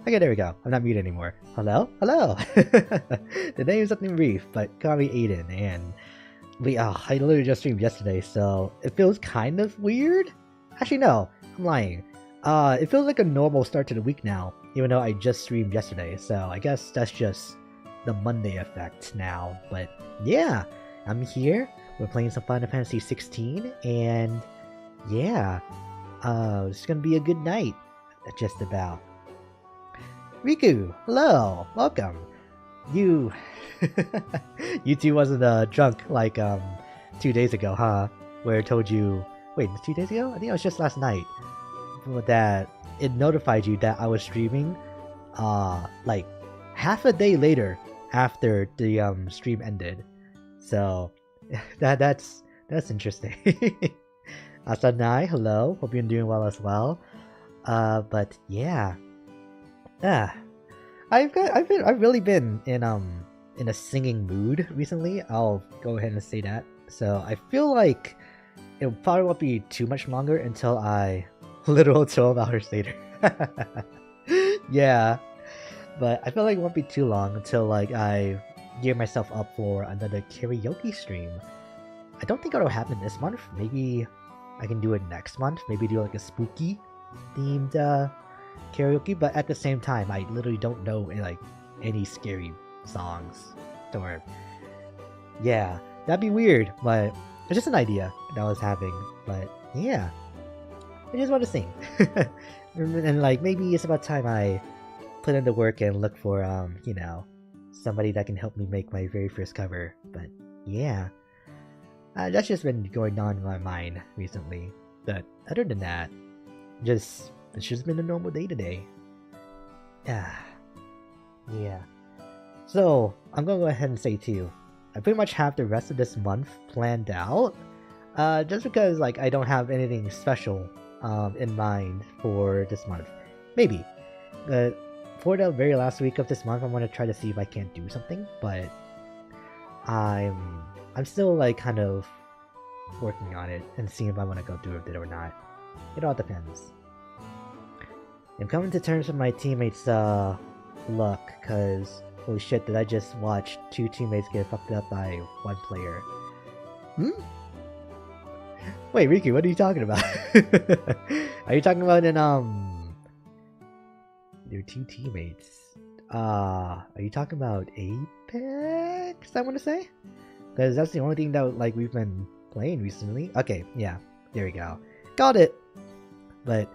Okay, there we go. I'm not muted anymore. Hello? Hello! The name is something brief, but call me Aiden, and I literally just streamed yesterday, so it feels kind of weird. Actually, no, I'm lying. It feels like a normal start to the week now, even though I just streamed yesterday, so I guess that's just the Monday effect now. But yeah, I'm here. We're playing some Final Fantasy 16, and yeah, it's gonna be a good night, just about. Riku, hello, welcome. You, you two wasn't drunk like 2 days ago, huh? Where it told you, wait, 2 days ago? I think it was just last night. That it notified you that I was streaming, like half a day later after the stream ended. So that's interesting. Asanai, hello. Hope you're doing well as well. But yeah. I've really been in a singing mood recently. I'll go ahead and say that. So I feel like it probably won't be too much longer until I literal 12 hours later. Yeah, but I feel like it won't be too long until like I gear myself up for another karaoke stream. I don't think it'll happen this month. Maybe I can do it next month. Maybe do like a spooky themed karaoke, but at the same time I literally don't know like any scary songs, or yeah, that'd be weird, but it's just an idea that I was having. But yeah, I just want to sing. And like maybe it's about time I put in the work and look for somebody that can help me make my very first cover. But yeah, that's just been going on in my mind recently. But other than that, it's just been a normal day today. Yeah. So I'm gonna go ahead and say too, I pretty much have the rest of this month planned out. Just because like I don't have anything special in mind for this month. Maybe. For the very last week of this month, I'm gonna try to see if I can't do something, but I'm still like kind of working on it and seeing if I want to go through with it or not. It all depends. I'm coming to terms with my teammates' luck, cause holy shit, did I just watch 2 teammates get fucked up by 1 player? Wait, Riku, what are you talking about? Are you talking about your 2 teammates? Are you talking about Apex, I want to say? Because that's the only thing that like we've been playing recently. Okay, yeah, there we go. Got it! But,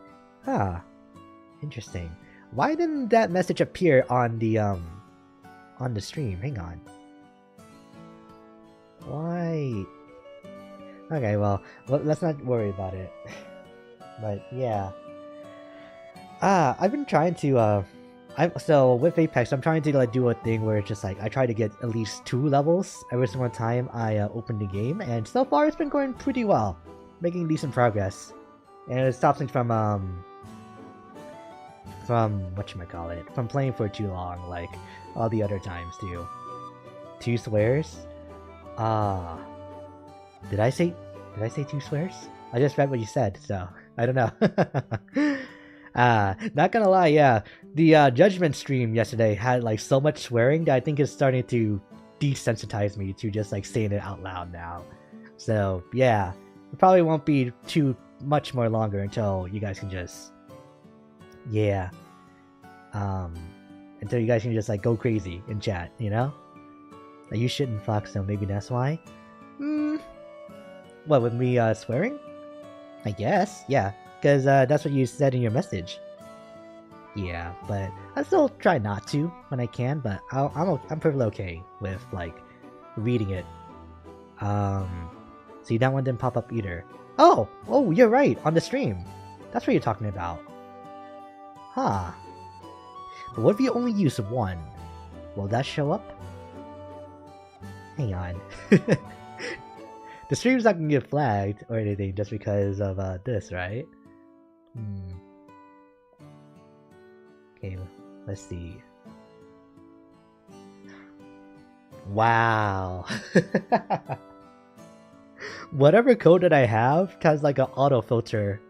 interesting. Why didn't that message appear on the stream? Hang on. Why? Okay, well, let's not worry about it. But yeah. I've been trying to so with Apex, I'm trying to like do a thing where it's just like I try to get at least 2 levels every single time I open the game, and so far it's been going pretty well, making decent progress, and it stops me from whatchamacallit, from playing for too long, like all the other times too. 2 swears? Did I say 2 swears? I just read what you said, so I don't know. Not gonna lie, yeah. The Judgment stream yesterday had like so much swearing that I think it's starting to desensitize me to just like saying it out loud now. So yeah, it probably won't be too much more longer until you guys can just until you guys can just like go crazy in chat, you know? Like you shouldn't Fox, so maybe that's why. What, with me swearing? I guess, yeah, because that's what you said in your message. Yeah, but I still try not to when I can, but I'm perfectly okay with like reading it. See, that one didn't pop up either. Oh, you're right, on the stream. That's what you're talking about. Huh. But what if you only use 1? Will that show up? Hang on. The stream's not gonna get flagged or anything just because of this, right? Okay, let's see. Wow. Whatever code that I have has like an auto filter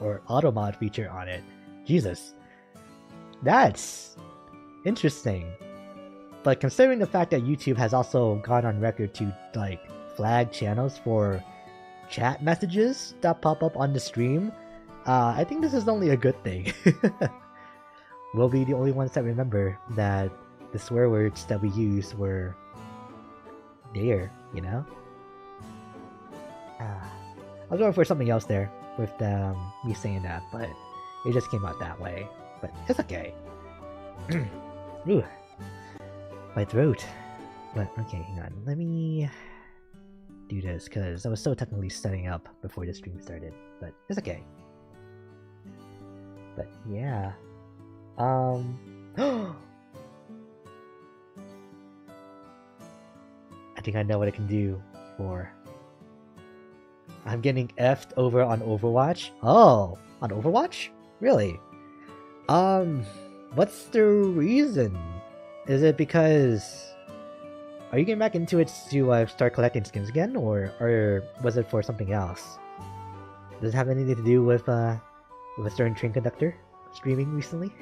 or auto mod feature on it. Jesus. That's interesting. But considering the fact that YouTube has also gone on record to like flag channels for chat messages that pop up on the stream, I think this is only a good thing. We'll be the only ones that remember that the swear words that we used were there, you know? I was going for something else there with me saying that, but it just came out that way. But it's okay. Ooh, my throat. But okay, hang on. Let me do this because I was so technically setting up before the stream started. But it's okay. But yeah. I think I know what I can do for... I'm getting effed over on Overwatch? Oh, on Overwatch? Really? What's the reason? Is it because... Are you getting back into it to start collecting skins again? Or was it for something else? Does it have anything to do with a certain train conductor streaming recently?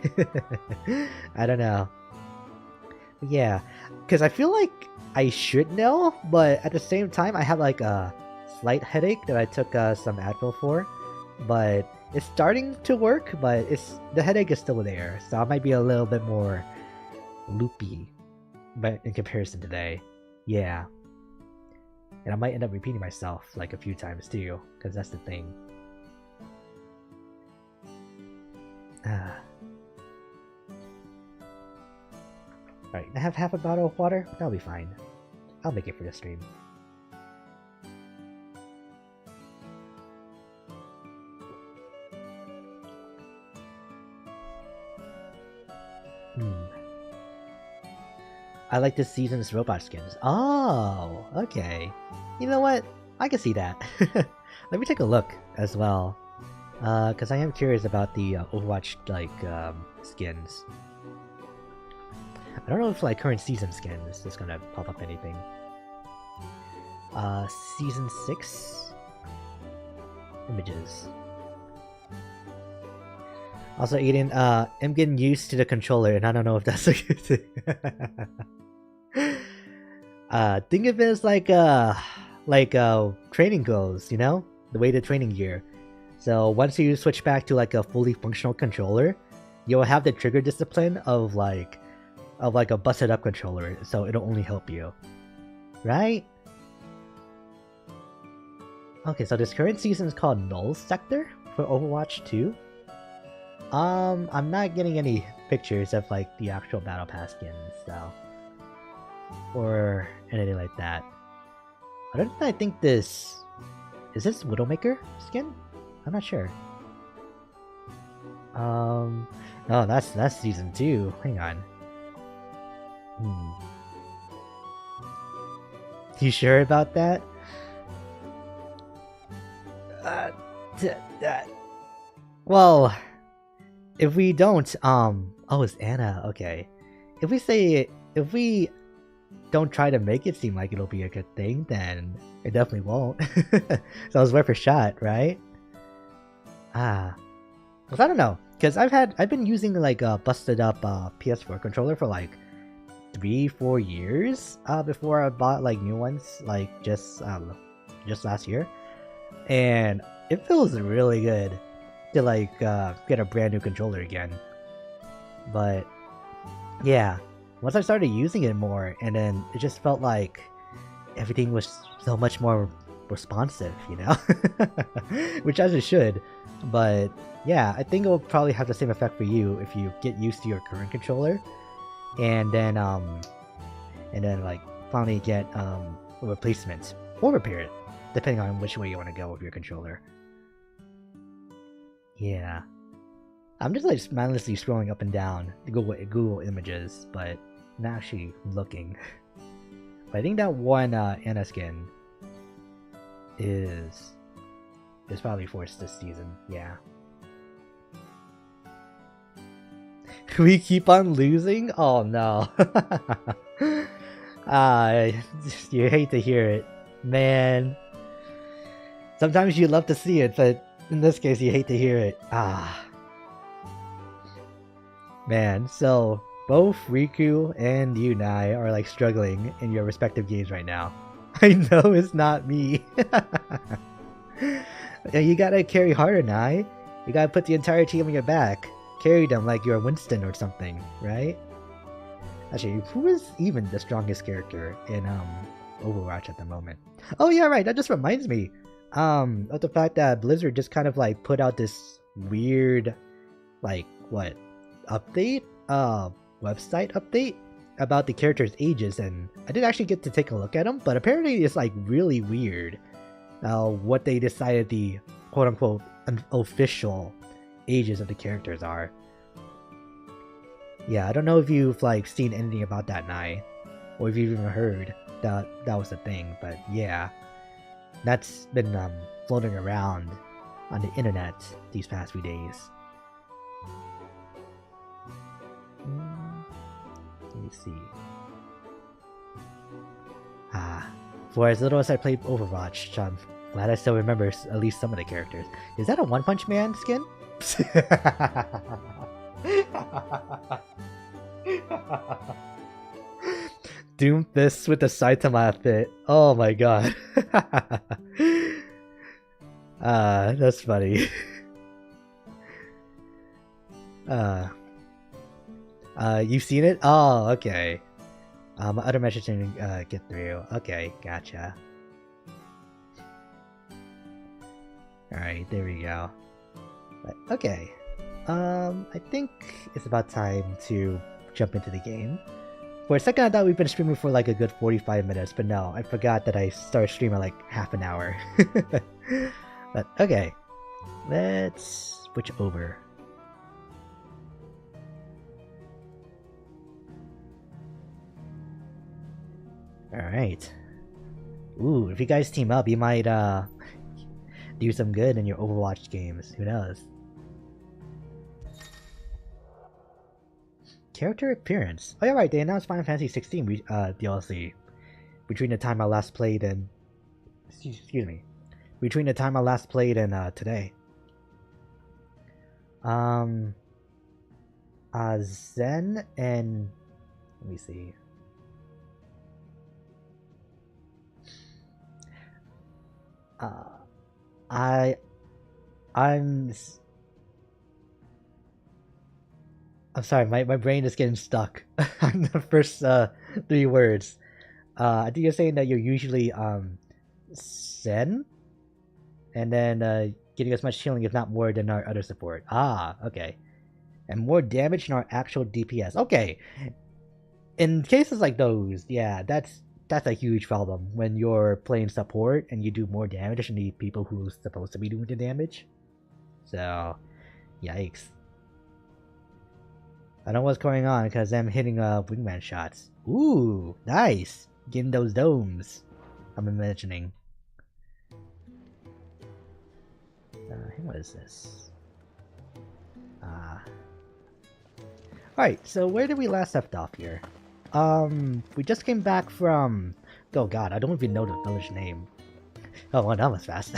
I don't know. But yeah, because I feel like I should know, but at the same time I have like a slight headache that I took some Advil for, but it's starting to work, but the headache is still there, so I might be a little bit more loopy but in comparison today. Yeah. And I might end up repeating myself like a few times too, because that's the thing. Alright, I have half a bottle of water. That'll be fine. I'll make it for the stream. I like this season's robot skins. Oh, okay. You know what? I can see that. Let me take a look as well. Because I am curious about the Overwatch, like, skins. I don't know if, like, current season skins is gonna pop up anything. Season 6? Images. Also, Aiden, I'm getting used to the controller, and I don't know if that's a good thing. Think of it as like training goes, you know? The way the training gear. So once you switch back to like a fully functional controller, you'll have the trigger discipline of like a busted up controller, so it'll only help you. Right? Okay, so this current season is called Null Sector for Overwatch 2. I'm not getting any pictures of like the actual Battle Pass skins, so, or anything like that. I don't I think this is this Widowmaker skin? I'm not sure. No, that's season 2. Hang on. You sure about that? Well, if we don't, oh, it's Anna, okay. If we don't try to make it seem like it'll be a good thing, then it definitely won't. So it's worth a shot, right? I don't know, because I've been using like a busted up PS4 controller for like 3-4 years before I bought like new ones, like just last year, and it feels really good to like get a brand new controller again. But yeah, once I started using it more, and then it just felt like everything was so much more responsive, you know? Which as it should. But yeah, I think it will probably have the same effect for you if you get used to your current controller, and then like finally get a replacement or repair it, depending on which way you want to go with your controller. Yeah, I'm just like mindlessly scrolling up and down to Google images, but not actually looking. But I think that one Anna skin is probably forced this season. Yeah. We keep on losing? Oh no. You hate to hear it, man. Sometimes you love to see it, but in this case, you hate to hear it. Man, so both Riku and Yunai are like struggling in your respective games right now. I know it's not me. Yeah, you gotta carry harder, Nai. You gotta put the entire team on your back. Carry them like you're Winston or something, right? Actually, who is even the strongest character in Overwatch at the moment? Oh yeah, right. That just reminds me of the fact that Blizzard just kind of like put out this weird, like what, update, website update about the characters' ages, and I didn't actually get to take a look at them, but apparently it's like really weird. What they decided the quote-unquote official ages of the characters are. Yeah, I don't know if you've like seen anything about that, Nai, or if you've even heard that that was a thing, but yeah, that's been floating around on the internet these past few days. Let me see. For as little as I played Overwatch, I'm glad I still remember at least some of the characters. Is that a One Punch Man skin? Doomfist with the Saitama fit. Oh my god. That's funny. You've seen it? Oh, okay. My other message didn't get through. Okay, gotcha. Alright, there we go. But, okay. I think it's about time to jump into the game. For a second I thought we've been streaming for like a good 45 minutes, but no, I forgot that I started streaming like half an hour. But okay, let's switch over. Alright. Ooh, if you guys team up, you might do some good in your Overwatch games. Who knows? Character appearance. Oh yeah, right. They announced Final Fantasy 16 DLC between the time I last played and excuse me, between the time I last played and today. Zen and let me see. I'm sorry, my brain is getting stuck on the first 3 words. I think you're saying that you're usually Sen, and then getting as much healing if not more than our other support. Ah, okay. And more damage than our actual DPS. Okay. In cases like those, yeah, that's a huge problem when you're playing support and you do more damage than the people who's supposed to be doing the damage. So, yikes. I know what's going on because I'm hitting wingman shots. Ooh, nice! Getting those domes. I'm imagining. What is this? Alright, so where did we last left off here? We just came back from... Oh god, I don't even know the village name. Oh, well, that was fast.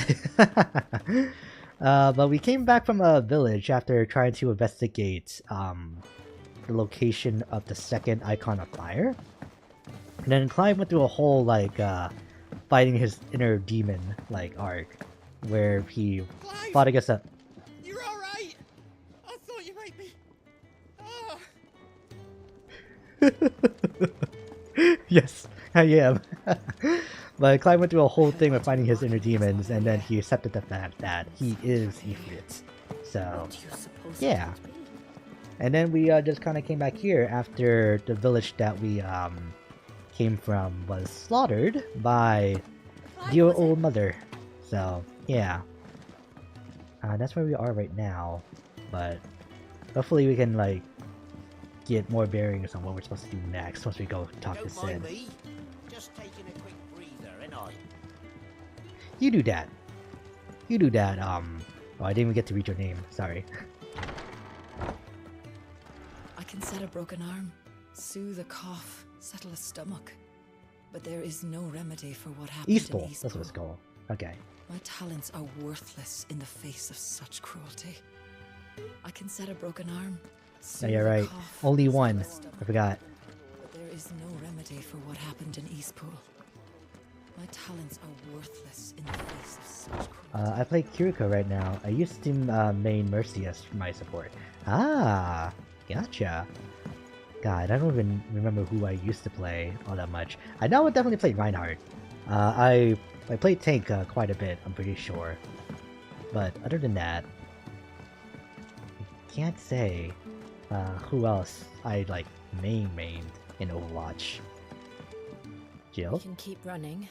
But we came back from a village after trying to investigate, the location of the second icon of fire. And then Clive went through a whole, like, fighting his inner demon, like, arc. Where he Clive, fought against a... You're alright! I thought you might be... Oh. Yes, I am. But Clive went through a whole thing with finding his inner demons, and then he accepted the fact that he is Ifrit. So, yeah. And then we just kind of came back here after the village that we came from was slaughtered by dear old mother. So, yeah. That's where we are right now. But hopefully we can, like, get more bearings on what we're supposed to do next once we go talk to Sid. Just taking a quick breather, ain't I? You do that. You do that, oh, I didn't even get to read your name. Sorry. I can set a broken arm, soothe a cough, settle a stomach. But there is no remedy for what happened in Eastpool. Eastpool. That's what it's called. Okay. My talents are worthless in the face of such cruelty. I can set a broken arm, Oh, you're right. Only one. I forgot. But there is no remedy for what happened in Eastpool. My talents are worthless in the face of such cruelty. I play Kiriko right now. I used to main Mercius for my support. Ah, gotcha. God, I don't even remember who I used to play all that much. I know I definitely played Reinhardt. I played tank quite a bit, I'm pretty sure. But other than that, I can't say who else I like mained in Overwatch. Jill? We can keep running.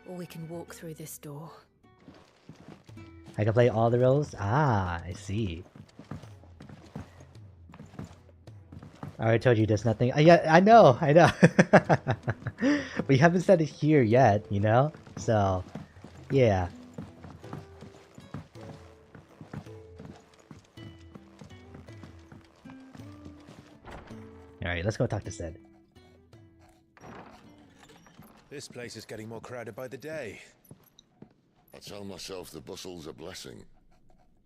Or we can walk through this door. I can play all the roles? Ah, I see. I already told you there's nothing. Yeah, I know. We haven't said it here yet, you know? So, yeah. Alright, let's go talk to Sid. This place is getting more crowded by the day. I tell myself the bustle's a blessing.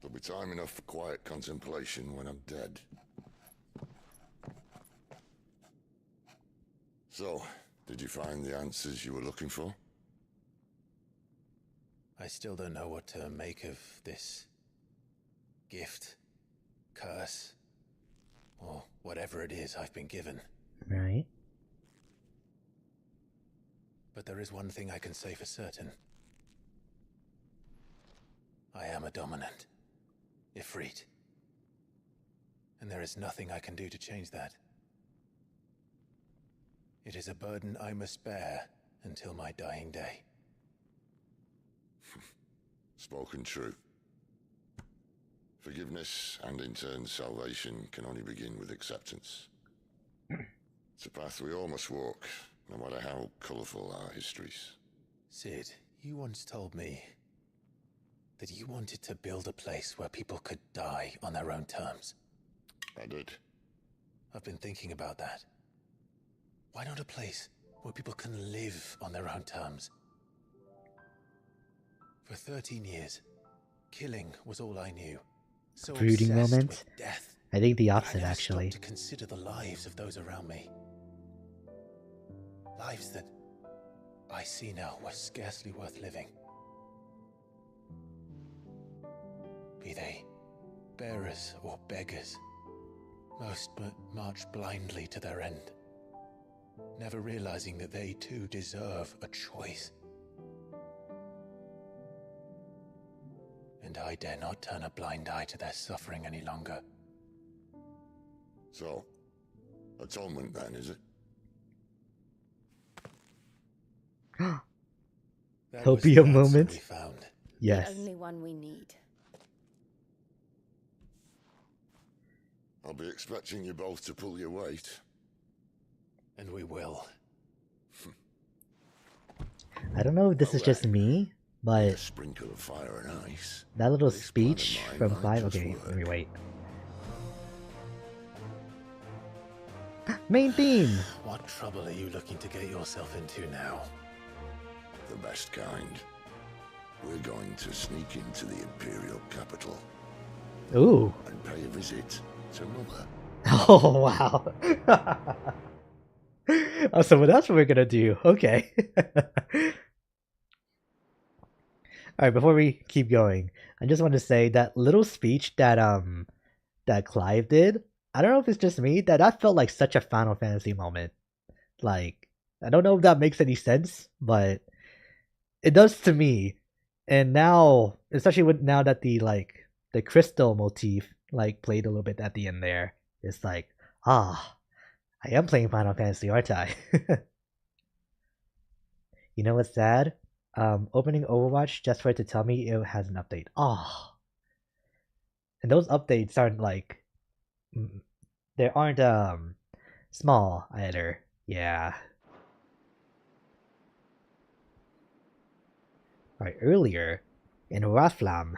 There'll be time enough for quiet contemplation when I'm dead. So, did you find the answers you were looking for? I still don't know what to make of this gift, curse, or whatever it is I've been given. Right. But there is one thing I can say for certain. I am a dominant, Ifrit. And there is nothing I can do to change that. It is a burden I must bear until my dying day. Spoken true. Forgiveness and in turn salvation can only begin with acceptance. It's a path we all must walk, no matter how colourful our histories. Sid, you once told me that you wanted to build a place where people could die on their own terms. I did. I've been thinking about that. Why not a place where people can live on their own terms? For 13 years, killing was all I knew. So Brooding obsessed moment? with death. I think the that opposite, I never actually. stopped to consider the lives of those around me. Lives that I see now were scarcely worth living. Be they bearers or beggars, most march blindly to their end, never realizing that they too deserve a choice. And I dare not turn a blind eye to their suffering any longer. So, atonement then, is it? That There'll was be the a answer moment. we found. Yes. The only one we need. I'll be expecting you both to pull your weight. And we will. I don't know if this is just me, A but sprinkle of fire and ice. that little This plan of speech mine from might Clive. just Okay, work. let me wait. Main theme! What trouble are you looking to get yourself into now? The best kind. We're going to sneak into the Imperial capital Ooh. and pay a visit to Mother. Oh, wow. Oh, so that's what we're gonna do. Okay. Alright, before we keep going, I just want to say that little speech that that Clive did, I don't know if it's just me, that felt like such a Final Fantasy moment. Like, I don't know if that makes any sense, but it does to me. And now, especially with now that the crystal motif like played a little bit at the end there, it's like, I am playing Final Fantasy, aren't I? You know what's sad? Opening Overwatch just for it to tell me it has an update. And those updates aren't like, they aren't small either. Yeah. Right, earlier in Oriflamme,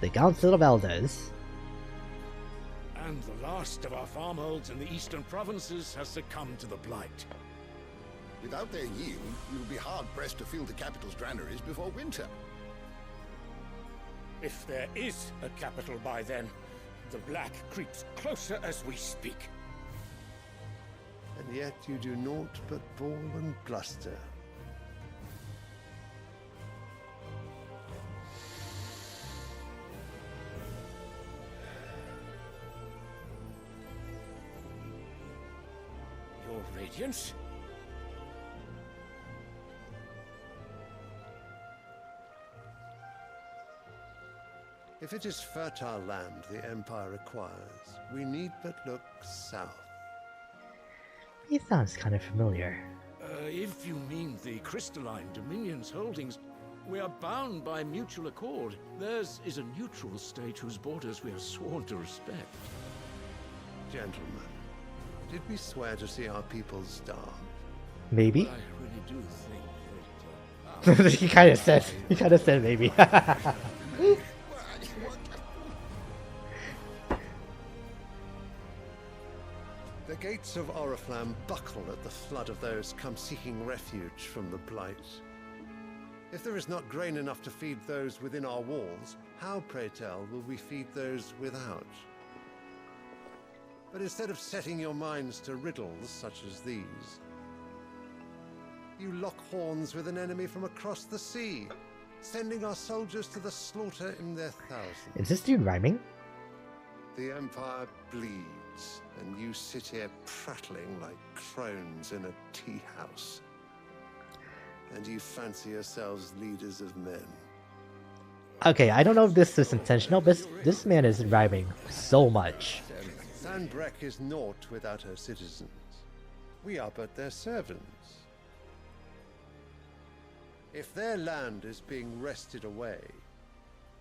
the Council of Elders. And the last of our farmholds in the eastern provinces has succumbed to the blight. Without their yield, you'll be hard-pressed to fill the capital's granaries before winter. If there is a capital by then, the black creeps closer as we speak. And yet you do naught but bawl and bluster. Your Radiance? If it is fertile land the Empire acquires, we need but look south. He sounds kind of familiar. If you mean the crystalline Dominion's holdings, we are bound by mutual accord. Theirs is a neutral state whose borders we are sworn to respect. Gentlemen, did we swear to see our people starve? Maybe? I really do think that... He kind of said maybe. The gates of Oriflamme buckle at the flood of those come seeking refuge from the Blight. If there is not grain enough to feed those within our walls, how, pray tell, will we feed those without? But instead of setting your minds to riddles such as these, you lock horns with an enemy from across the sea, sending our soldiers to the slaughter in their thousands. Is this dude rhyming? The Empire bleeds, and you sit here prattling like crones in a tea house. And you fancy yourselves leaders of men. Okay, I don't know if this is intentional, but this man is rhyming so much. Sanbreque is naught without her citizens. We are but their servants. If their land is being wrested away,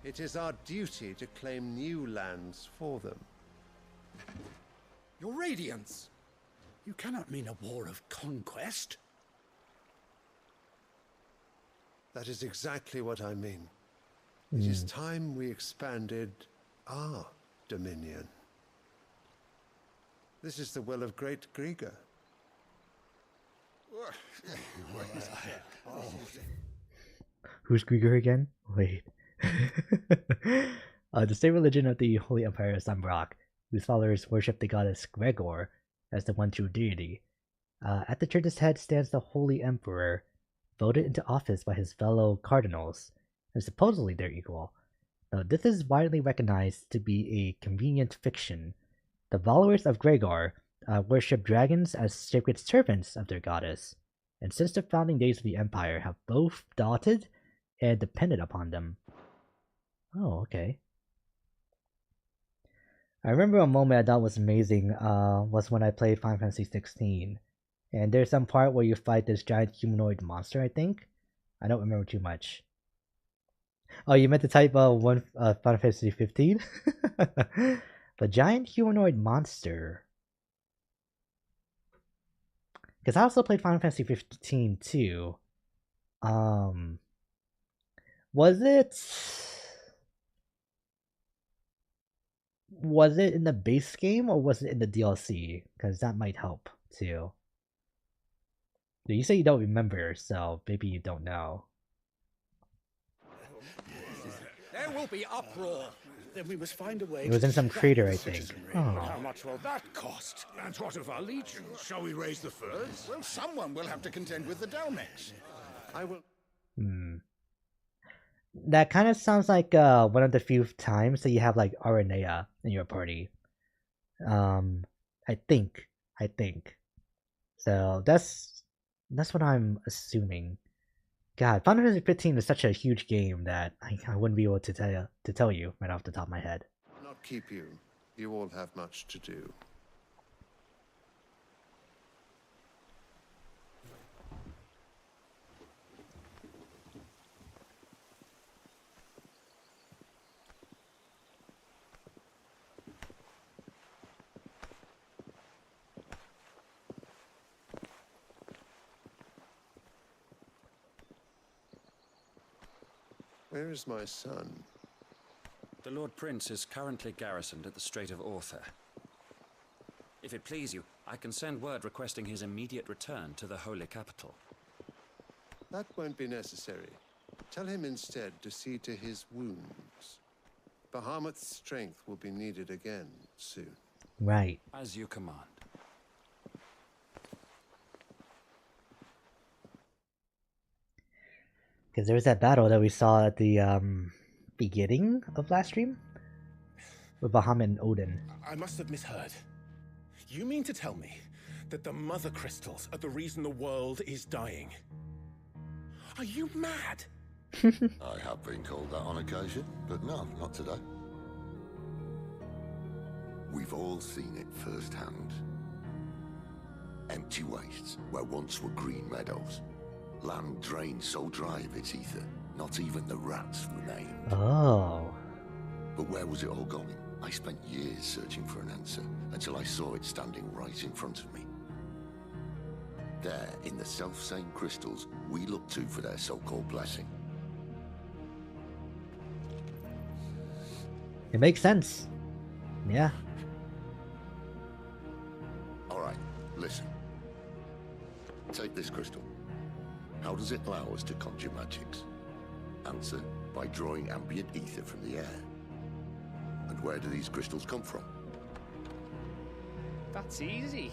it is our duty to claim new lands for them. Your Radiance! You cannot mean a war of conquest. That is exactly what I mean. It is time we expanded our dominion. This is the will of great Grieger. Who's Grieger again? Wait. The state religion of the Holy Empire is Sanbreque, whose followers worship the goddess Gregor as the one true deity. At the church's head stands the Holy Emperor, voted into office by his fellow cardinals, and supposedly their equal. Now, this is widely recognized to be a convenient fiction. The followers of Gregor worship dragons as sacred servants of their goddess, and since the founding days of the Empire have both doted and depended upon them. Oh, okay. I remember a moment I thought was amazing was when I played Final Fantasy XVI. And there's some part where you fight this giant humanoid monster, I think? I don't remember too much. Oh, you meant to type Final Fantasy 15? The giant humanoid monster. Because I also played Final Fantasy 15 too. Was it in the base game or was it in the DLC? Because that might help too. You say you don't remember, so maybe you don't know. There will be uproar. Then we must find a way. It was in some crater, I think. Oh. How much will that cost? And what of our legions? Shall we raise the furs? Well, someone will have to contend with the Dalmex. I will... That kind of sounds like one of the few times that you have like Aranea in your party. I think. So that's what I'm assuming. God, Final Fantasy 15 is such a huge game that I wouldn't be able to tell you right off the top of my head. Not keep you. You all have much to do. Where is my son? The Lord Prince is currently garrisoned at the Strait of Author. If it please you, I can send word requesting his immediate return to the Holy Capital. That won't be necessary. Tell him instead to see to his wounds. Bahamut's strength will be needed again soon. Right. As you command. Because there was that battle that we saw at the beginning of last stream with Bahamut and Odin. I must have misheard. You mean to tell me that the mother crystals are the reason the world is dying? Are you mad? I have been called that on occasion, but no, not today. We've all seen it firsthand. Empty wastes where once were green meadows. Land drained so dry of its ether, not even the rats remained. Oh. But where was it all going? I spent years searching for an answer, until I saw it standing right in front of me. There, in the self-same crystals, we look to for their so-called blessing. It makes sense. Yeah. Alright, listen. Take this crystal. How does it allow us to conjure magics? Answer, by drawing ambient ether from the air. And where do these crystals come from? That's easy.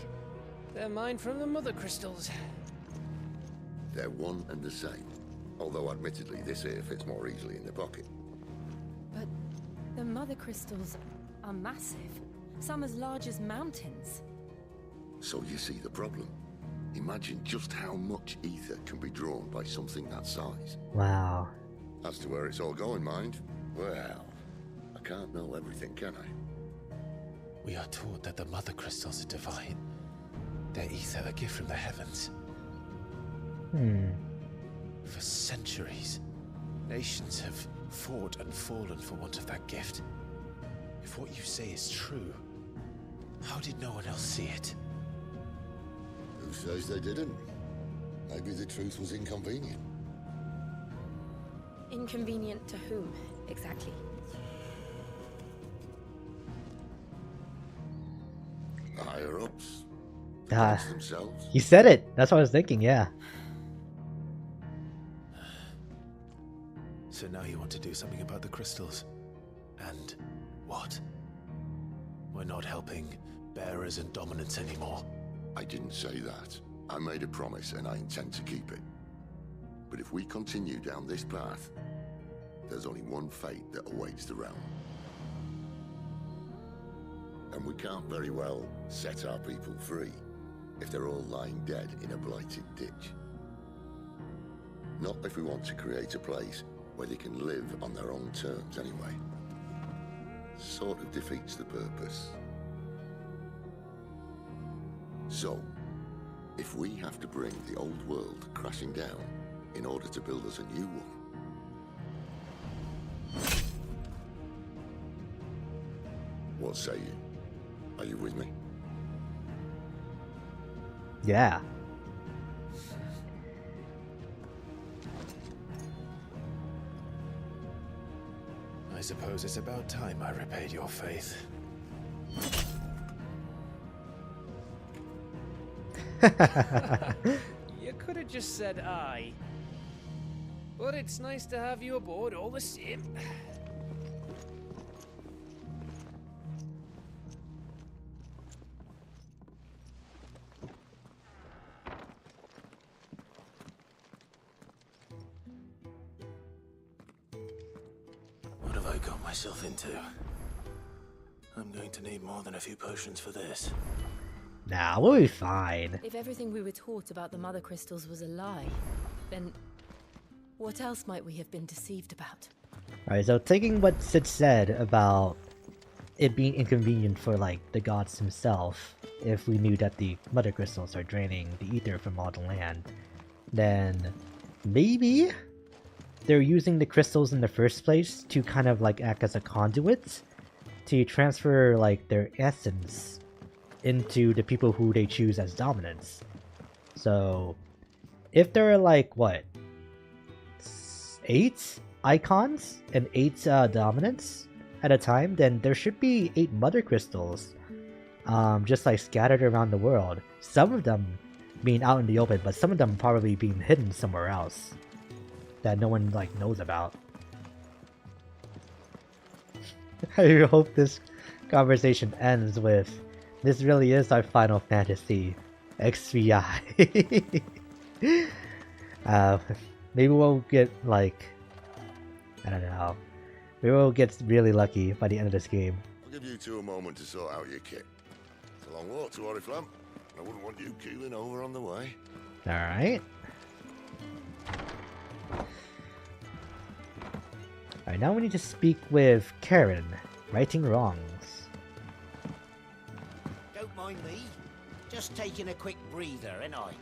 They're mined from the mother crystals. They're one and the same. Although admittedly this here fits more easily in the pocket. But the mother crystals are massive. Some as large as mountains. So you see the problem. Imagine just how much ether can be drawn by something that size. Wow. As to where it's all going, mind, well, I can't know everything, can I? We are taught that the mother crystals are divine. Their ether a gift from the heavens. For centuries, nations have fought and fallen for want of that gift. If what you say is true, how did no one else see it? Who says they didn't? Maybe the truth was inconvenient. Inconvenient to whom, exactly? The higher-ups. Themselves. You said it. That's what I was thinking, yeah. So now you want to do something about the crystals. And what? We're not helping bearers and dominants anymore. I didn't say that. I made a promise and I intend to keep it. But if we continue down this path, there's only one fate that awaits the realm. And we can't very well set our people free if they're all lying dead in a blighted ditch. Not if we want to create a place where they can live on their own terms anyway. Sort of defeats the purpose. So, if we have to bring the old world crashing down in order to build us a new one, what say you? Are you with me? Yeah. I suppose it's about time I repaid your faith. You could have just said aye. But it's nice to have you aboard all the same. What have I got myself into? I'm going to need more than a few potions for this. Nah, we'll be fine. If everything we were taught about the mother crystals was a lie, then what else might we have been deceived about? Alright, so taking what Sid said about it being inconvenient for, like, the gods himself, if we knew that the mother crystals are draining the ether from all the land, then maybe they're using the crystals in the first place to kind of, like, act as a conduit to transfer, like, their essence into the people who they choose as dominants. So, if there are, like, what? 8 icons and 8 dominants at a time, then there should be 8 mother crystals just like scattered around the world. Some of them being out in the open, but some of them probably being hidden somewhere else that no one like knows about. I hope this conversation ends with, this really is our Final Fantasy XVI. Maybe we'll get, like, I don't know. Maybe we'll get really lucky by the end of this game. I'll give you two a moment to sort out your kit. It's a long walk to Oriflamme. I wouldn't want you keeling over on the way. Alright. Alright, now we need to speak with Karen, righting wrongs. Don't mind me. Just taking a quick breather, ain't I?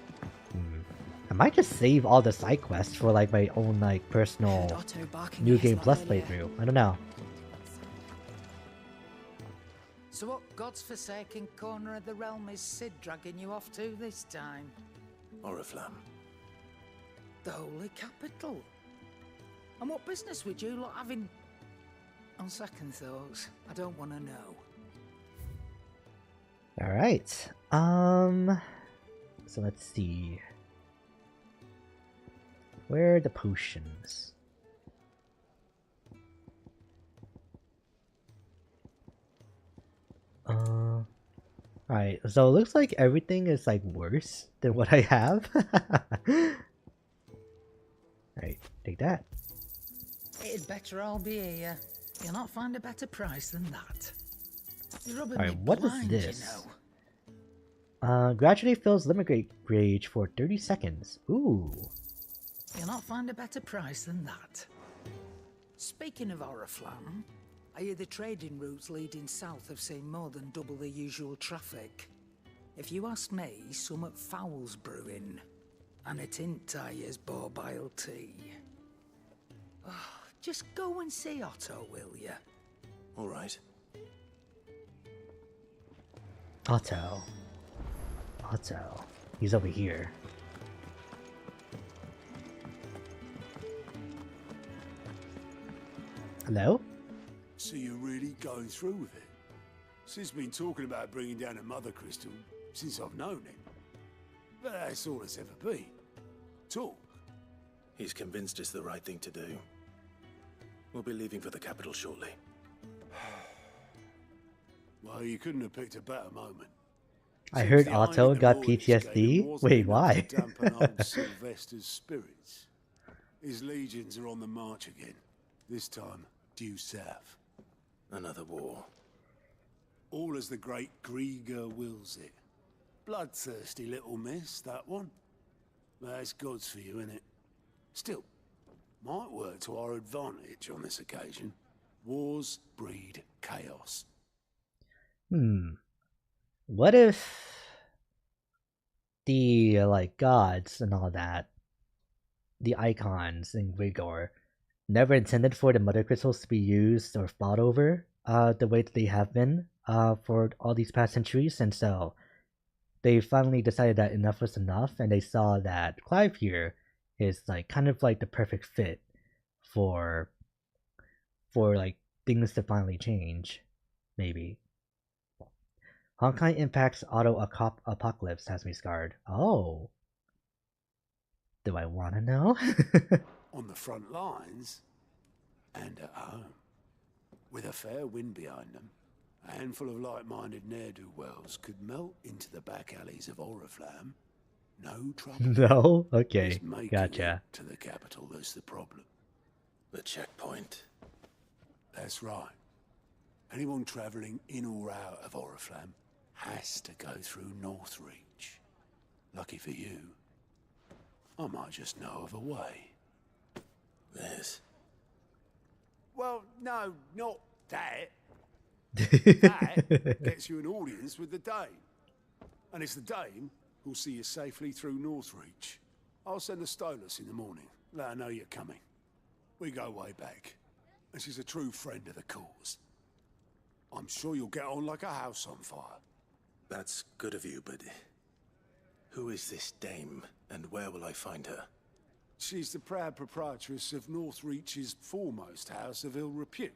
I might just save all the side quests for like my own like personal New Game Plus playthrough. I don't know. So what God's forsaken corner of the realm is Sid dragging you off to this time? Oriflamme. The holy capital. And what business would you lot having? On second thoughts, I don't want to know. Alright. So let's see. Where are the potions? Alright, so it looks like everything is like worse than what I have. Alright, take that. It'd better all be here. You'll not find a better price than that. You're rubbing Alright, me what is blind, this? you know. Gradually fills limit rage for 30 seconds. Ooh. You'll not find a better price than that. Speaking of Oriflamme, I hear the trading routes leading south have seen more than double the usual traffic. If you ask me, somewhat foul's brewing. And it ain't Tyre's borbile tea. Oh, just go and see Otto, will ya? All right. Otto. He's over here. Hello? So you're really going through with it? Sid's been talking about bringing down a mother crystal since I've known him. But that's all it's ever been. Talk. He's convinced it's the right thing to do. We'll be leaving for the capital shortly. Well, you couldn't have picked a better moment. I heard Otto got PTSD? Wait, why? Dampen old Sylvester's spirits. His legions are on the march again. This time, due south. Another war. All as the great Grieger wills it. Bloodthirsty little miss, that one. That's God's for you, innit? Still, might work to our advantage on this occasion. Wars breed chaos. What if the like gods and all that, the icons in Grigor, never intended for the mother crystals to be used or fought over the way that they have been for all these past centuries, and so they finally decided that enough was enough, and they saw that Clive here is like kind of like the perfect fit for like things to finally change, maybe. Honkai Impact's auto-apocalypse has me scarred. Oh. Do I want to know? On the front lines, and at home. With a fair wind behind them, a handful of like-minded ne'er-do-wells could melt into the back alleys of Oriflamme. No trouble. No? Okay, It's making gotcha. it to the capital that's the problem. The checkpoint. That's right. Anyone travelling in or out of Oriflamme has to go through Northreach. Lucky for you, I might just know of a way. This. Well, no, not that. That gets you an audience with the Dame. And it's the Dame who'll see you safely through Northreach. I'll send the Stolas in the morning. Let her know you're coming. We go way back. And she's a true friend of the cause. I'm sure you'll get on like a house on fire. That's good of you, but who is this dame, and where will I find her? She's the proud proprietress of Northreach's foremost house of ill repute,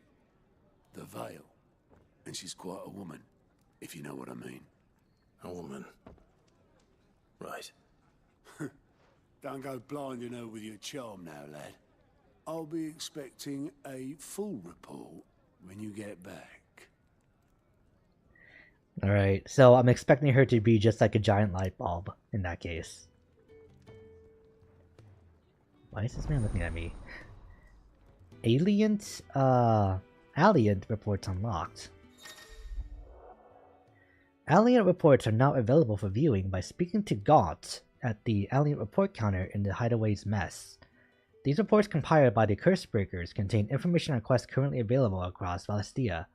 the Vale. And she's quite a woman, if you know what I mean. A woman. Right. Don't go blinding her with your charm now, lad. I'll be expecting a full report when you get back. Alright, so I'm expecting her to be just like a giant light bulb in that case. Why is this man looking at me? Alliant reports unlocked. Alliant reports are now available for viewing by speaking to Gaunt at the Alliant report counter in the Hideaway's mess. These reports compiled by the Cursebreakers contain information on quests currently available across Valistia.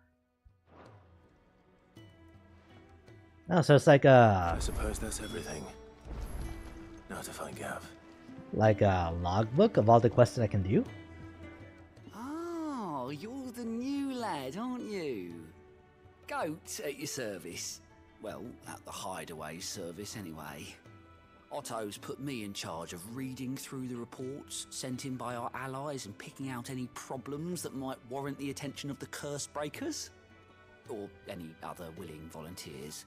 Oh, so it's like I suppose that's everything. Now to find Gav. Like a logbook of all the quests that I can do? Oh, you're the new lad, aren't you? Goat at your service. Well, at the Hideaway service anyway. Otto's put me in charge of reading through the reports sent in by our allies and picking out any problems that might warrant the attention of the Cursebreakers. Or any other willing volunteers.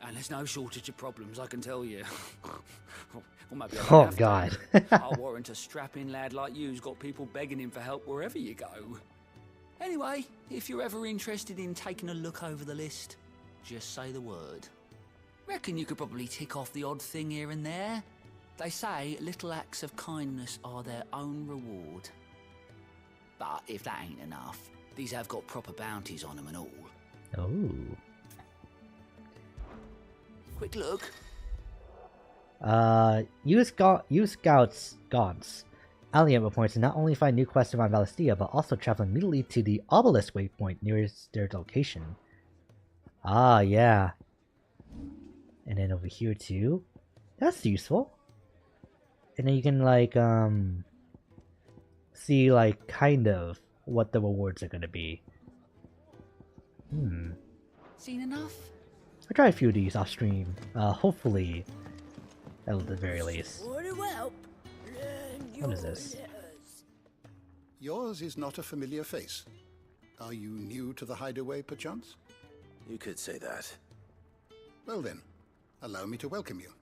And there's no shortage of problems, I can tell you. Or maybe I don't have God. I'll warrant a strapping lad like you's got people begging him for help wherever you go. Anyway, if you're ever interested in taking a look over the list, just say the word. Reckon you could probably tick off the odd thing here and there. They say little acts of kindness are their own reward. But if that ain't enough, these have got proper bounties on them and all. Oh. Quick look. Use Scouts Gaunts. Alliant reports to not only find new quests around Valistia, but also travel immediately to the obelisk waypoint nearest their location. Ah, yeah. And then over here too. That's useful. And then you can like see like kind of what the rewards are gonna be. Seen enough? I'll try a few of these off stream. Hopefully at the very least. What is this? Yours is not a familiar face. Are you new to the Hideaway, perchance? You could say that. Well then, allow me to welcome you.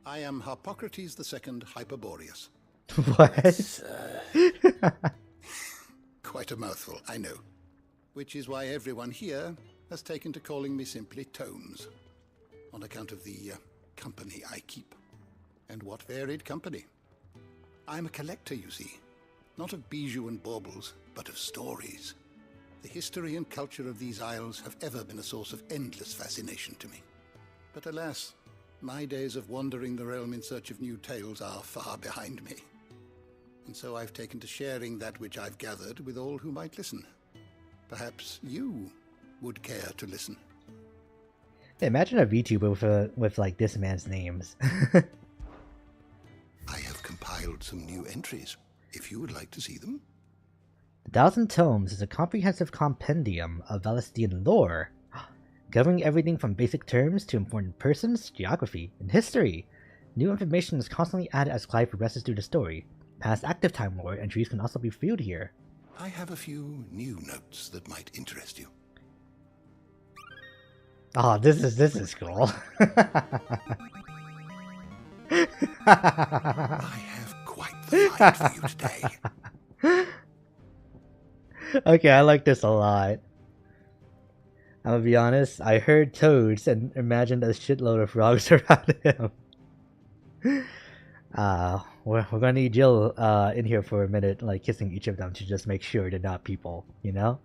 I am Harpocrates II Hyperboreus. What? Quite a mouthful, I know. Which is why everyone here has taken to calling me simply Tomes, on account of the company I keep. And what varied company. I'm a collector, you see, not of bijou and baubles, but of stories. The history and culture of these isles have ever been a source of endless fascination to me. But alas, my days of wandering the realm in search of new tales are far behind me. And so I've taken to sharing that which I've gathered with all who might listen. Perhaps you would care to listen. Imagine a VTuber with like this man's names. I have compiled some new entries, if you would like to see them. The 1,000 Tomes is a comprehensive compendium of Valistian lore, covering everything from basic terms to important persons, geography, and history. New information is constantly added as Clive progresses through the story. Past active time lore entries can also be viewed here. I have a few new notes that might interest you. Oh, this is cool. I have quite the find for you today. Okay, I like this a lot. I'm gonna be honest, I heard toads and imagined a shitload of frogs around him. We're gonna need Jill in here for a minute, like kissing each of them to just make sure they're not people, you know?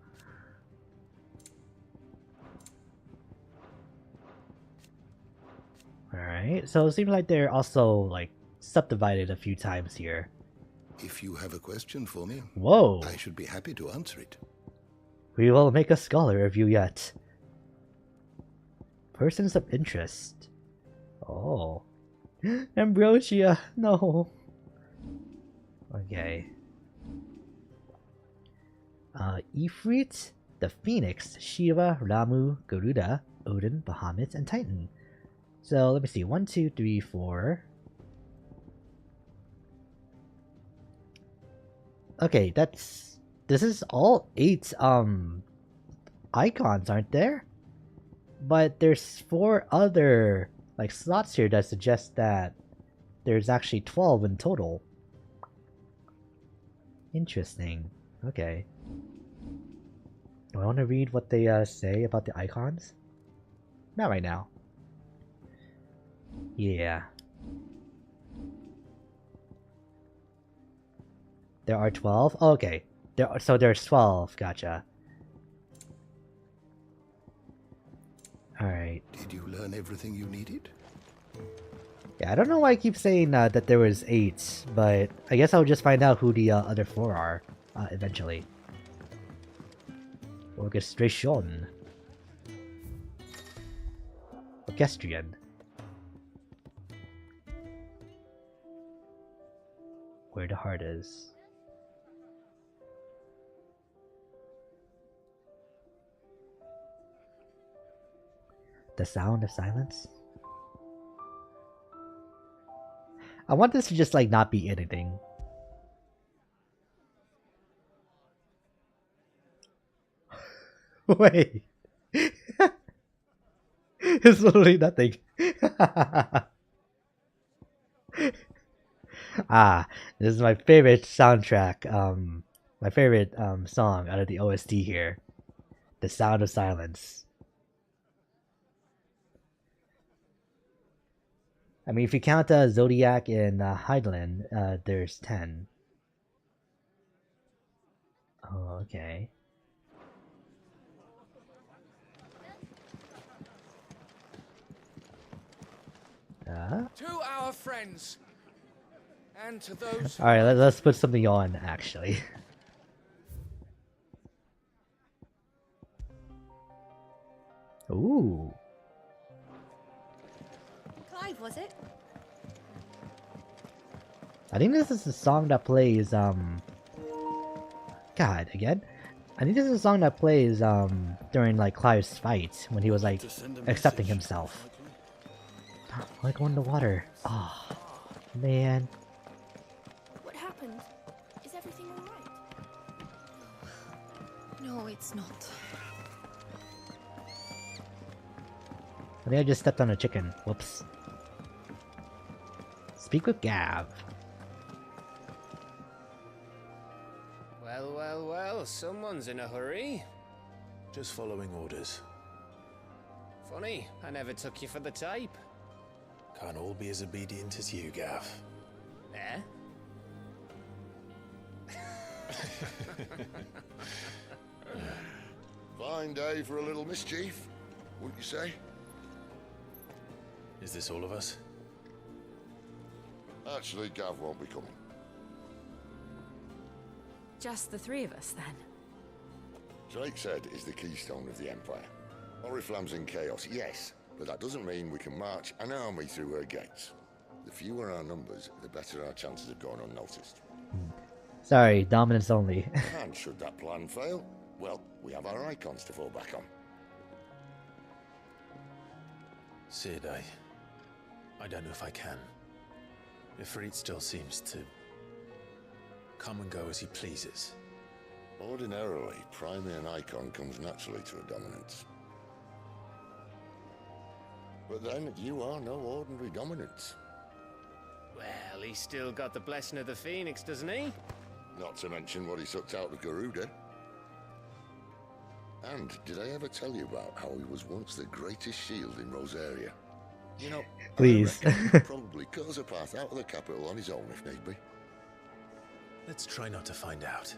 Alright, so it seems like they're also like subdivided a few times here. If you have a question for me, whoa, I should be happy to answer it. We will make a scholar of you yet. Persons of interest. Oh. Ambrosia, no. Okay. Ifrit, the Phoenix, Shiva, Ramu, Garuda, Odin, Bahamut, and Titan. So let me see. 1, 2, 3, 4. Okay, this is all 8 icons, aren't there? But there's 4 other like slots here that suggest that there's actually 12 in total. Interesting. Okay. Do I want to read what they say about the icons? Not right now. Yeah. There are 12? Oh, okay. So there's 12. Gotcha. Alright. Did you learn everything you needed? Yeah, I don't know why I keep saying that there was 8, but I guess I'll just find out who the other 4 are eventually. Orchestration. Orchestrion. Where the heart is. The sound of silence? I want this to just like not be anything. Wait. It's literally nothing. Ah, this is my favorite soundtrack, my favorite song out of the OST here. The Sound of Silence. I mean, if you count Zodiac and Heidelin, there's 10. Oh, okay. To our friends, and to those. All right, let's put something on. Actually. Ooh. Clive, was it? I think this is the song that plays. God, again. I think this is a song that plays during like Clive's fight when he was like accepting himself. Like going in the water. Oh, man. What happened? Is everything alright? No, it's not. I think I just stepped on a chicken. Whoops. Speak with Gav. Well, well, well, someone's in a hurry. Just following orders. Funny, I never took you for the type. Can't all be as obedient as you, Gav. Eh? Fine day for a little mischief, wouldn't you say? Is this all of us? Actually, Gav won't be coming. Just the 3 of us, then? Drake's Head is the keystone of the Empire. Oriflamme's in chaos, yes, but that doesn't mean we can march an army through her gates. The fewer our numbers, the better our chances of going unnoticed. Sorry, dominance only. And should that plan fail, well, we have our icons to fall back on. Sid, I don't know if I can. Ifrit still seems to come and go as he pleases. Ordinarily, priming an icon comes naturally to a dominance. But then, you are no ordinary dominance. Well, he's still got the blessing of the Phoenix, doesn't he? Not to mention what he sucked out of Garuda. And did I ever tell you about how he was once the greatest shield in Rosaria? You know, please. I reckon he could probably cause a path out of the capital on his own if need be. Let's try not to find out.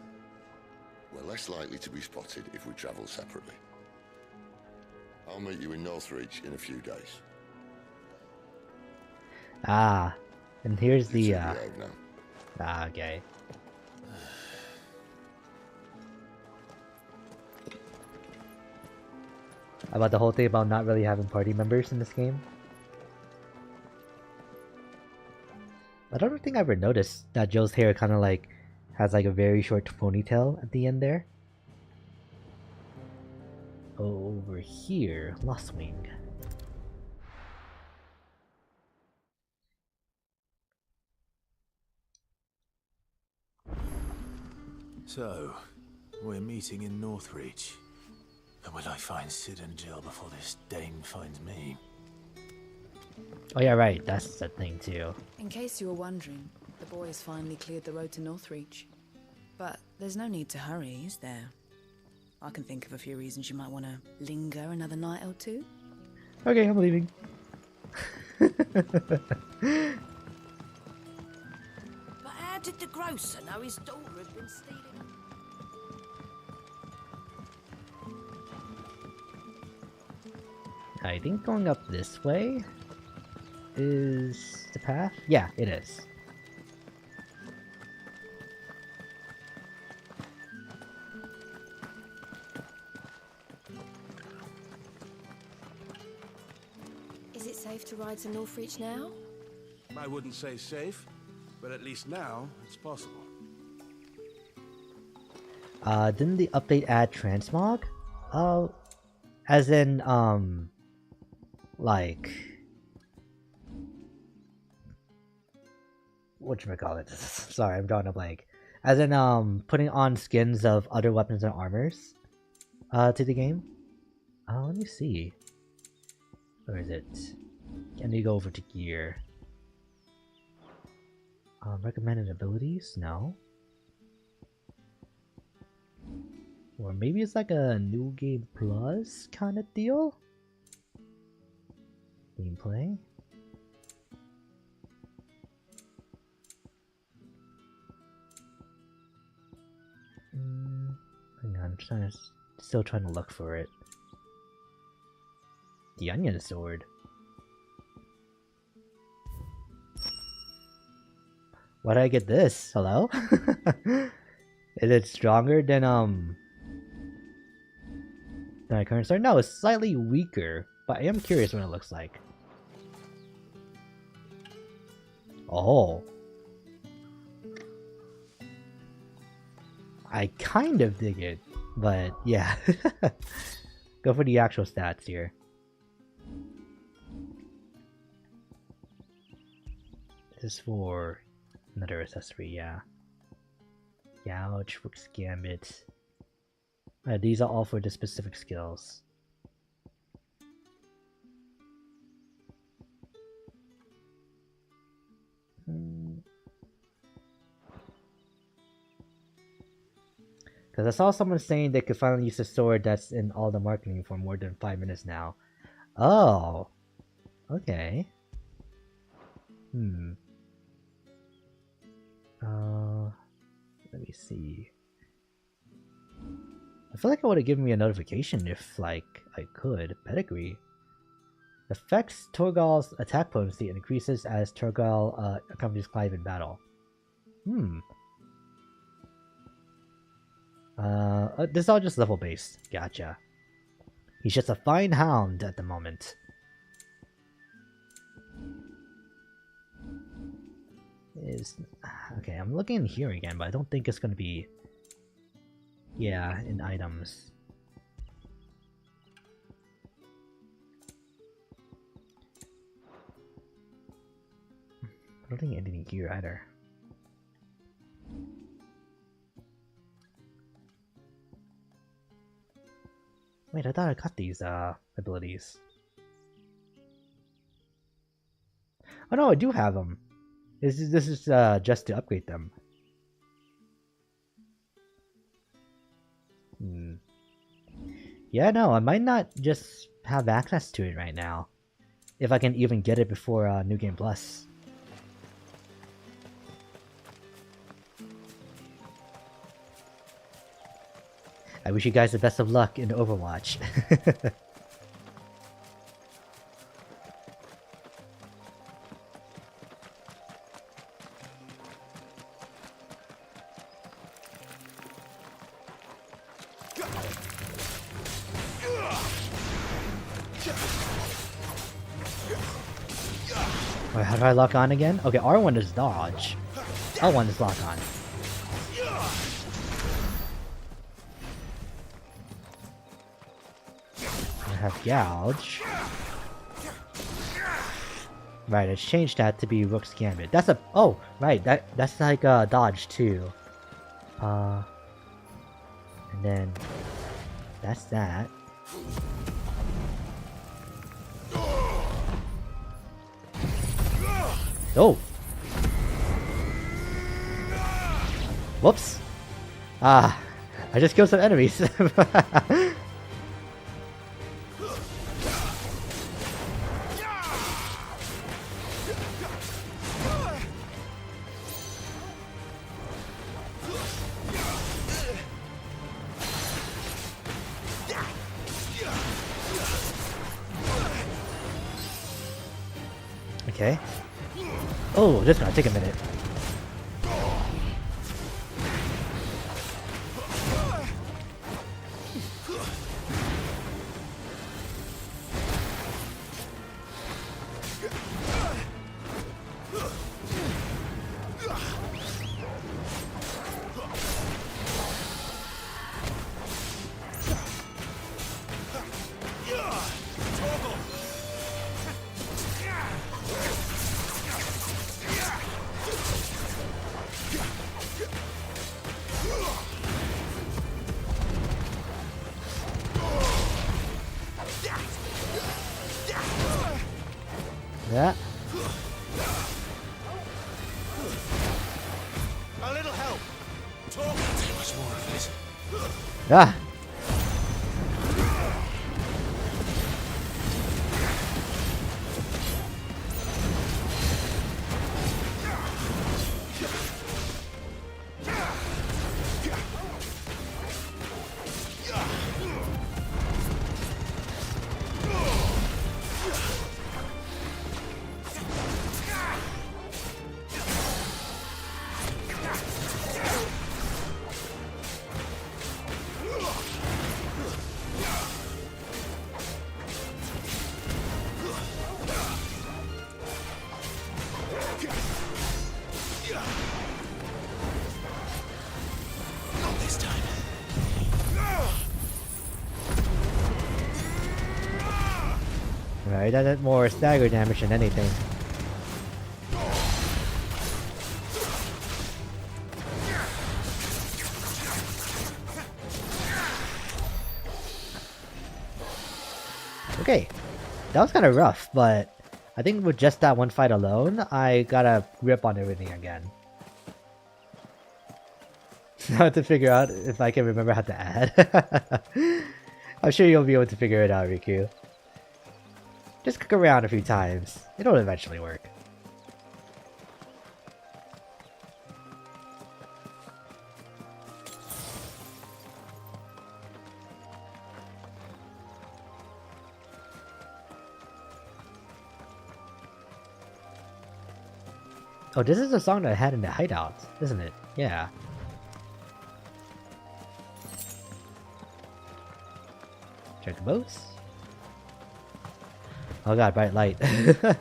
We're less likely to be spotted if we travel separately. I'll meet you in Northreach in a few days. Ah, and here's the now. Ah, okay. About the whole thing about not really having party members in this game. I don't think I ever noticed that Joe's hair kind of like has like a very short ponytail at the end there. Over here, Lostwing. So, we're meeting in Northreach. But will I find Sid and Jill before this dame finds me? Oh yeah, right. That's the thing too. In case you were wondering, the boys finally cleared the road to Northreach. But there's no need to hurry, is there? I can think of a few reasons you might want to linger another night or two. Okay, I'm leaving. But how did the grocer know his daughter had been stealing? I think going up this way is the path? Yeah, it is. Is it safe to ride to Northreach now? I wouldn't say safe, but at least now it's possible. Didn't the update add transmog? As in, like... whatchamacallit? Sorry, I'm drawing a blank. As in, putting on skins of other weapons and armors, to the game? Let me see. Where is it? Can you go over to gear? Recommended abilities? No. Or maybe it's like a new game plus kind of deal? Gameplay? Hang on, I'm still trying to look for it. The onion sword. Why did I get this? Hello? Is it stronger than my current sword? No, it's slightly weaker, but I am curious what it looks like. Oh. I kind of dig it, but yeah. Go for the actual stats here. This is for another accessory, yeah. Gouge, Rook's Gambit. These are all for the specific skills. Because I saw someone saying they could finally use a sword that's in all the marketing for more than 5 minutes now. Oh! Okay. Let me see. I feel like it would have given me a notification if, like, I could. Pedigree. Affects Torgal's attack potency and increases as Torgal accompanies Clive in battle. This is all just level based. Gotcha. He's just a fine hound at the moment. Okay, I'm looking in here again, but I don't think it's gonna be... Yeah, in items. I don't think anything here either. Wait, I thought I got these abilities. Oh no, I do have them. This is just to upgrade them. Yeah, no, I might not just have access to it right now. If I can even get it before New Game Plus. I wish you guys the best of luck in Overwatch. Wait, how do I lock on again? Okay, R1 is dodge. L1 is lock on. I have gouge. Right, it's changed that to be Rook's Gambit. That's a... Oh, right, that's like dodge too. And then... That's that. Oh! Whoops! I just killed some enemies. Okay. Oh, this is gonna take a minute. Yeah. A little help. Talk. Too much more of this. Ah. Right, that did more stagger damage than anything. Okay, that was kind of rough, but I think with just that one fight alone, I got a grip on everything again. Now I have to figure out if I can remember how to add. I'm sure you'll be able to figure it out, Riku. Just click around a few times. It'll eventually work. Oh, this is the song that I had in the hideout, isn't it? Yeah. Check the boats. Oh god, bright light. There.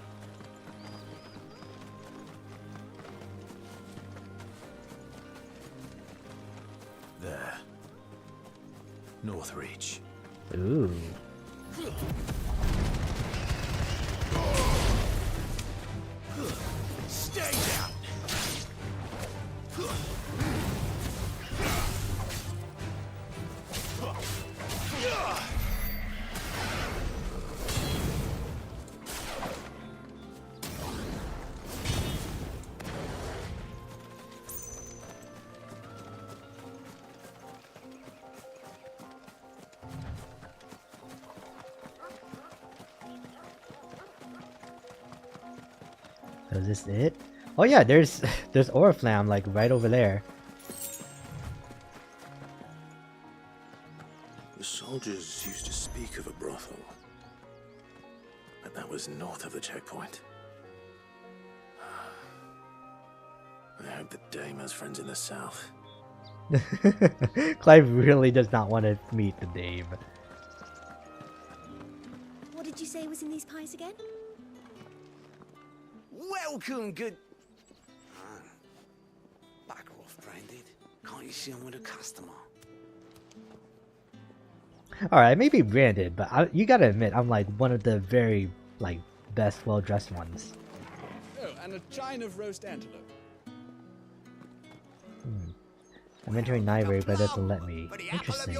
Northreach. Ooh. Stay down. Is this it? Oh yeah, there's Oriflamme like right over there. The soldiers used to speak of a brothel, but that was north of the checkpoint. I hope that Dame has friends in the south. Clive really does not want to meet the Dame. What did you say was in these pies again? Welcome, good... Back off, Branded. Can't you see I'm with a customer? Alright, I may be branded, but you gotta admit, I'm like one of the very, like, best well-dressed ones. Oh, and a chine of roast antelope. I'm entering Nyberg, but it doesn't let me. Interesting.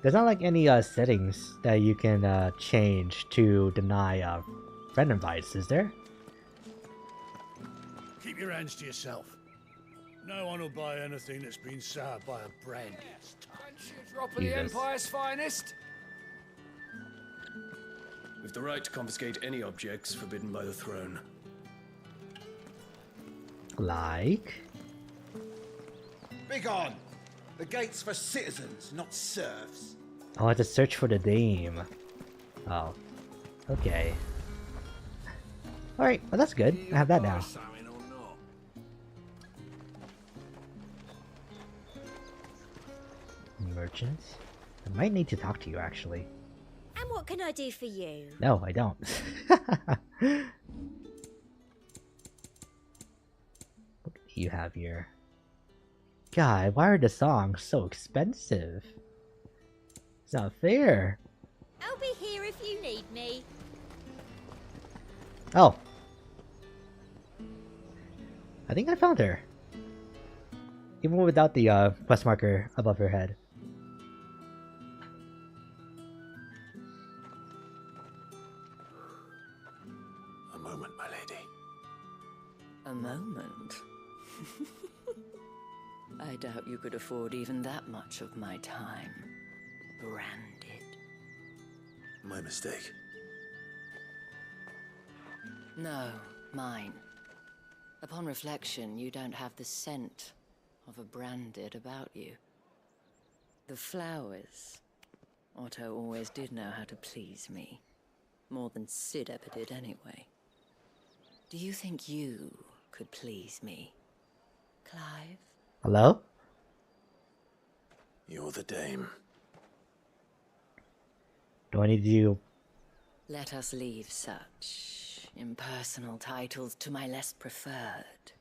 There's not like any settings that you can change to deny friend invites, is there? Keep your hands to yourself. No one will buy anything that's been soured by a brand. Drop of the Jesus. Empire's finest. With the right to confiscate any objects forbidden by the throne. Like? Begone! The gate's for citizens, not serfs. Oh, I have to search for the name. Oh. Okay. Alright, well that's good. I have that now. Merchant? I might need to talk to you actually. And what can I do for you? No, I don't. What do you have here? God, why are the songs so expensive? It's not fair. I'll be here if you need me. Oh. I think I found her. Even without the quest marker above her head. A moment, my lady. A moment? I doubt you could afford even that much of my time. Branded. My mistake. No, mine. Upon reflection, you don't have the scent of a branded about you. The flowers. Otto always did know how to please me. More than Sid ever did anyway. Do you think you could please me, Clive? Hello? You're the dame. Do I need to do... Let us leave such impersonal titles to my less preferred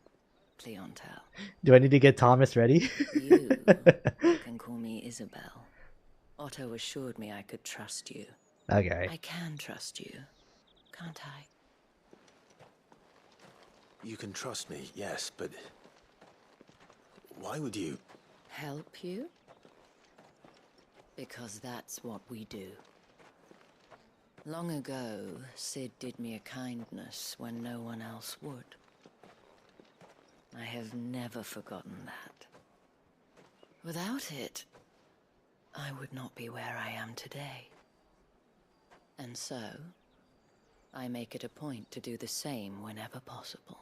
clientele. Do I need to get Thomas ready? You can call me Isabel. Otto assured me I could trust you. Okay. I can trust you, can't I? You can trust me, yes, but... why would you... Help you? Because that's what we do. Long ago, Sid did me a kindness when no one else would. I have never forgotten that. Without it, I would not be where I am today. And so, I make it a point to do the same whenever possible.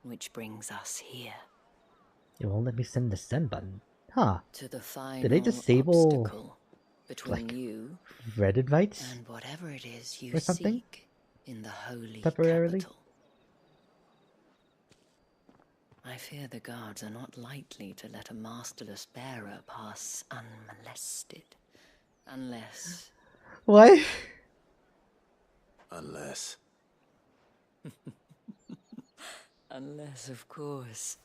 Which brings us here. It won't let me send the send button. Huh. To the final Did they disable obstacle between you red invites? and whatever it is you or something? seek in the holy temporarily? capital. I fear the guards are not likely to let a masterless bearer pass unmolested. Unless... What? Unless... Unless, of course,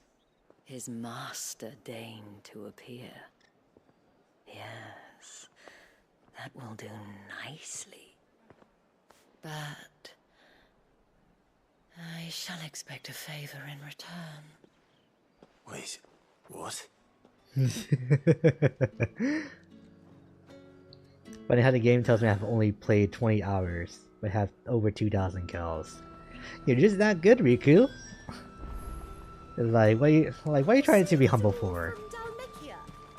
his master deigned to appear. Yes, that will do nicely. But I shall expect a favor in return. Wait, what? Funny how the game tells me I've only played 20 hours, but have over 2,000 kills. You're just that good, Riku. It's like, why are you trying to be humble for?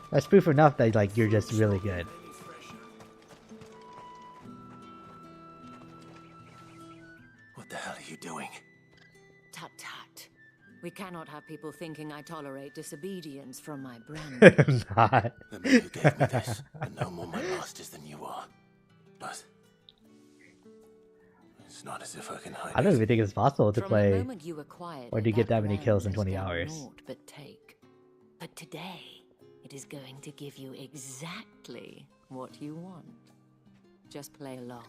That's proof enough that like you're just really good. What the hell are you doing? Tut tut. We cannot have people thinking I tolerate disobedience from my brand. I'm not. The man who gave me this are no more my masters than you are. But it's not as if I can hide I don't it. even think it's possible to From play the moment you acquired or it, to get that many brand kills in has 20 done hours. naught but take. But today, it is going to give you exactly what you want. Just play along.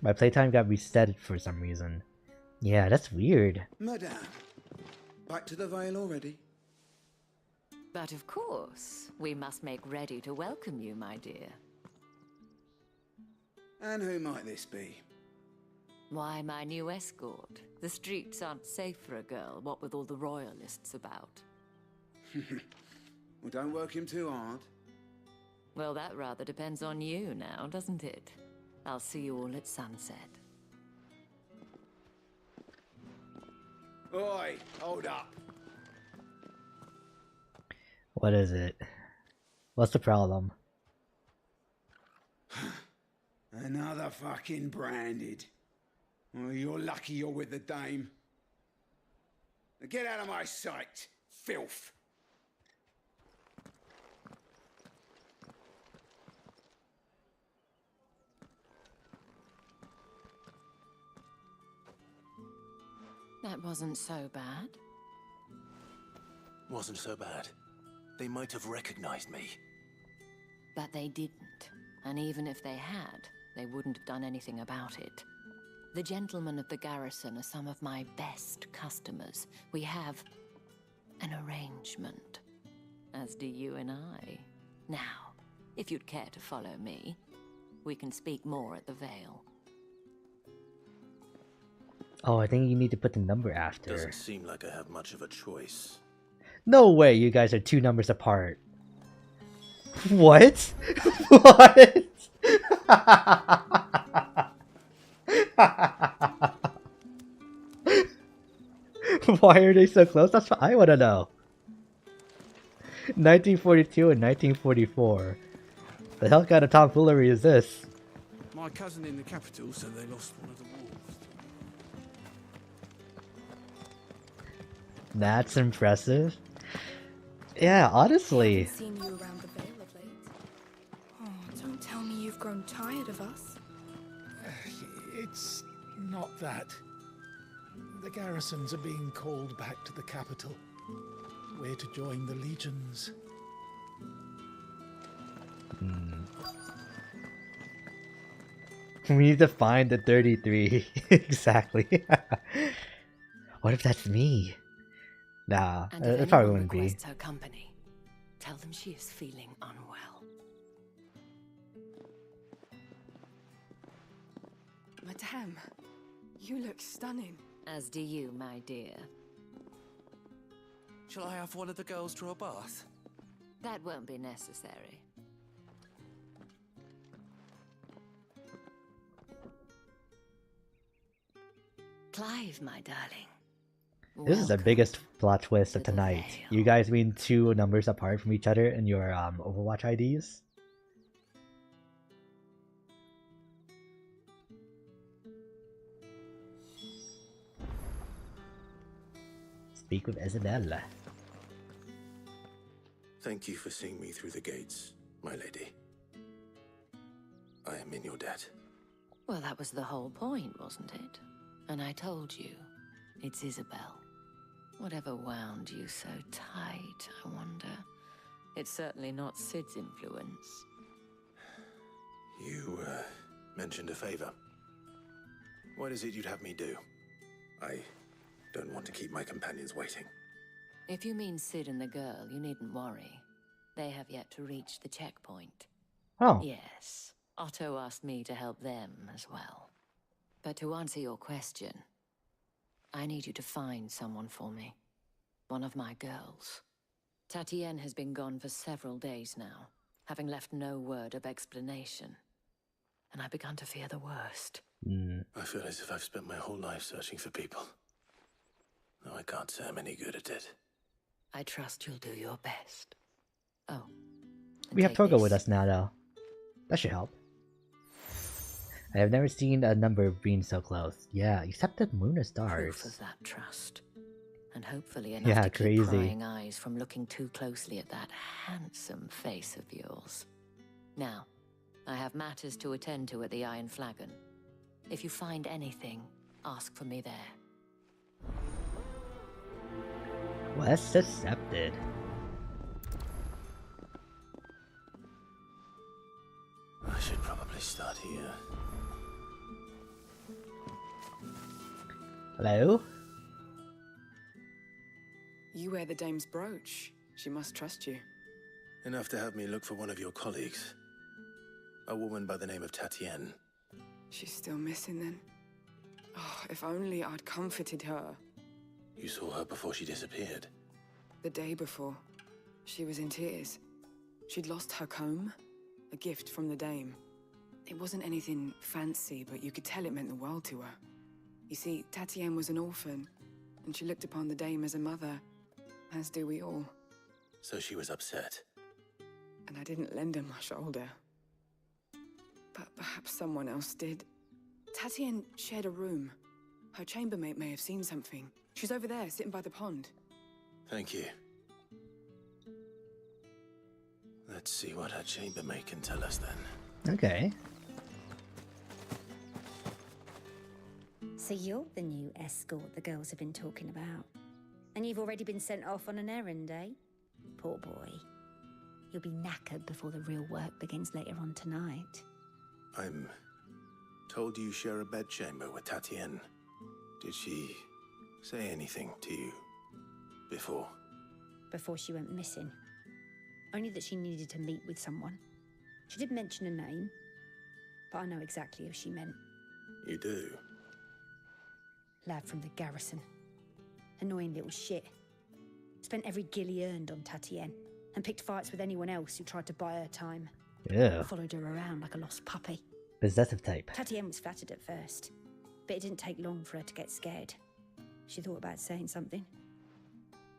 My playtime got reset for some reason. Yeah, that's weird. Madame, back to the Vale already? But of course, we must make ready to welcome you, my dear. And who might this be? Why, my new escort. The streets aren't safe for a girl, what with all the royalists about. Well, don't work him too hard. Well, that rather depends on you now, doesn't it? I'll see you all at sunset. Oi, hold up. What is it? What's the problem? Another fucking branded. Well, you're lucky you're with the dame. Now get out of my sight, filth. That wasn't so bad. Wasn't so bad. They might have recognized me. But they didn't. And even if they had, they wouldn't have done anything about it. The gentlemen of the garrison are some of my best customers. We have an arrangement, as do you and I. Now, if you'd care to follow me, we can speak more at the Vale. Oh, I think you need to put the number after. Doesn't seem like I have much of a choice. No way, you guys are 2 numbers apart. What? What? Why are they so close? That's what I want to know. 1942 and 1944. The hell kind of tomfoolery is this? My cousin in the capital said they lost one of the wolves. That's impressive. Yeah, honestly. I've seen you around the Vale of late. Oh, don't tell me you've grown tired of us. It's not that. The garrisons are being called back to the capital. We're to join the legions. We need to find the 33. Exactly. What if that's me? Nah, And it if probably anyone wouldn't be. requests her company, tell them she is feeling unwell. Madame, you look stunning. As do you, my dear. Shall I have one of the girls draw a bath? That won't be necessary. Clive, my darling. This is the biggest plot twist of tonight. You guys being 2 numbers apart from each other in your Overwatch IDs. Speak with Isabella. Thank you for seeing me through the gates, my lady. I am in your debt. Well, that was the whole point, wasn't it? And I told you, it's Isabel. Whatever wound you so tight, I wonder. It's certainly not Sid's influence. You, mentioned a favor. What is it you'd have me do? I don't want to keep my companions waiting. If you mean Sid and the girl, you needn't worry. They have yet to reach the checkpoint. Oh. Yes, Otto asked me to help them as well. But to answer your question, I need you to find someone for me. One of my girls. Tatienne has been gone for several days now, having left no word of explanation. And I've begun to fear the worst. I feel as if I've spent my whole life searching for people. No, I can't say I'm any good at it. I trust you'll do your best. Oh. We have Togo with us now, though. That should help. I have never seen a number being so close. Yeah, except the moon and stars. Proof of that trust. And hopefully enough to keep prying eyes from looking too closely at that handsome face of yours. Now, I have matters to attend to at the Iron Flagon. If you find anything, ask for me there. West accepted. I should probably start here. Hello? You wear the dame's brooch. She must trust you. Enough to have me look for one of your colleagues. A woman by the name of Tatienne. She's still missing then. Oh, if only I'd comforted her. You saw her before she disappeared. The day before, she was in tears. She'd lost her comb, a gift from the dame. It wasn't anything fancy, but you could tell it meant the world to her. You see, Tatienne was an orphan, and she looked upon the dame as a mother, as do we all. So she was upset. And I didn't lend her my shoulder. But perhaps someone else did. Tatienne shared a room. Her chambermaid may have seen something. She's over there, sitting by the pond. Thank you. Let's see what her chambermaid can tell us then. Okay. So you're the new escort the girls have been talking about. And you've already been sent off on an errand, eh? Poor boy. You'll be knackered before the real work begins later on tonight. I'm told you share a bedchamber with Tatienne. Did she say anything to you before? Before she went missing. Only that she needed to meet with someone. She did mention a name, but I know exactly who she meant. You do? Lad from the garrison. Annoying little shit. Spent every guil he earned on Tatienne, and picked fights with anyone else who tried to buy her time. Yeah. Followed her around like a lost puppy. Possessive type. Tatienne was flattered at first, but it didn't take long for her to get scared. She thought about saying something.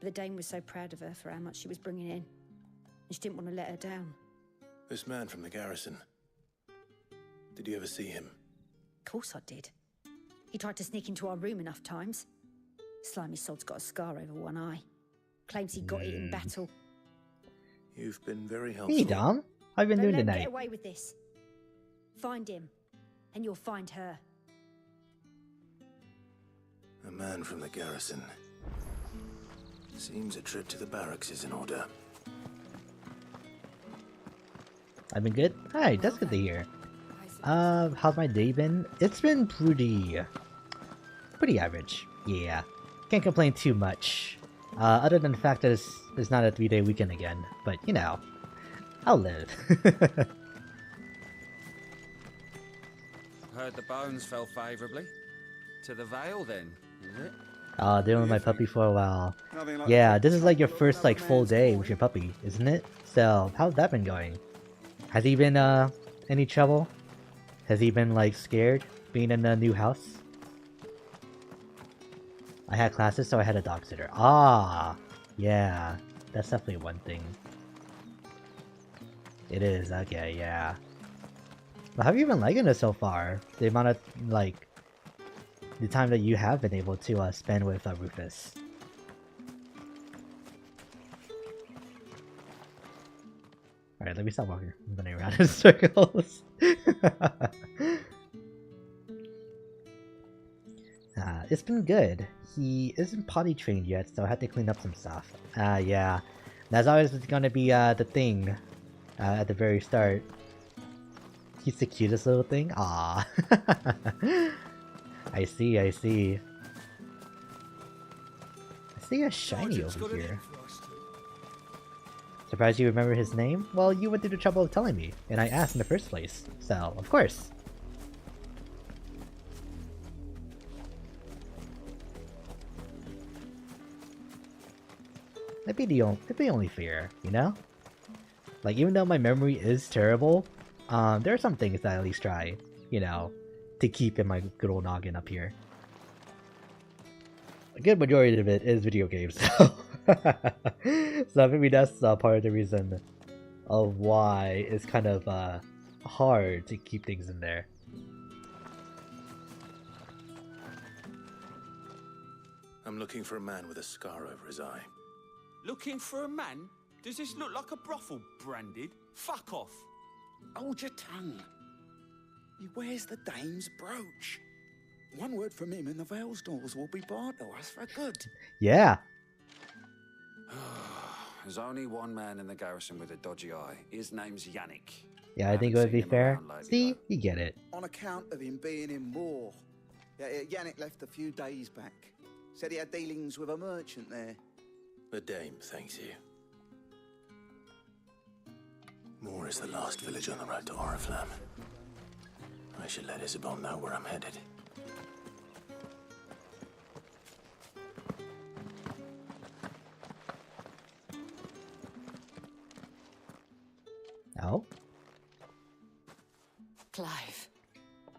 But the dame was so proud of her for how much she was bringing in, and she didn't want to let her down. This man from the garrison. Did you ever see him? Of course I did. He tried to sneak into our room enough times. Slimy sod's got a scar over one eye. Claims he got it in battle. You've been very helpful. Hey, Dom. How have you been doing Don't let him tonight? get away with this. Find him, and you'll find her. A man from the garrison. Seems a trip to the barracks is in order. I've been good? Hi, that's good to hear. How's my day been? It's been pretty average. Yeah. Can't complain too much. Other than the fact that it's not a 3-day weekend again. But, you know, I'll live. Heard the bones fell favourably. To the Vale, then, is it? Dealing with my puppy for a while. Yeah, this is like your first like full day with your puppy, isn't it? So, how's that been going? Has he been, any trouble? Has he been, like, scared being in a new house? I had classes, so I had a dog sitter. Ah! Yeah, that's definitely one thing. It is, okay, yeah. But how have you been liking it so far? The amount of, like, the time that you have been able to spend with Rufus. Alright, let me stop walking. I'm running around in circles. It's been good. He isn't potty trained yet, so I had to clean up some stuff. Yeah. That's always gonna be the thing at the very start. He's the cutest little thing? Aww. I see, I see. I see a shiny over here. Surprised you remember his name? Well, you went through the trouble of telling me, and I asked in the first place, so of course. That'd be only fair, you know? Like, even though my memory is terrible, there are some things that I at least try, you know, to keep in my good old noggin up here. A good majority of it is video games, so... so maybe that's part of the reason of why it's kind of hard to keep things in there. I'm looking for a man with a scar over his eye. Looking for a man? Does this look like a brothel, Branded? Fuck off! Hold your tongue. He wears the dame's brooch. One word from him and the Vale's doors will be barred to us for good. Yeah. There's only one man in the garrison with a dodgy eye. His name's Yannick. Yeah, I think it would be fair. See? You get it. On account of him being in war. Yeah, Yannick left a few days back. Said he had dealings with a merchant there. The dame thanks you. Moor is the last village on the road to Oriflamme. I should let Isabel know where I'm headed. Oh? Clive,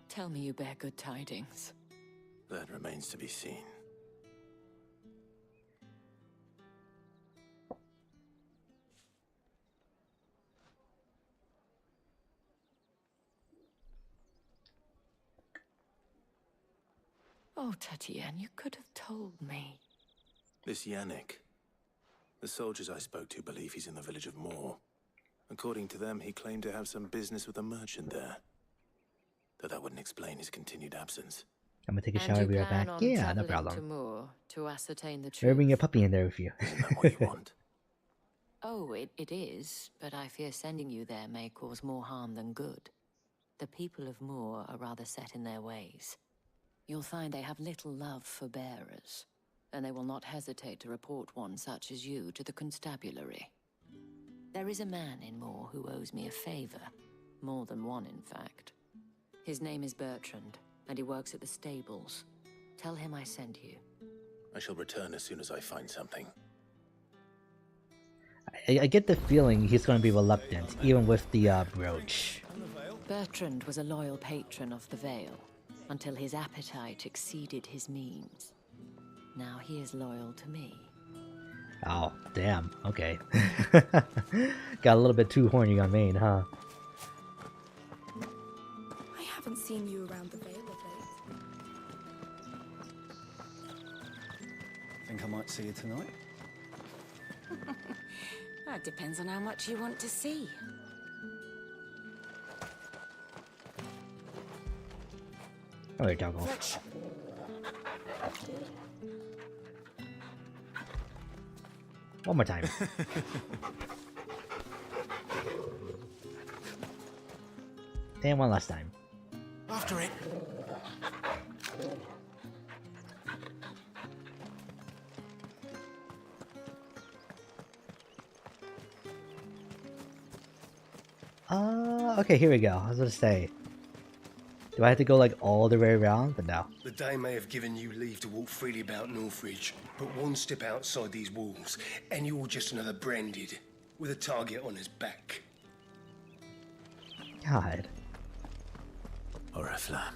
tell me you bear good tidings. That remains to be seen. Oh, Tatienne, you could have told me. This Yannick. The soldiers I spoke to believe he's in the village of Moor. According to them, he claimed to have some business with a merchant there. Though that wouldn't explain his continued absence. I'm gonna take a shower, be right back. Yeah, no problem. To Moor to ascertain the Maybe truth. bring your puppy in there with you. Isn't that what you want? Oh, it is, but I fear sending you there may cause more harm than good. The people of Moor are rather set in their ways. You'll find they have little love for bearers, and they will not hesitate to report one such as you to the constabulary. There is a man in Moor who owes me a favor, more than one in fact. His name is Bertrand, and he works at the stables. Tell him I sent you. I shall return as soon as I find something. I get the feeling he's going to be reluctant, even with the brooch. Bertrand was a loyal patron of the Vale, until his appetite exceeded his means. Now he is loyal to me. Oh, damn. Okay. Got a little bit too horny on Maine, huh? I haven't seen you around the Vale of late. Think I might see you tonight? That depends on how much you want to see. Alright, doggo. One more time. And one last time. After it. Okay, here we go. I was gonna say, do I have to go like all the way around? But no. The day may have given you leave to walk freely about Northridge, but one step outside these walls, and you're just another branded, with a target on his back. God. Oriflamme,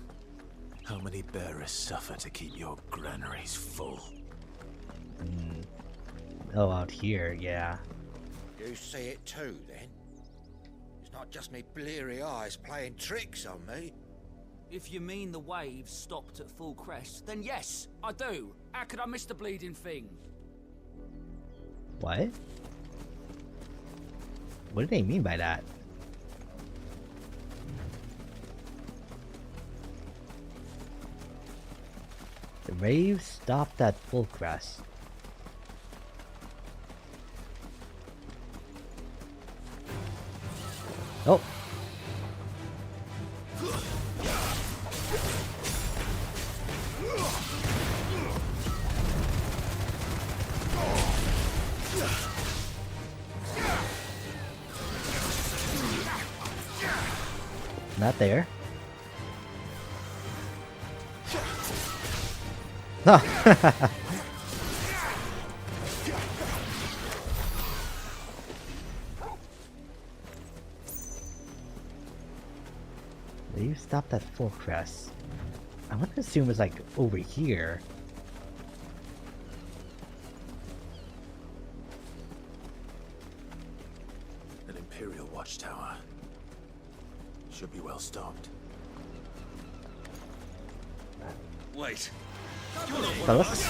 how many bearers suffer to keep your granaries full? Oh, out here, yeah. You see it too, then? It's not just me bleary eyes playing tricks on me. If you mean the waves stopped at full crest, then yes, I do. How could I miss the bleeding thing? What? What do they mean by that? The waves stopped at full crest. Oh. Not there. No. They stopped at full crest. I want to assume it's like over here. An Imperial watchtower. Should be well stocked. Wait. Fellas?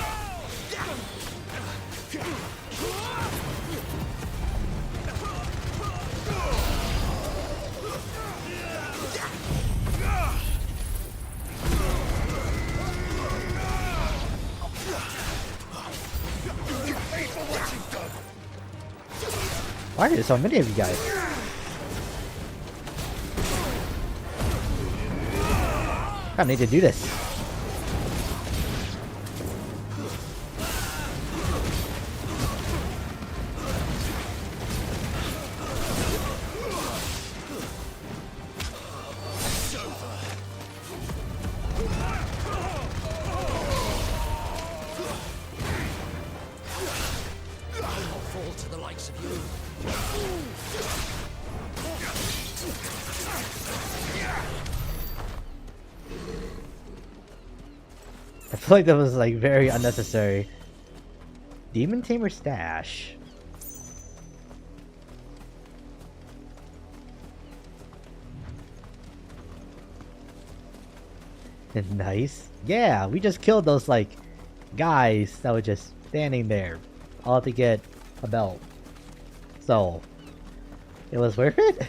Why are there so many of you guys? I need to do this. I feel like that was like very unnecessary. Demon Tamer stash. Nice. Yeah, we just killed those, like, guys that were just standing there, all to get a belt. So, it was worth it?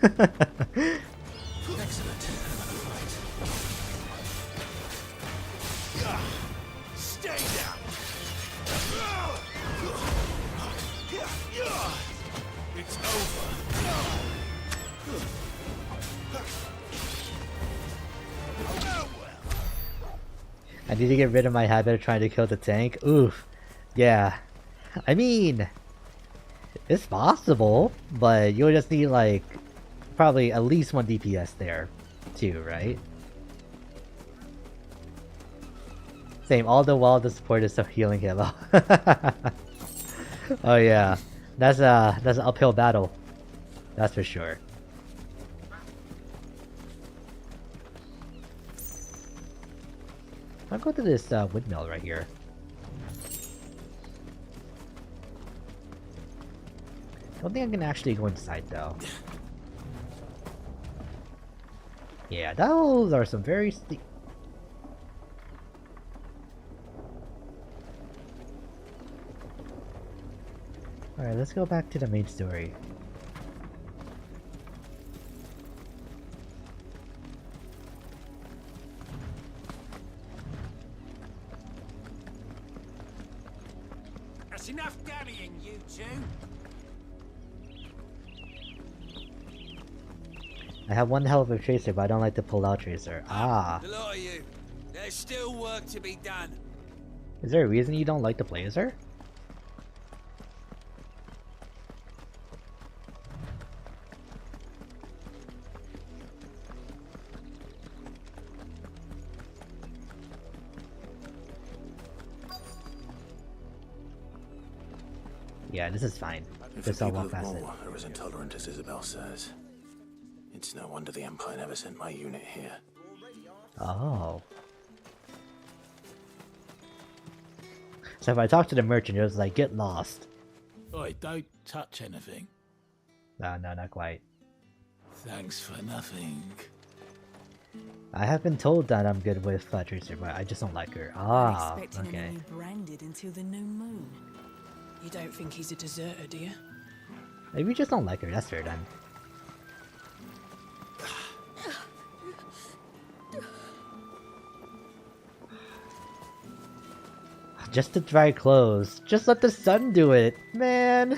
Excellent. Stay down. It's over. I need to get rid of my habit of trying to kill the tank. Oof. Yeah. I mean, it's possible, but you'll just need, like, probably at least 1 DPS there, too, right? Same, all the while the support is still healing him. Oh yeah, that's an uphill battle. That's for sure. I'll go to this windmill right here. I don't think I can actually go inside though. Yeah, those are some very steep. Alright, let's go back to the main story. That's enough dallying, you two. I have one hell of a tracer, but I don't like to pull out tracer. Ah. The lot of you. There's still work to be done. Is there a reason you don't like the blazer? Yeah, this is fine. If Just the I'll people walk of past it. Moore are as intolerant as Isabel says, it's no wonder the Empire never sent my unit here. Oh. So if I talk to the merchant, it was like, get lost. Oi, don't touch anything. No, not quite. Thanks for nothing. I have been told that I'm good with Tracer, but I just don't like her. Ah, I'm expecting okay. him to be branded until the new moon. You don't think he's a deserter, do you? Maybe you just don't like her, that's fair then. Just to dry clothes. Just let the sun do it, man.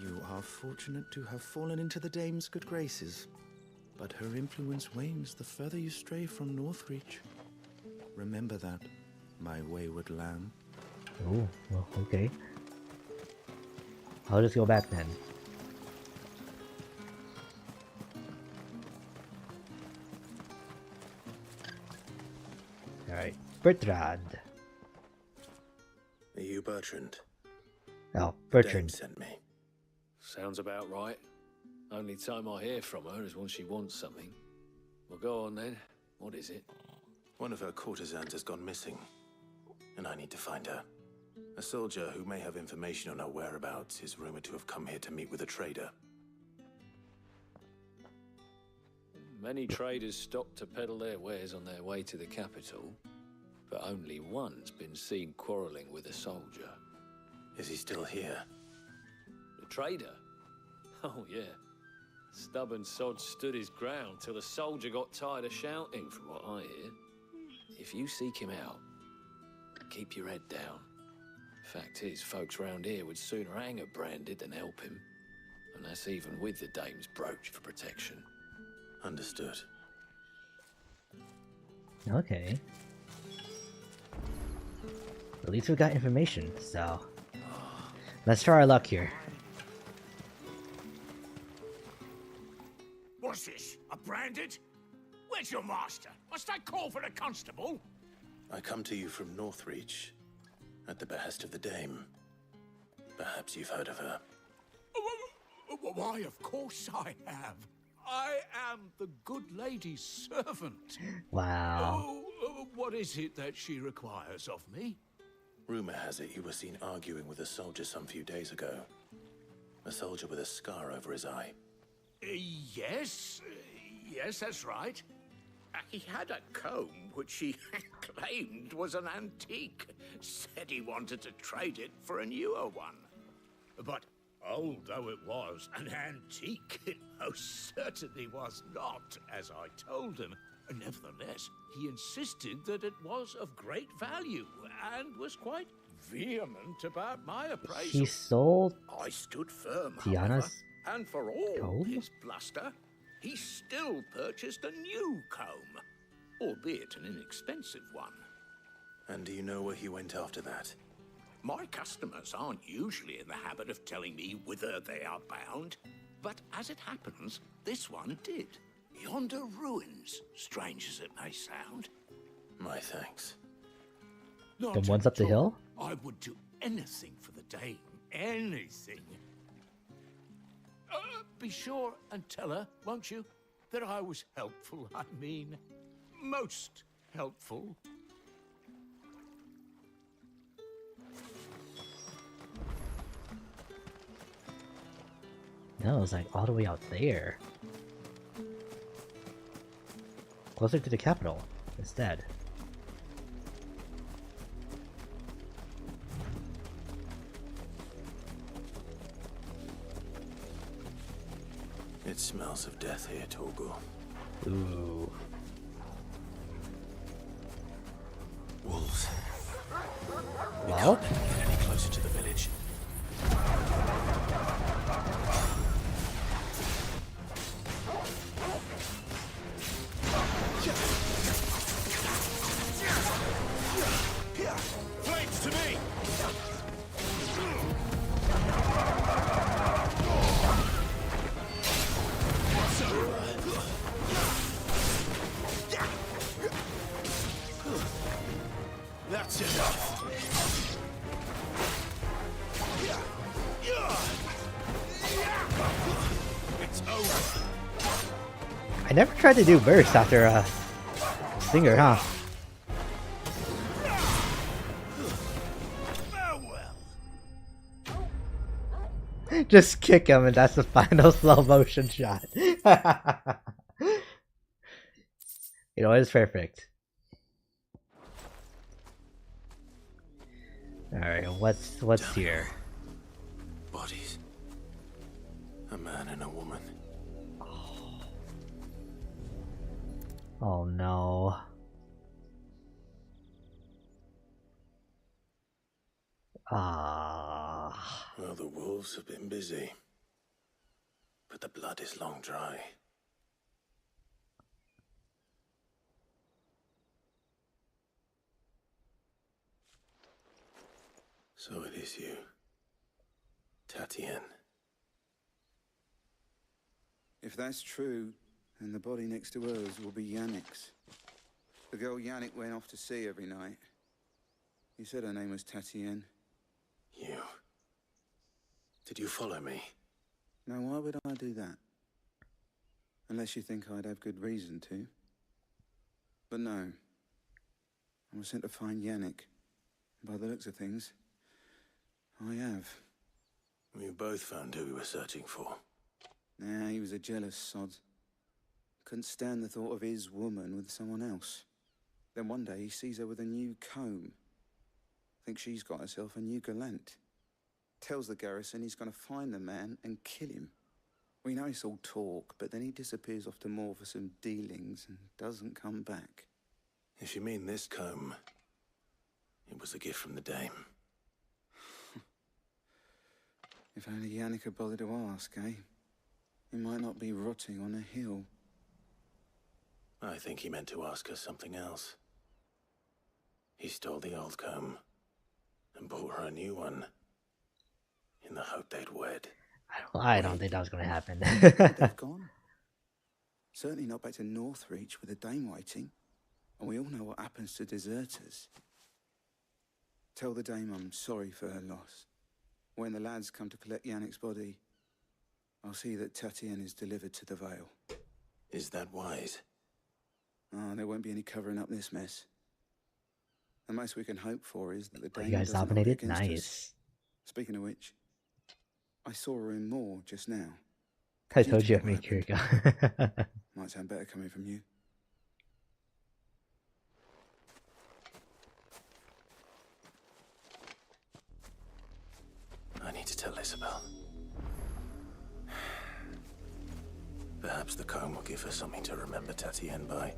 You are fortunate to have fallen into the dame's good graces, but her influence wanes the further you stray from Northreach. Remember that, my wayward lamb. Oh, well, okay. I'll just go back then. Alright, Bertrand. Are you Bertrand? Oh, The Bertrand. dame sent me. Sounds about right. Only time I hear from her is when she wants something. Well, go on then. What is it? One of her courtesans has gone missing, and I need to find her. A soldier who may have information on her whereabouts is rumored to have come here to meet with a trader. Many traders stop to peddle their wares on their way to the capital, but only one's been seen quarrelling with a soldier. Is he still here? The trader? Oh, yeah. Stubborn sod stood his ground till the soldier got tired of shouting, from what I hear. If you seek him out, keep your head down. Fact is, folks round here would sooner hang a branded than help him. And that's even with the dame's brooch for protection. Understood. Okay. At least we got information, so... Let's try our luck here. What's this? A branded? Where's your master? Must I call for the constable? I come to you from Northreach, at the behest of the dame. Perhaps you've heard of her. Why, of course I have. I am the good lady's servant. Wow. What is it that she requires of me? Rumor has it you were seen arguing with a soldier some few days ago. A soldier with a scar over his eye. Yes, yes, that's right. He had a comb which he claimed was an antique. Said he wanted to trade it for a newer one. But old though it was, an antique it most certainly was not, as I told him. Nevertheless, he insisted that it was of great value and was quite vehement about my appraisal. He sold I stood firm, Tiana's however, and for all comb? his bluster, he still purchased a new comb, albeit an inexpensive one. And do you know where he went after that? My customers aren't usually in the habit of telling me whither they are bound, but as it happens, this one did. Yonder ruins, strange as it may sound. My thanks. The ones up the hill? I would do anything for the dame, anything. Be sure and tell her, won't you, that I was helpful, I mean, most helpful. No, it's like all the way out there. Closer to the capital, instead. It smells of death here, Torgor. Ooh. Wolves. We Well? can't get any closer to the village. Flames to me! That's enough. It's over. I never tried to do burst after Stinger, huh? Just kick him and that's the final slow motion shot. You know, it's perfect. Alright, what's here? Bodies. A man and a woman. Oh no. Well, the wolves have been busy. But the blood is long dry. So it is you, Tatien. If that's true, then the body next to hers will be Yannick's. The girl Yannick went off to sea every night. You said her name was Tatien. You. Did you follow me? Now, why would I do that? Unless you think I'd have good reason to. But no. I was sent to find Yannick. By the looks of things, I have. We both found who we were searching for. Nah, he was a jealous sod. Couldn't stand the thought of his woman with someone else. Then one day he sees her with a new comb. Thinks she's got herself a new gallant. Tells the garrison he's going to find the man and kill him. We know it's all talk, but then he disappears off to Moor for some dealings and doesn't come back. If you mean this comb, it was a gift from the dame. If only Yannick had bothered to ask, eh? He might not be rotting on a hill. I think he meant to ask her something else. He stole the old comb and bought her a new one in the hope they'd wed. I don't think that was going to happen. They've gone. Certainly not back to Northreach with a dame waiting. And we all know what happens to deserters. Tell the dame I'm sorry for her loss. When the lads come to collect Yannick's body, I'll see that Tatien is delivered to the Vale. Is that wise? Oh, there won't be any covering up this mess. The most we can hope for is that the dame You guys doesn't hold nominated? against us. Nice. Speaking of which, I saw her in Moor just now. I told you I'd make her go. Might sound better coming from you. I need to tell Isabel. Perhaps the comb will give her something to remember Tatienne by.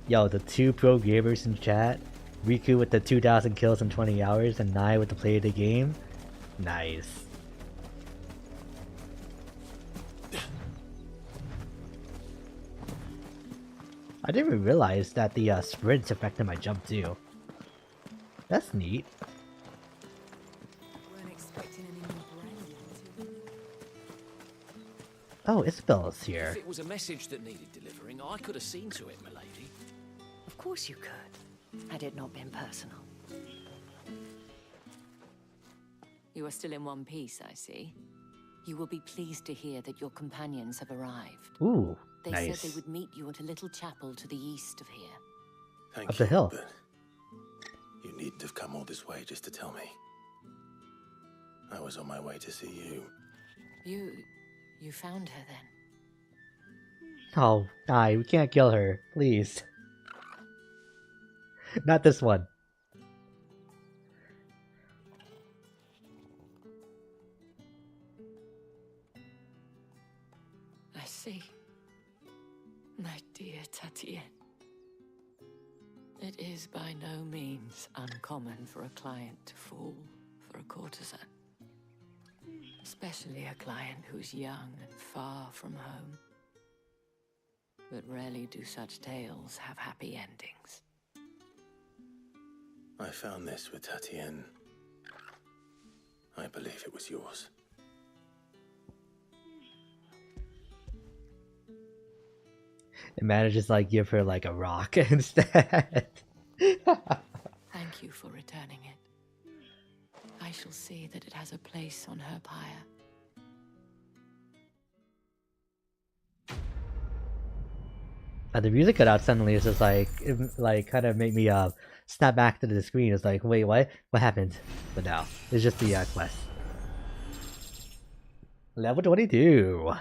Yo, the 2 pro gamers in chat, Riku with the 2,000 kills in 20 hours and Nai with the play of the game. Nice. I didn't even realize that the sprints affected my jump too. That's neat. Oh, Isabel's here. If it was a message that needed delivering, I could have seen to it, milady. Of course you could, had it not been personal. You are still in one piece, I see. You will be pleased to hear that your companions have arrived. Ooh, They nice. said they would meet you at a little chapel to the east of here. Thank Up the you, hill. but you needn't have come all this way just to tell me. I was on my way to see you. You found her then? Oh, Nai, we can't kill her, please. Not this one. I see. My dear Tatienne. It is by no means uncommon for a client to fall for a courtesan. Especially a client who's young and far from home. But rarely do such tales have happy endings. I found this with Tatienne. I believe it was yours. It manages like give her like a rock instead. Thank you for returning it. I shall see that it has a place on her pyre. The music cut out suddenly. It's just like it kind of made me snap back to the screen. It's like, wait, what? What happened? But no, it's just the quest. Level 22.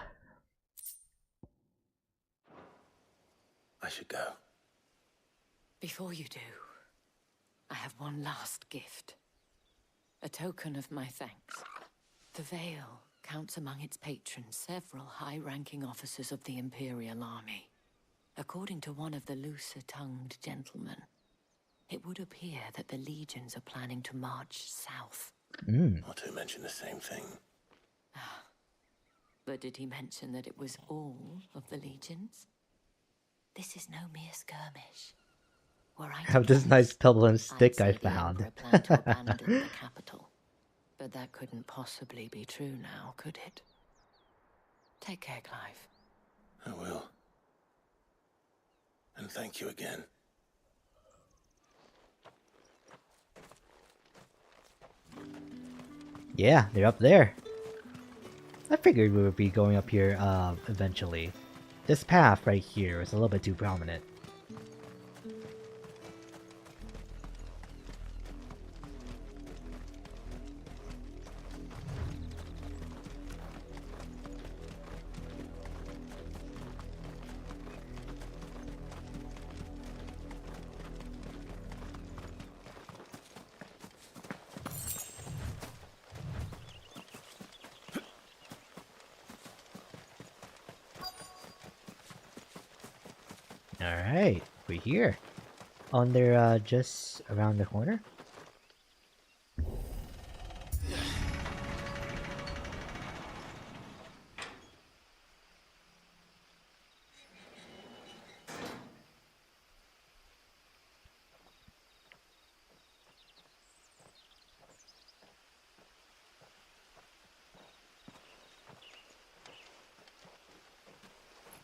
I should go. Before you do, I have one last gift. A token of my thanks. The Vale counts among its patrons several high-ranking officers of the Imperial Army. According to one of the looser-tongued gentlemen, it would appear that the legions are planning to march south. Not to mention the same thing. But did he mention that it was all of the legions? This is no mere skirmish. Were I to Have this guess, nice pebble and I'd stick say I the found. Emperor planned to abandon the capital. But that couldn't possibly be true now, could it? Take care, Clive. I will. And thank you again. Yeah, they're up there. I figured we would be going up here eventually. This path right here is a little bit too prominent. Alright, we're here. On there, just around the corner.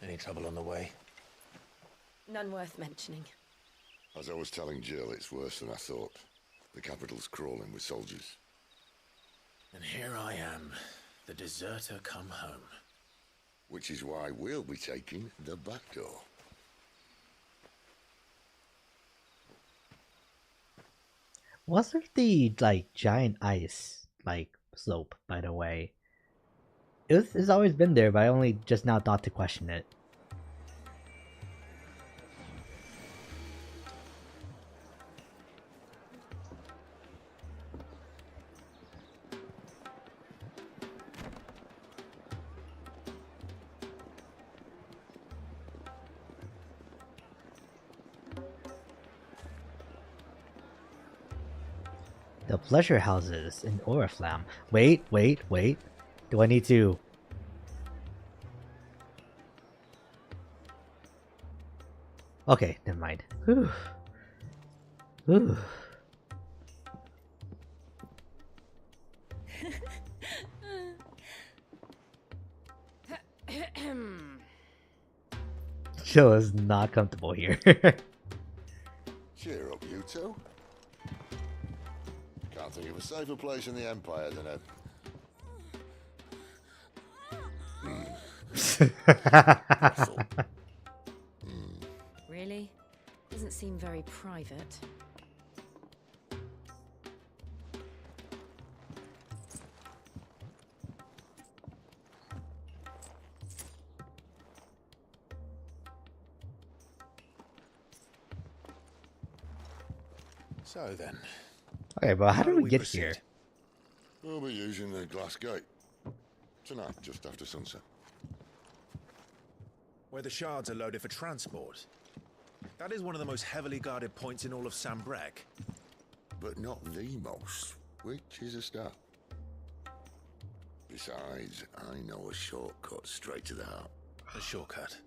Any trouble on the way? None worth mentioning. As I was telling Jill, it's worse than I thought. The capital's crawling with soldiers. And here I am, the deserter come home. Which is why we'll be taking the back door. Wasn't the, like, giant ice, like, slope, by the way? it's always been there, but I only just now thought to question it. The pleasure houses in Oriflamme. Wait. Do I need to... Okay, never mind. Whew. Whew. Jill is not comfortable here. Cheer up, you two. Can't think of a safer place in the Empire than a... Really? Doesn't seem very private. So then. Okay, but how did we get here? We'll be using the glass gate. Tonight, just after sunset. Where the shards are loaded for transport. That is one of the most heavily guarded points in all of Sambrec. But not the most, which is a start. Besides, I know a shortcut straight to the heart. A shortcut?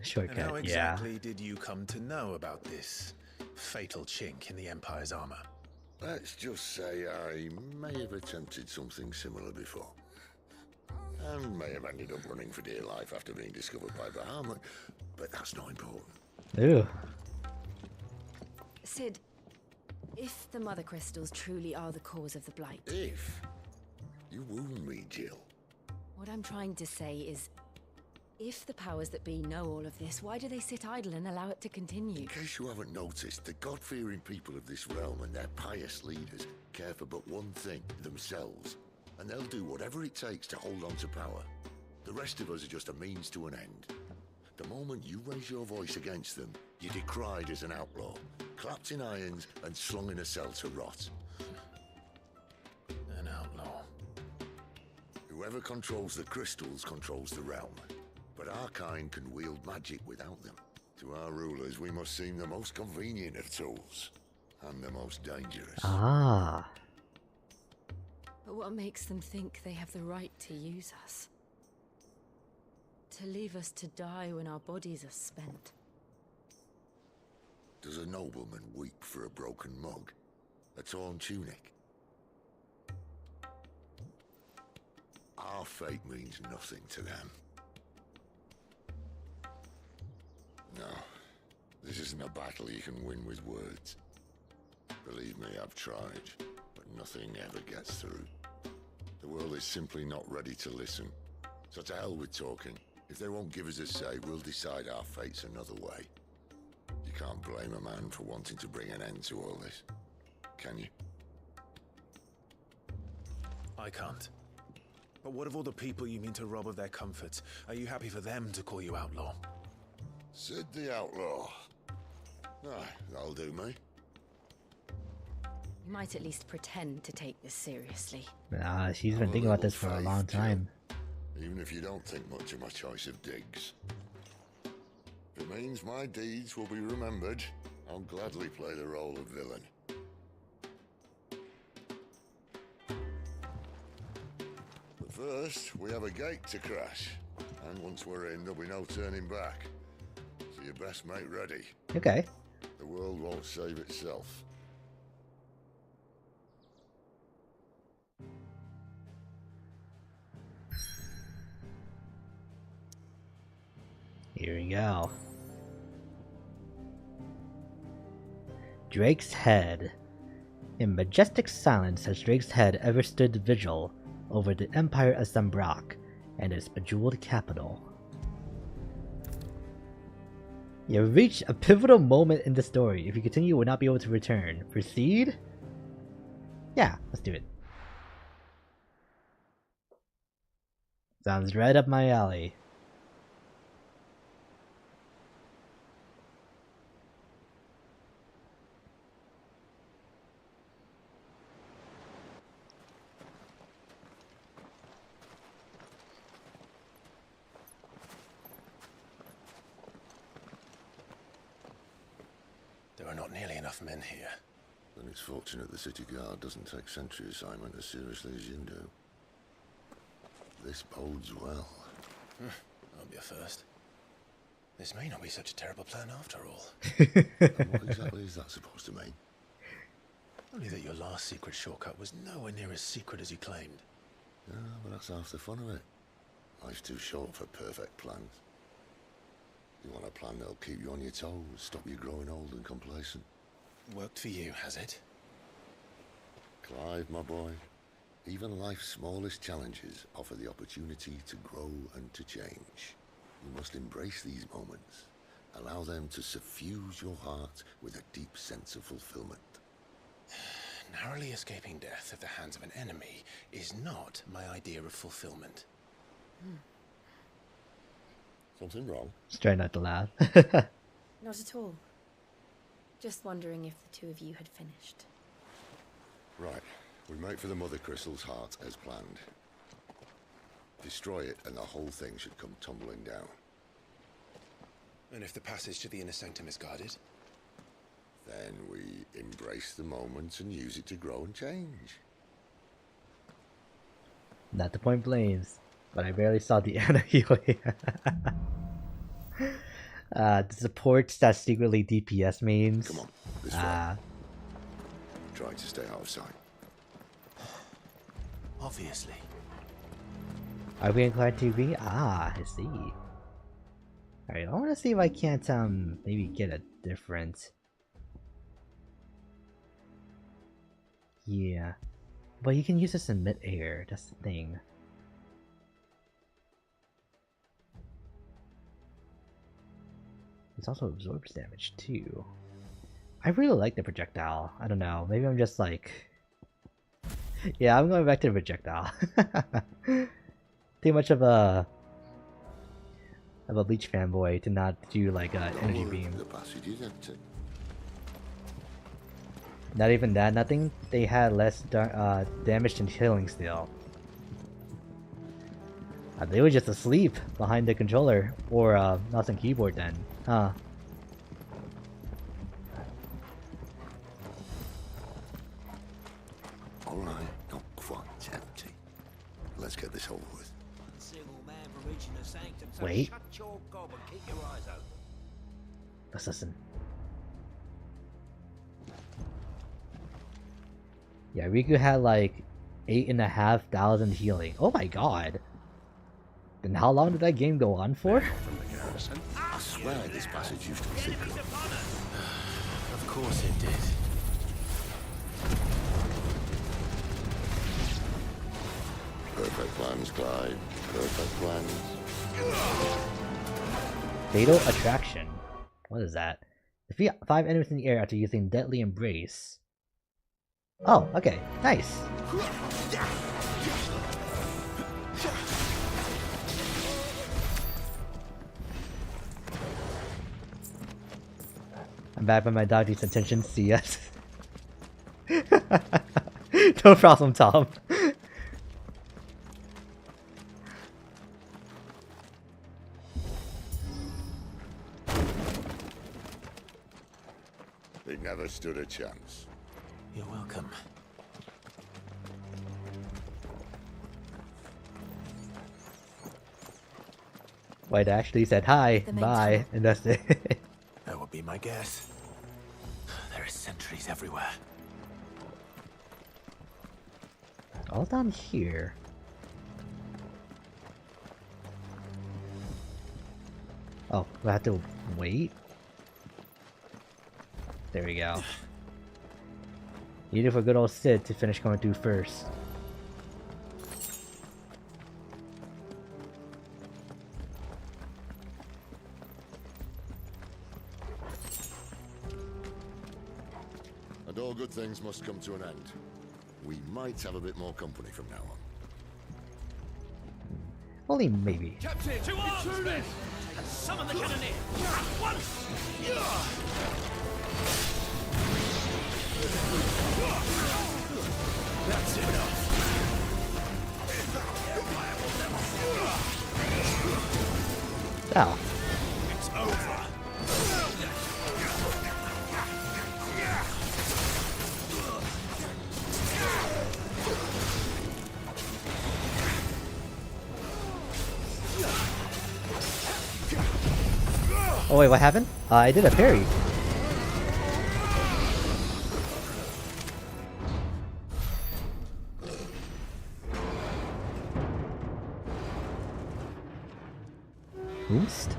Shortcut, and how exactly did you come to know about this fatal chink in the Empire's armor? Let's just say I may have attempted something similar before. And may have ended up running for dear life after being discovered by Bahamut, but that's not important. Ew. Sid, if the mother crystals truly are the cause of the blight... If? You wound me, Jill. What I'm trying to say is, if the powers that be know all of this, why do they sit idle and allow it to continue? In case you haven't noticed, the God-fearing people of this realm and their pious leaders care for but one thing, themselves. And they'll do whatever it takes to hold on to power. The rest of us are just a means to an end. The moment you raise your voice against them, you're decried as an outlaw, clapped in irons and slung in a cell to rot. An outlaw. Whoever controls the crystals controls the realm. But our kind can wield magic without them. To our rulers, we must seem the most convenient of tools. And the most dangerous. Ah. But what makes them think they have the right to use us? To leave us to die when our bodies are spent? Does a nobleman weep for a broken mug? A torn tunic? Our fate means nothing to them. No, this isn't a battle you can win with words. Believe me, I've tried, but nothing ever gets through. The world is simply not ready to listen. So to hell with talking. If they won't give us a say, we'll decide our fates another way. You can't blame a man for wanting to bring an end to all this, can you? I can't. But what of all the people you mean to rob of their comforts? Are you happy for them to call you outlaw? Sid the Outlaw. Aye, that'll do me. You might at least pretend to take this seriously. Nah, she's been thinking about this for a long time. Even if you don't think much of my choice of digs. If it means my deeds will be remembered, I'll gladly play the role of villain. But first, we have a gate to crash. And once we're in, there'll be no turning back. So you best make ready. Okay. The world won't save itself. Here we go. Drake's Head. In majestic silence has Drake's Head ever stood vigil over the Empire of Sambrec and its bejeweled capital. You have reached a pivotal moment in the story. If you continue, you will not be able to return. Proceed? Yeah, let's do it. Sounds right up my alley. There are not nearly enough men here. Then it's fortunate the city guard doesn't take sentry assignment as seriously as you do. This bodes well. That'll be a first. This may not be such a terrible plan after all. And what exactly is that supposed to mean? Only that your last secret shortcut was nowhere near as secret as you claimed. Yeah, but that's half the fun of it. Life's too short for perfect plans. You want a plan that'll keep you on your toes, stop you growing old and complacent. Worked for you, has it? Clive, my boy, even life's smallest challenges offer the opportunity to grow and to change. You must embrace these moments. Allow them to suffuse your heart with a deep sense of fulfillment. Narrowly escaping death at the hands of an enemy is not my idea of fulfillment. Something wrong? Just try not to laugh. Not at all. Just wondering if the two of you had finished. Right. We make for the Mother Crystal's heart as planned. Destroy it and the whole thing should come tumbling down. And if the passage to the inner sanctum is guarded? Then we embrace the moment and use it to grow and change. Not to point blames, but I barely saw the Anna healing. The supports that secretly DPS means. Come on, this way. Try to stay out of sight. Obviously. Are we inclined to agree? I see. Alright, I want to see if I can't maybe get a different. Yeah, but you can use this in mid-air. That's the thing. This also absorbs damage too. I really like the projectile. I don't know. Maybe I'm just like, yeah, I'm going back to the projectile. Too much of a Leech fanboy to not do like an energy beam. The passage is empty. Not even that. Nothing. They had less damage and healing still. They were just asleep behind the controller or mouse and keyboard then, huh? All right, not quite empty. Let's get this over with. Wait. Shut your gob and keep your eyes open. Let's listen. Yeah, Riku had like 8,500 healing. Oh my god. Then how long did that game go on for? I swear this passage used to be secret. Of course it did. Perfect plans, Clive. Perfect plans. Fatal Attraction. What is that? Defeat 5 enemies in the air after using Deadly Embrace. Oh, okay. Nice. I'm back by my dog needs attention. See us. No problem, Tom. They never stood a chance. You're welcome. White actually said hi, bye, and that's it. That would be my guess. There are sentries everywhere. All down here. Oh, we have to wait? There we go. Needed for good old Sid to finish going through first. And all good things must come to an end. We might have a bit more company from now on. Only maybe. Captain, to arms, men! Summon the cannoneer! At once! That's enough. Ow. It's over. Oh wait, what happened? I did a parry. Boost?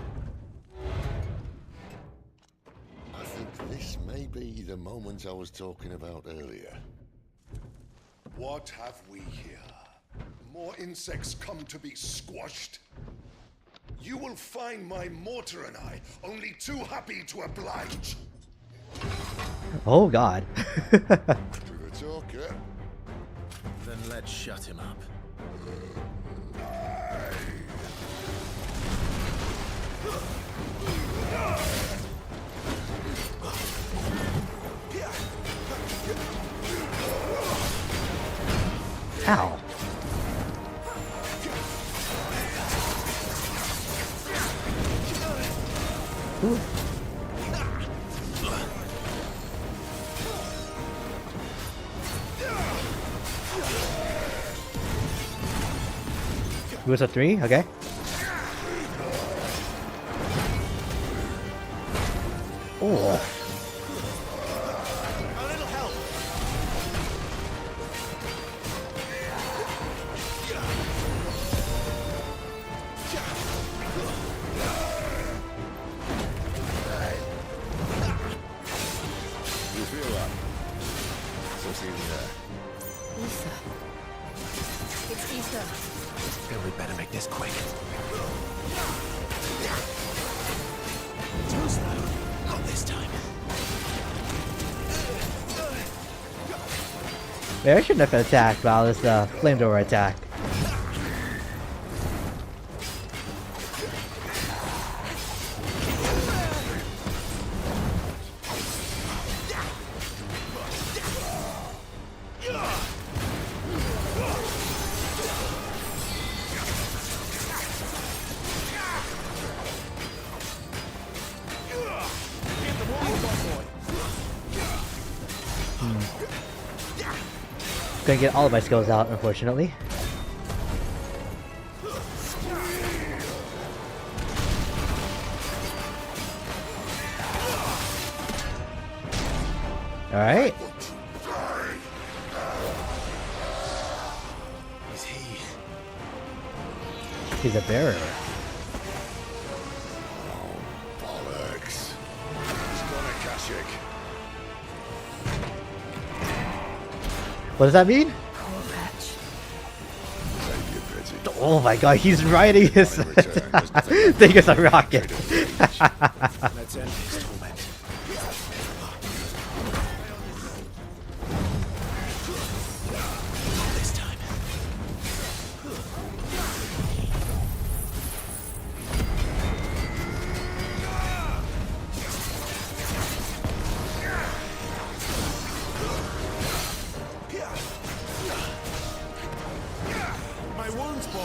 I think this may be the moment I was talking about earlier. What have we here? More insects come to be squashed? You will find my mortar and I only too happy to oblige. Oh god. To the talker. Then let's shut him up. Ow. Ooh. It was a 3? Okay. Oh. You feel that? Something in there. Ether. It's ether. Then we better make this quick. Not this time. Maybe I shouldn't have attacked while this flamethrower attack. Gonna get all of my skills out, unfortunately. Alright. Is he? He's a bearer. Bollocks. He's gonna catch it. What does that mean? Oh my god, he's riding his thing as a rocket. Let's end his torment. This time. My wounds, boy.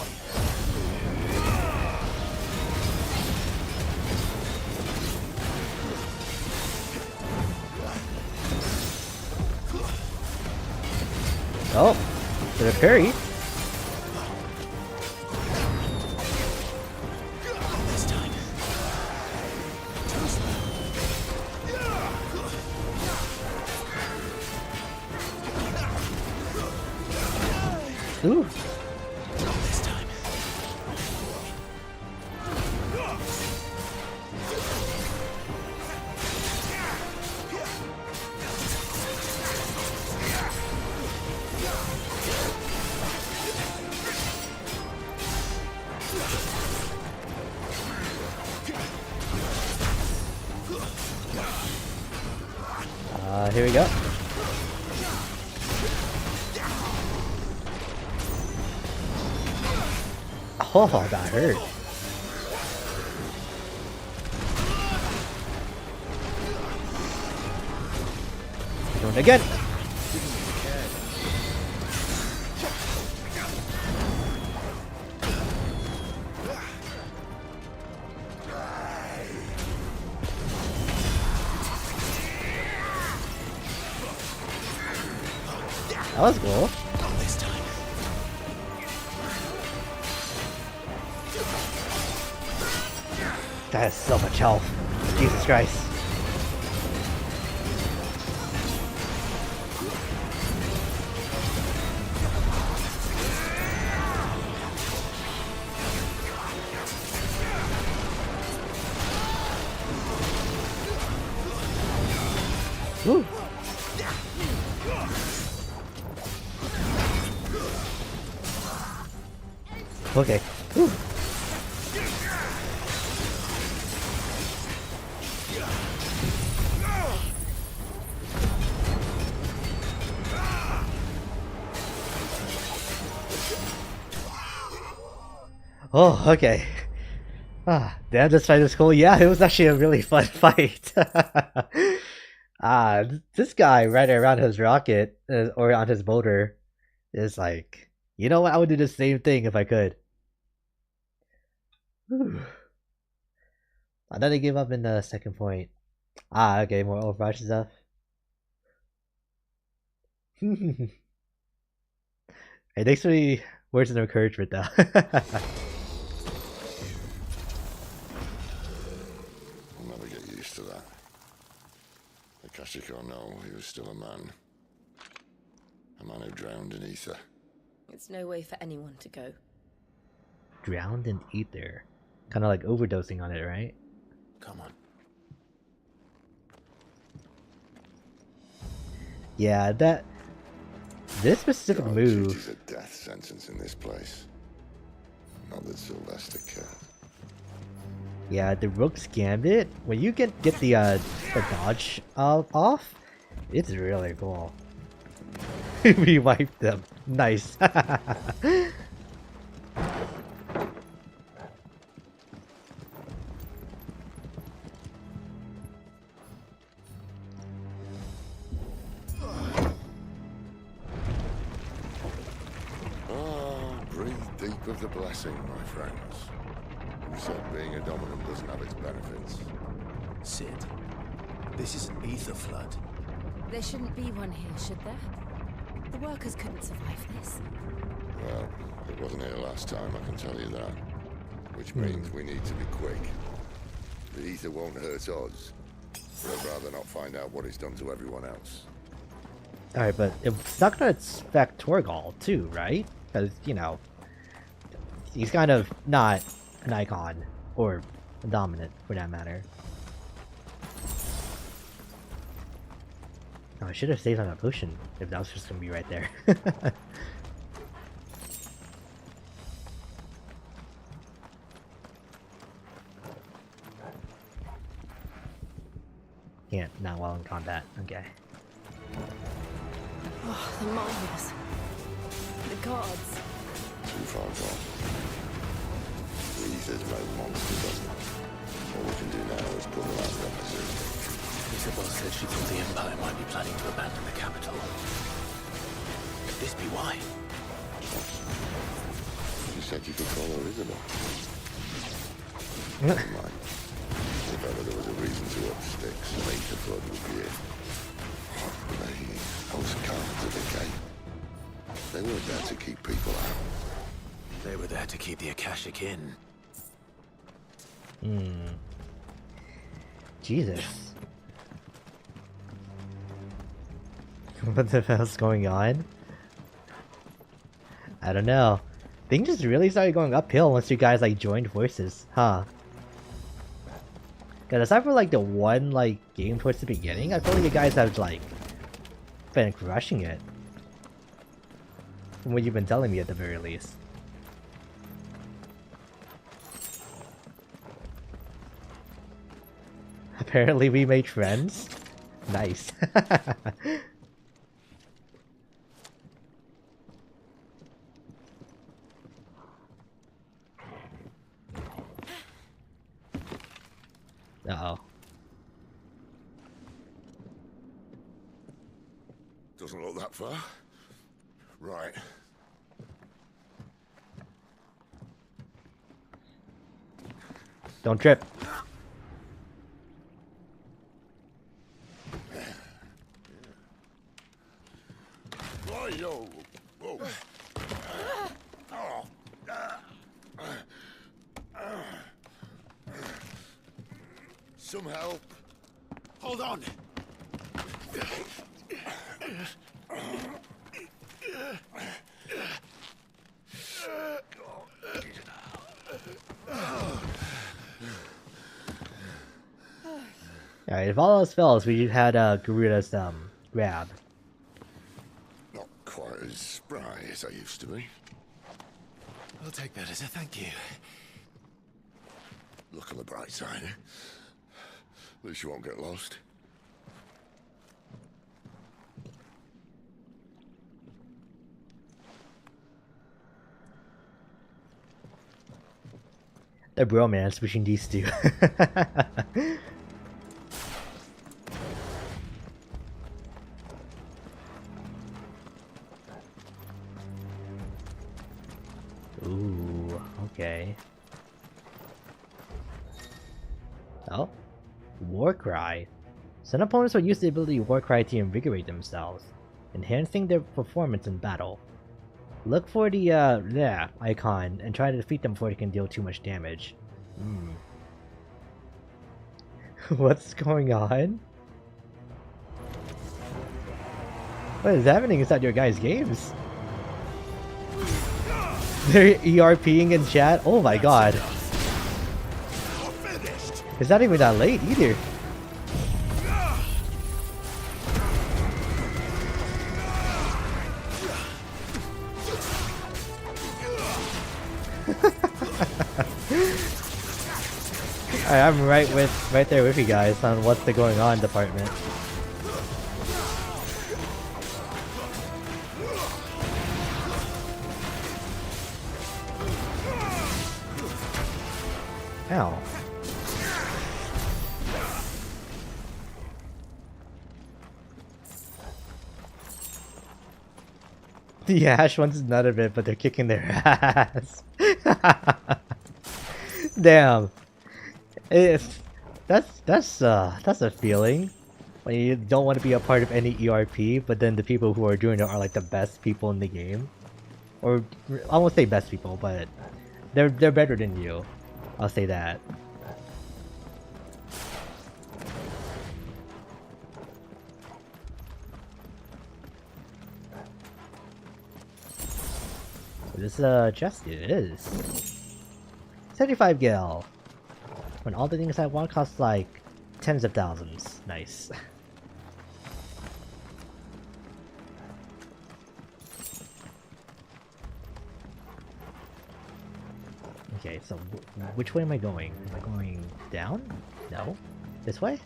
Oh, did a parry. This time. Ooh. This time. Here we go. Oh, that hurt. Doing it again. That was cool. Not this time. That has so much health. Jesus Christ. Woo. Okay. Whew. Oh, okay. Ah, damn, this fight was cool. Yeah, it was actually a really fun fight. This guy riding around his rocket, or on his motor, is like, you know what, I would do the same thing if I could. Whew. I thought I gave up in the second point. Okay, more Overwatch stuff. Hey, thanks for the words of encouragement, though. I'll never get used to that. Akashic or no, he was still a man. A man who drowned in ether. It's no way for anyone to go. Drowned in ether. Kind of like overdosing on it, right? Come on. Yeah, this specific move. Duty's a death sentence in this place. Not that Sylvester cared. Yeah, the Rook's Gambit. When you get the dodge off, it's really cool. We wiped them. Nice. Deep of the blessing, my friends. Who said being a dominant doesn't have its benefits? Sid, this is an ether flood. There shouldn't be one here, should there? The workers couldn't survive this. Well, it wasn't here last time, I can tell you that. Which means we need to be quick. The ether won't hurt us, but I'd rather not find out what it's done to everyone else. Alright, but it's not gonna affect Torgal too, right? Because, you know, he's kind of not an icon, or a dominant, for that matter. Oh, I should have saved on that potion, if that was just gonna be right there. Can't, not while in combat, okay. Oh, the miners. The gods. Too far gone. The ether's made monsters, doesn't it? All we can do now is put them out of their pursuit. Isabel said she thought the Empire might be planning to abandon the capital. Could this be why? She said you could call her Isabel. Never mind. If ever there was a reason to up sticks, an ether flood would be it. They host cards at the gate. They weren't there to keep people out. They were there to keep the Akashic in. Jesus. What the hell's going on? I don't know. Things just really started going uphill once you guys like joined forces, huh? Cause aside from like the one like game towards the beginning, I feel like you guys have like been crushing it. From what you've been telling me at the very least. Apparently we made friends. Nice. Uh-oh. Doesn't look that far. Right. Don't trip. Oh, yo. Whoa. Some help. Hold on. Alright, if all else fails, we had Garuda's grab. Not quite as spry as I used to be. I'll take that as a thank you. Look on the bright side, eh? At least you won't get lost. The bromance between these two. Ooh, okay. Oh, War Cry. Some opponents will use the ability War Cry to invigorate themselves, enhancing their performance in battle. Look for the icon and try to defeat them before they can deal too much damage. What's going on? What is happening inside your guys' games? They're ERPing in chat? Oh my god. It's not even that late either. I'm right there with you guys on what's the going on department. Ow. The Ash wants none of it, but they're kicking their ass. Damn. That's a feeling when you don't want to be a part of any ERP, but then the people who are doing it are like the best people in the game, or I won't say best people, but they're better than you. I'll say that. Is this a chest? It is. 75 gil. When all the things I want cost like tens of thousands. Nice. Okay, so which way am I going? Am I going down? No? This way?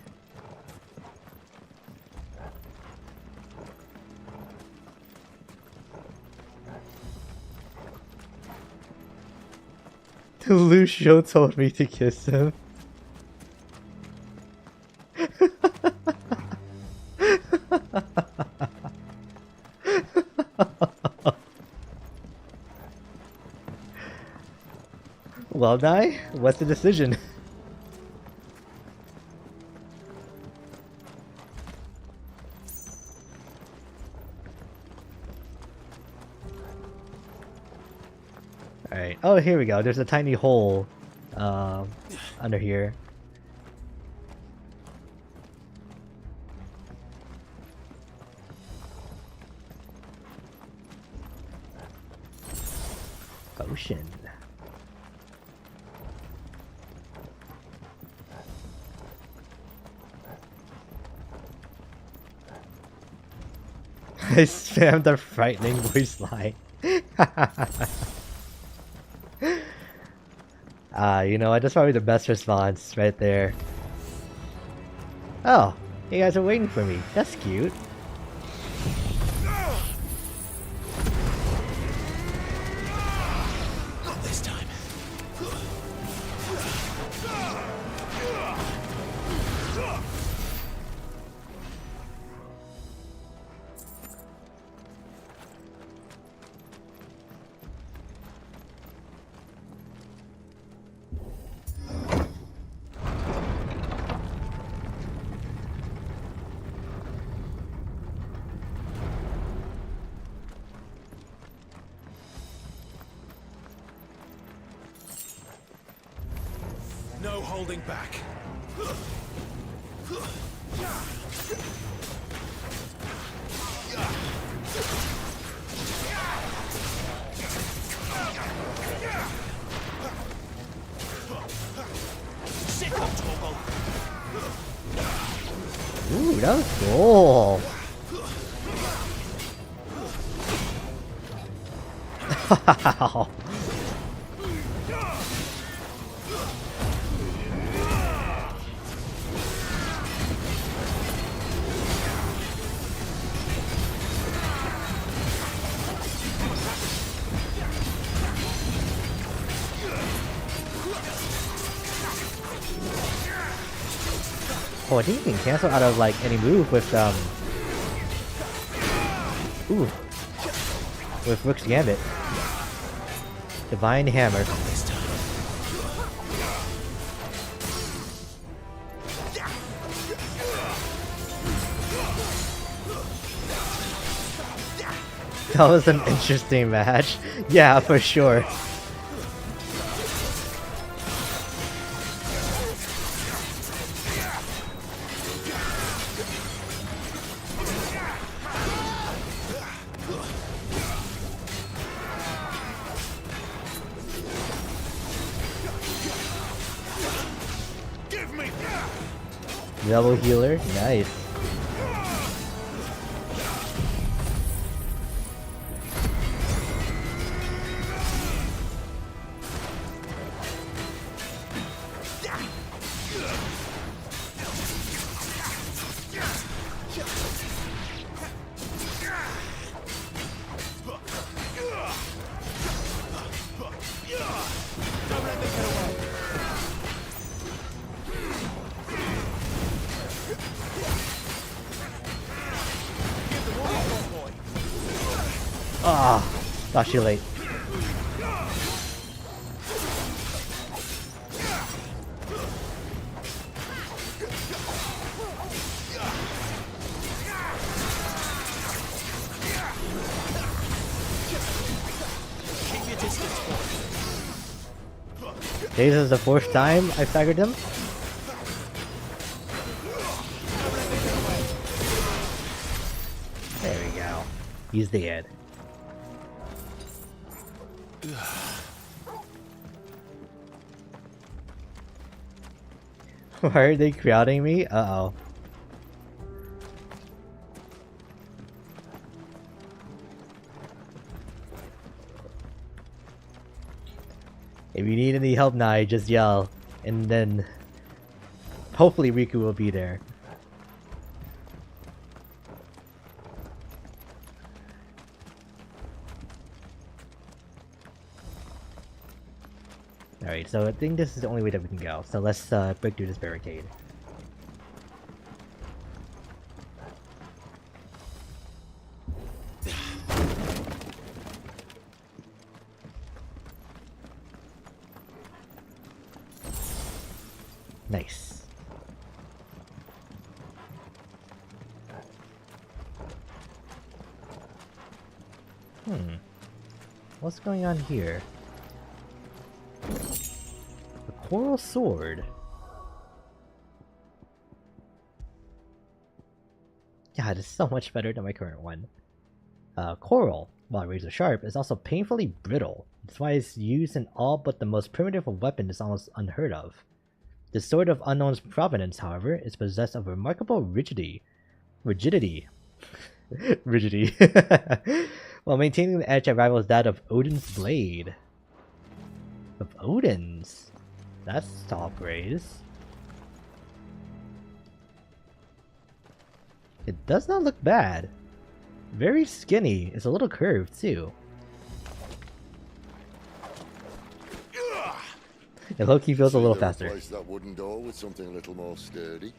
Lucio told me to kiss him. Well, Nye, what's the decision? Alright, oh here we go, there's a tiny hole under here. Ocean. I spammed the frightening voice line. You know what? That's probably the best response right there. Oh, you guys are waiting for me. That's cute. Not this time. holding back. Sit up, Torgal. Ooh, that was cool. Wow. Oh, I think you can cancel out of like any move with ooh, with Rook's Gambit. Divine Hammer. That was an interesting match. Yeah, for sure. Double healer, nice. Ah, thought you late. This is the fourth time I staggered him. There we go. He's dead. Why are they crowding me? Uh-oh. If you need any help now, just yell. And then hopefully Riku will be there. Alright, so I think this is the only way that we can go. So let's break through this barricade. Nice. What's going on here? A coral sword. God, it's so much better than my current one. Coral, while razor sharp, is also painfully brittle. That's why its use in all but the most primitive of weapons is almost unheard of. This sword of unknown provenance, however, is possessed of remarkable rigidity. Rigidity. While maintaining the edge that rivals that of Odin's blade. Of Odin's? That's tall praise. It does not look bad. Very skinny. It's a little curved too. It low-key feels a little faster. Replace that wooden door with something a little more sturdy.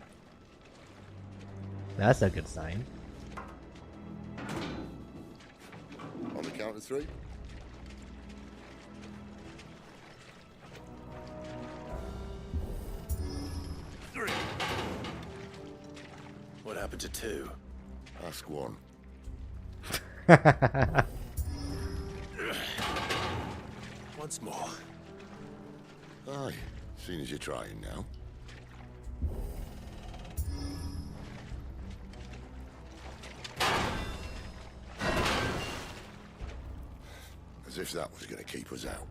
That's a good sign. On the count of 3. What happened to 2? Ask 1. Once more. Aye, Seeing as you're trying now. As if that was going to keep us out.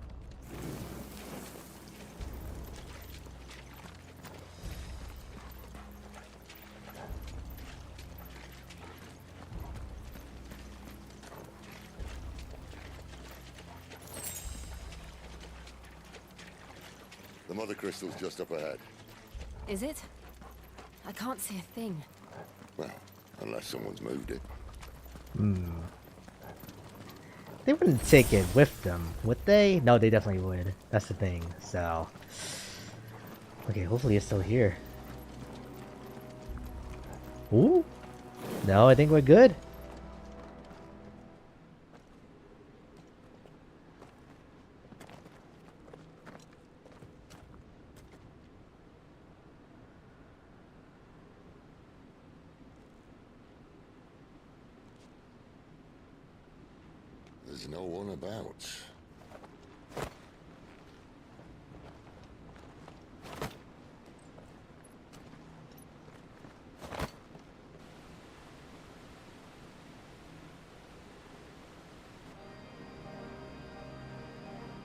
The mother crystal's just up ahead. Is it? I can't see a thing. Well, unless someone's moved it. They wouldn't take it with them, would they? No, they definitely would. That's the thing, so... Okay, hopefully it's still here. Ooh? No, I think we're good. There's no one about.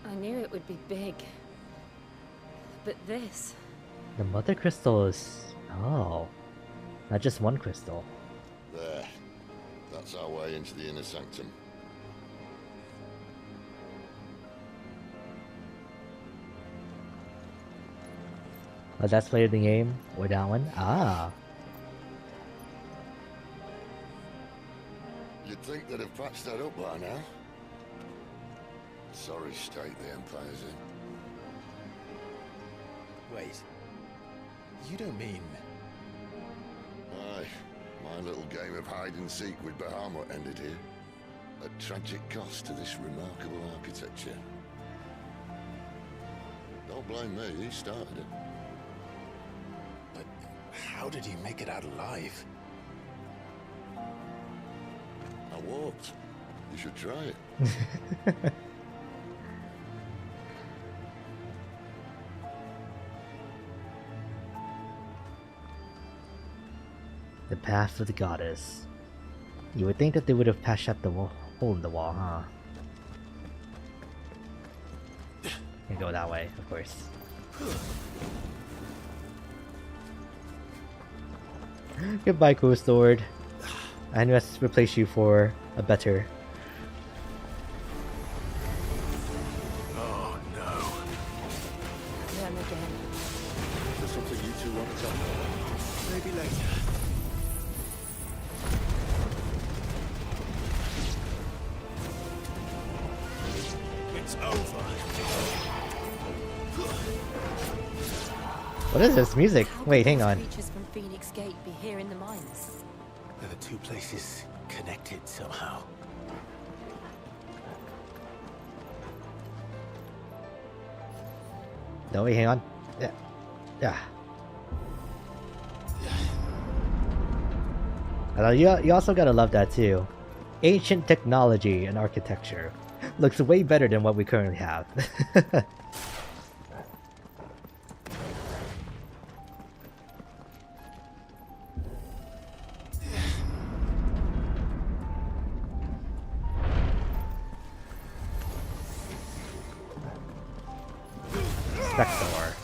I knew it would be big. But this... The mother crystal is... Oh. Not just one crystal. There. That's our way into the inner sanctum. Oh, that's played the game? Or that one? Ah. You'd think they'd have patched that up by now. Sorry state the Empire's in. Wait. You don't mean... Aye. My little game of hide-and-seek with Bahamut ended here. A tragic cost to this remarkable architecture. Don't blame me, he started it. But how did he make it out alive? I walked. You should try it. The path of the goddess. You would think that they would have patched up the hole in the wall, huh? You go that way, of course. Goodbye, cool sword. I must replace you for a better. Oh no. Them again. Is there something you two want to tell me? Maybe later. It's over. What is this music? Wait, hang on. Creatures from Phoenix Gate be here in the mines. Are the two places connected somehow? No, wait, hang on. Yeah. Yeah. You also gotta love that too. Ancient technology and architecture. Looks way better than what we currently have. Spector.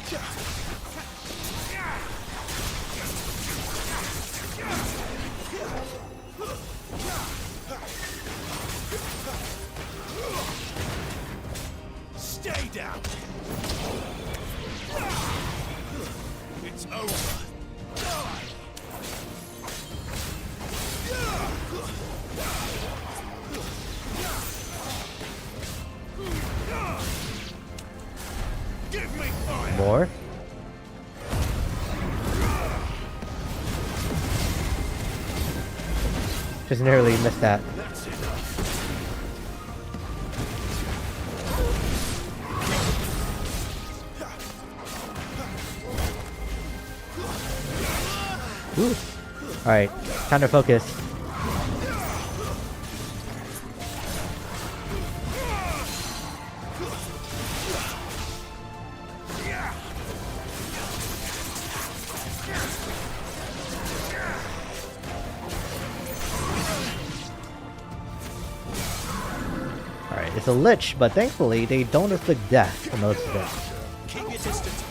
Stay down. It's over. Die. Give me fire. More? Just narrowly missed that. That's it. Ooh. Alright, time to focus. It's a lich, but thankfully they don't inflict death for most of it. Keep your distance.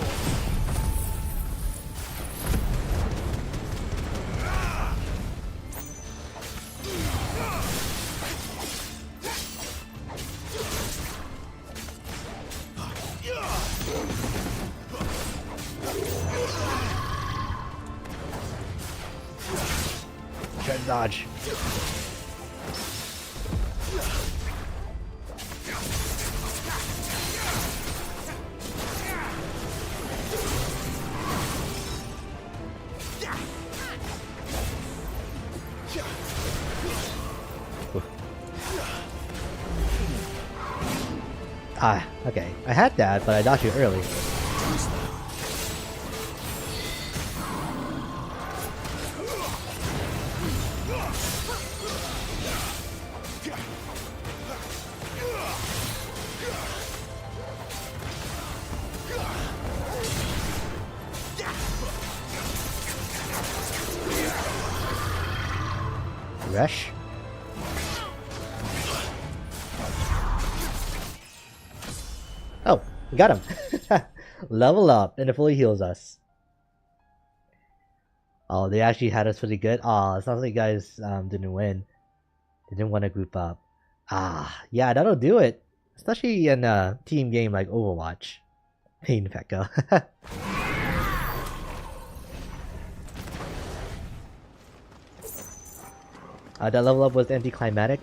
Try to dodge. Ah, okay. I had that, but I dodged it early. Rush. Oh, we got him. Level up, and it fully heals us. Oh, they actually had us pretty good. Oh, it sounds like you guys didn't win. They didn't want to group up. Ah, yeah, that'll do it. Especially in a team game like Overwatch. Pain Pekka. That level up was anticlimactic?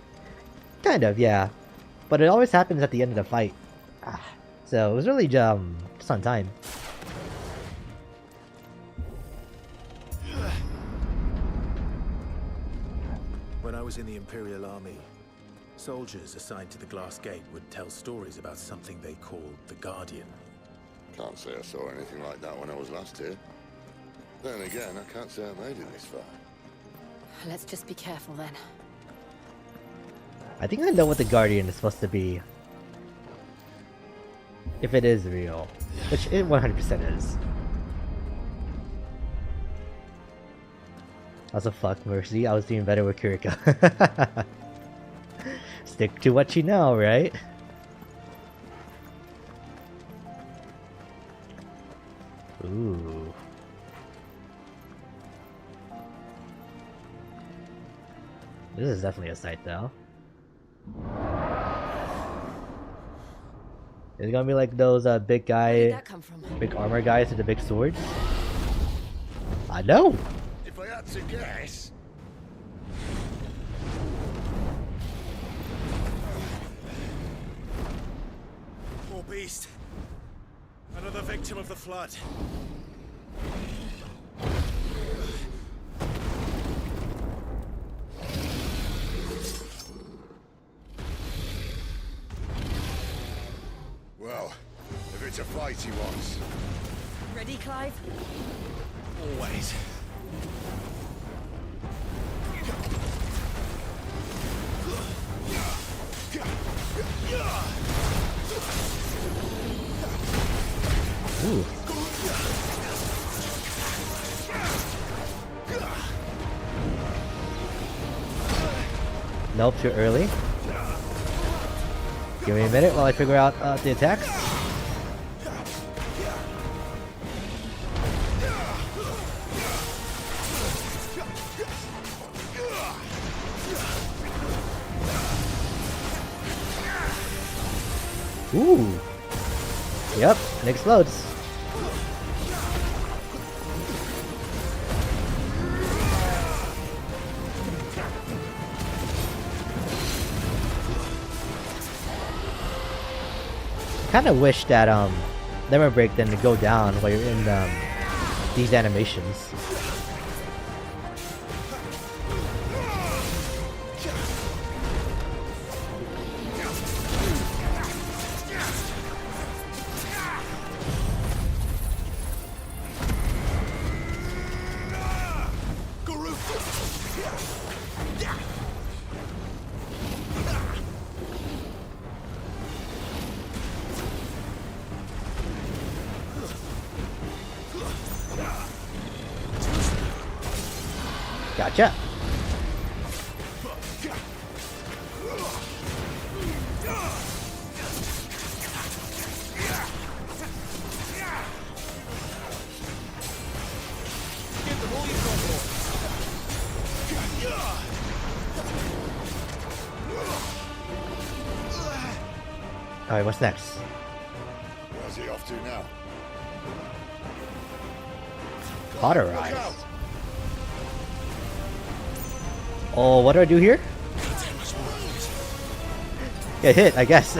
Kind of, yeah. But it always happens at the end of the fight. So it was really just on time. When I was in the Imperial Army, soldiers assigned to the Glass Gate would tell stories about something they called the Guardian. Can't say I saw anything like that when I was last here. Then again, I can't say I made it this far. Let's just be careful then. I think I know what the Guardian is supposed to be. If it is real. Which it 100% is. Also, fuck Mercy, I was doing better with Kiriko. Stick to what you know, right? Ooh. This is definitely a sight, though. Is it gonna be like those big armor guys with the big swords? I know! If I had to guess... Poor beast. Another victim of the flood. Well, if it's a fight he wants. Ready, Clive? Always. Ooh. Nope, too early. Give me a minute while I figure out the attacks. Ooh. Yep, it explodes. Kind of wish that lemon break didn't go down while you're in these animations. Gotcha. Alright, what's next? Where's he off to now? Cauterize. Oh, what do I do here? Get hit, I guess.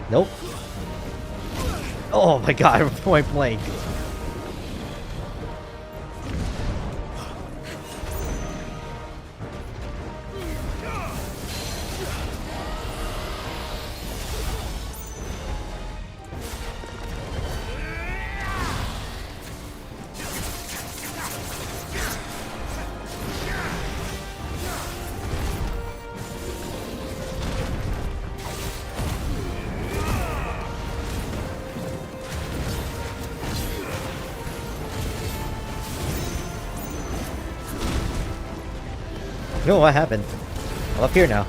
Nope. Oh my god, point blank. No, what happened? I'm up here now.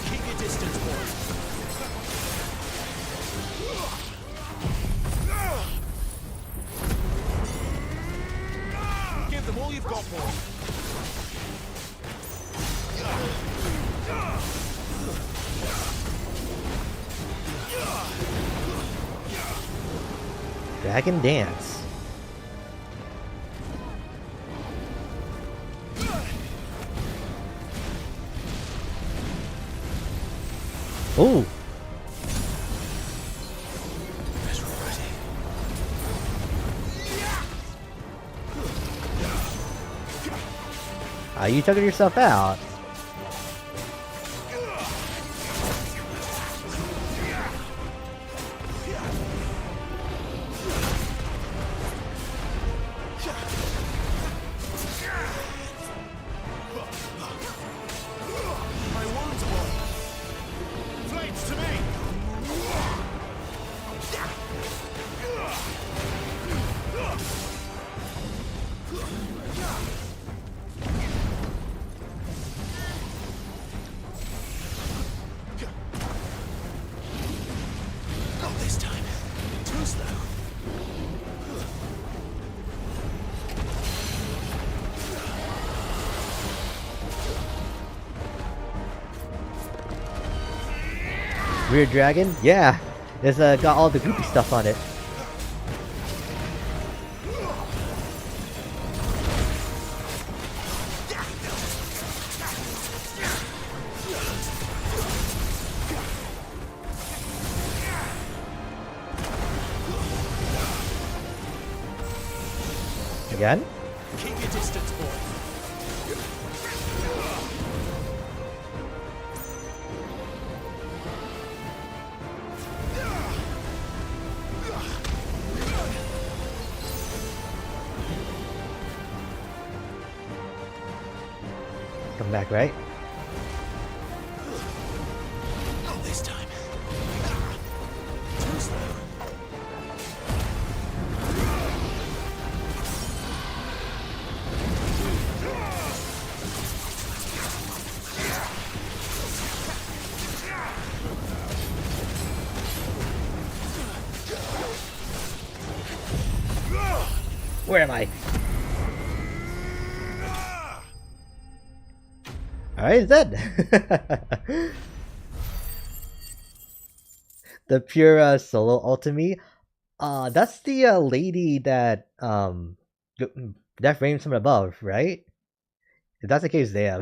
Keep your distance, boy. Give them all you've got, boy. Dragon Dance. Ooh. You took yourself out. Weird dragon? Yeah. It's got all the goopy stuff on it. Again? Keep your distance, boy. Come back, right? Not this time. Too slow. Where am I? Alright, it's dead. The pure solo ultimate. That's the lady that that frames from above, right? If that's the case, damn.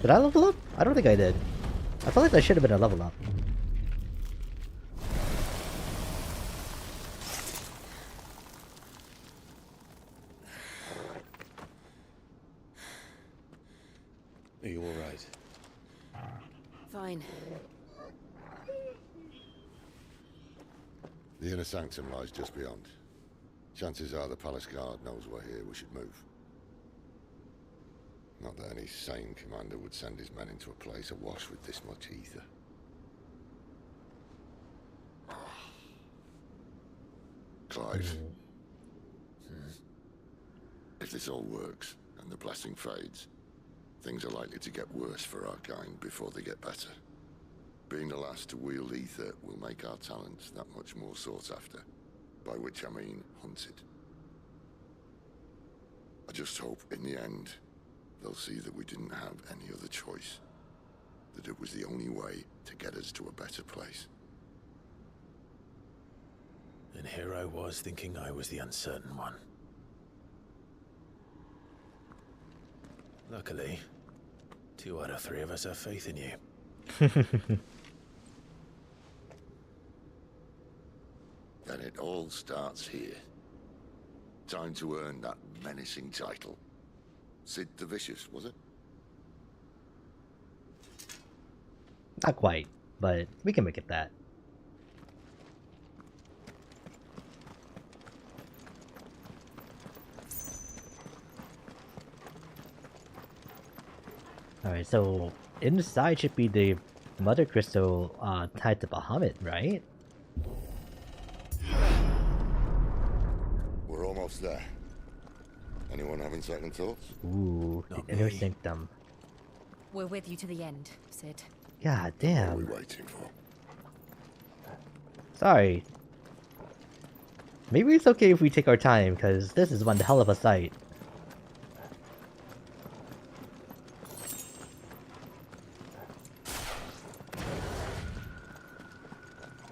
Did I level up? I don't think I did. I felt like that should have been a level up. Are you all right? Fine. The inner sanctum lies just beyond. Chances are the palace guard knows we're here. We should move. Not that any sane commander would send his men into a place awash with this much ether. Clive. If this all works, and the blessing fades, things are likely to get worse for our kind before they get better. Being the last to wield ether will make our talents that much more sought after, by which I mean hunted. I just hope, in the end, they'll see that we didn't have any other choice. That it was the only way to get us to a better place. And here I was thinking I was the uncertain one. Luckily, 2 out of 3 of us have faith in you. Then it all starts here. Time to earn that menacing title. Sid the Vicious, was it? Not quite, but we can make it that. Alright, so inside should be the mother crystal tied to Bahamut, right? We're almost there. Anyone having second thoughts? Ooh, the inner sanctum. We're with you to the end, Sid. God What damn. are we waiting for? Sorry. Maybe it's okay if we take our time, because this is one hell of a sight.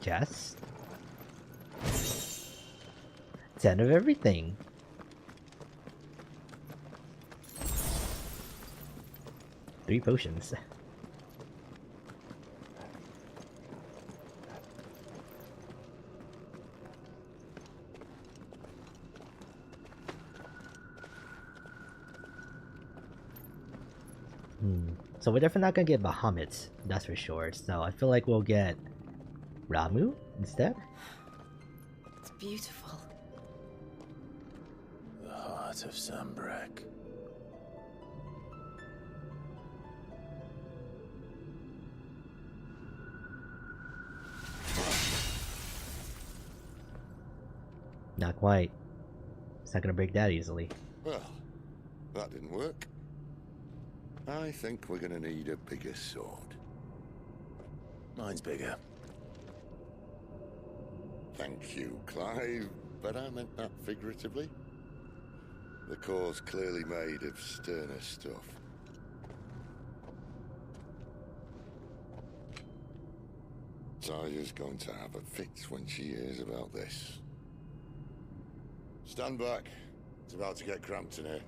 Yes. 10 of everything. Three potions. So we're definitely not gonna get Bahamut, that's for sure. So I feel like we'll get Ramu instead. It's beautiful. The heart of Sambrek. Not quite. It's not gonna break that easily. Well, that didn't work. I think we're gonna need a bigger sword. Mine's bigger. Thank you, Clive, but I meant that figuratively. The core's clearly made of sterner stuff. Taya's going to have a fit when she hears about this. Stand back. It's about to get cramped in here.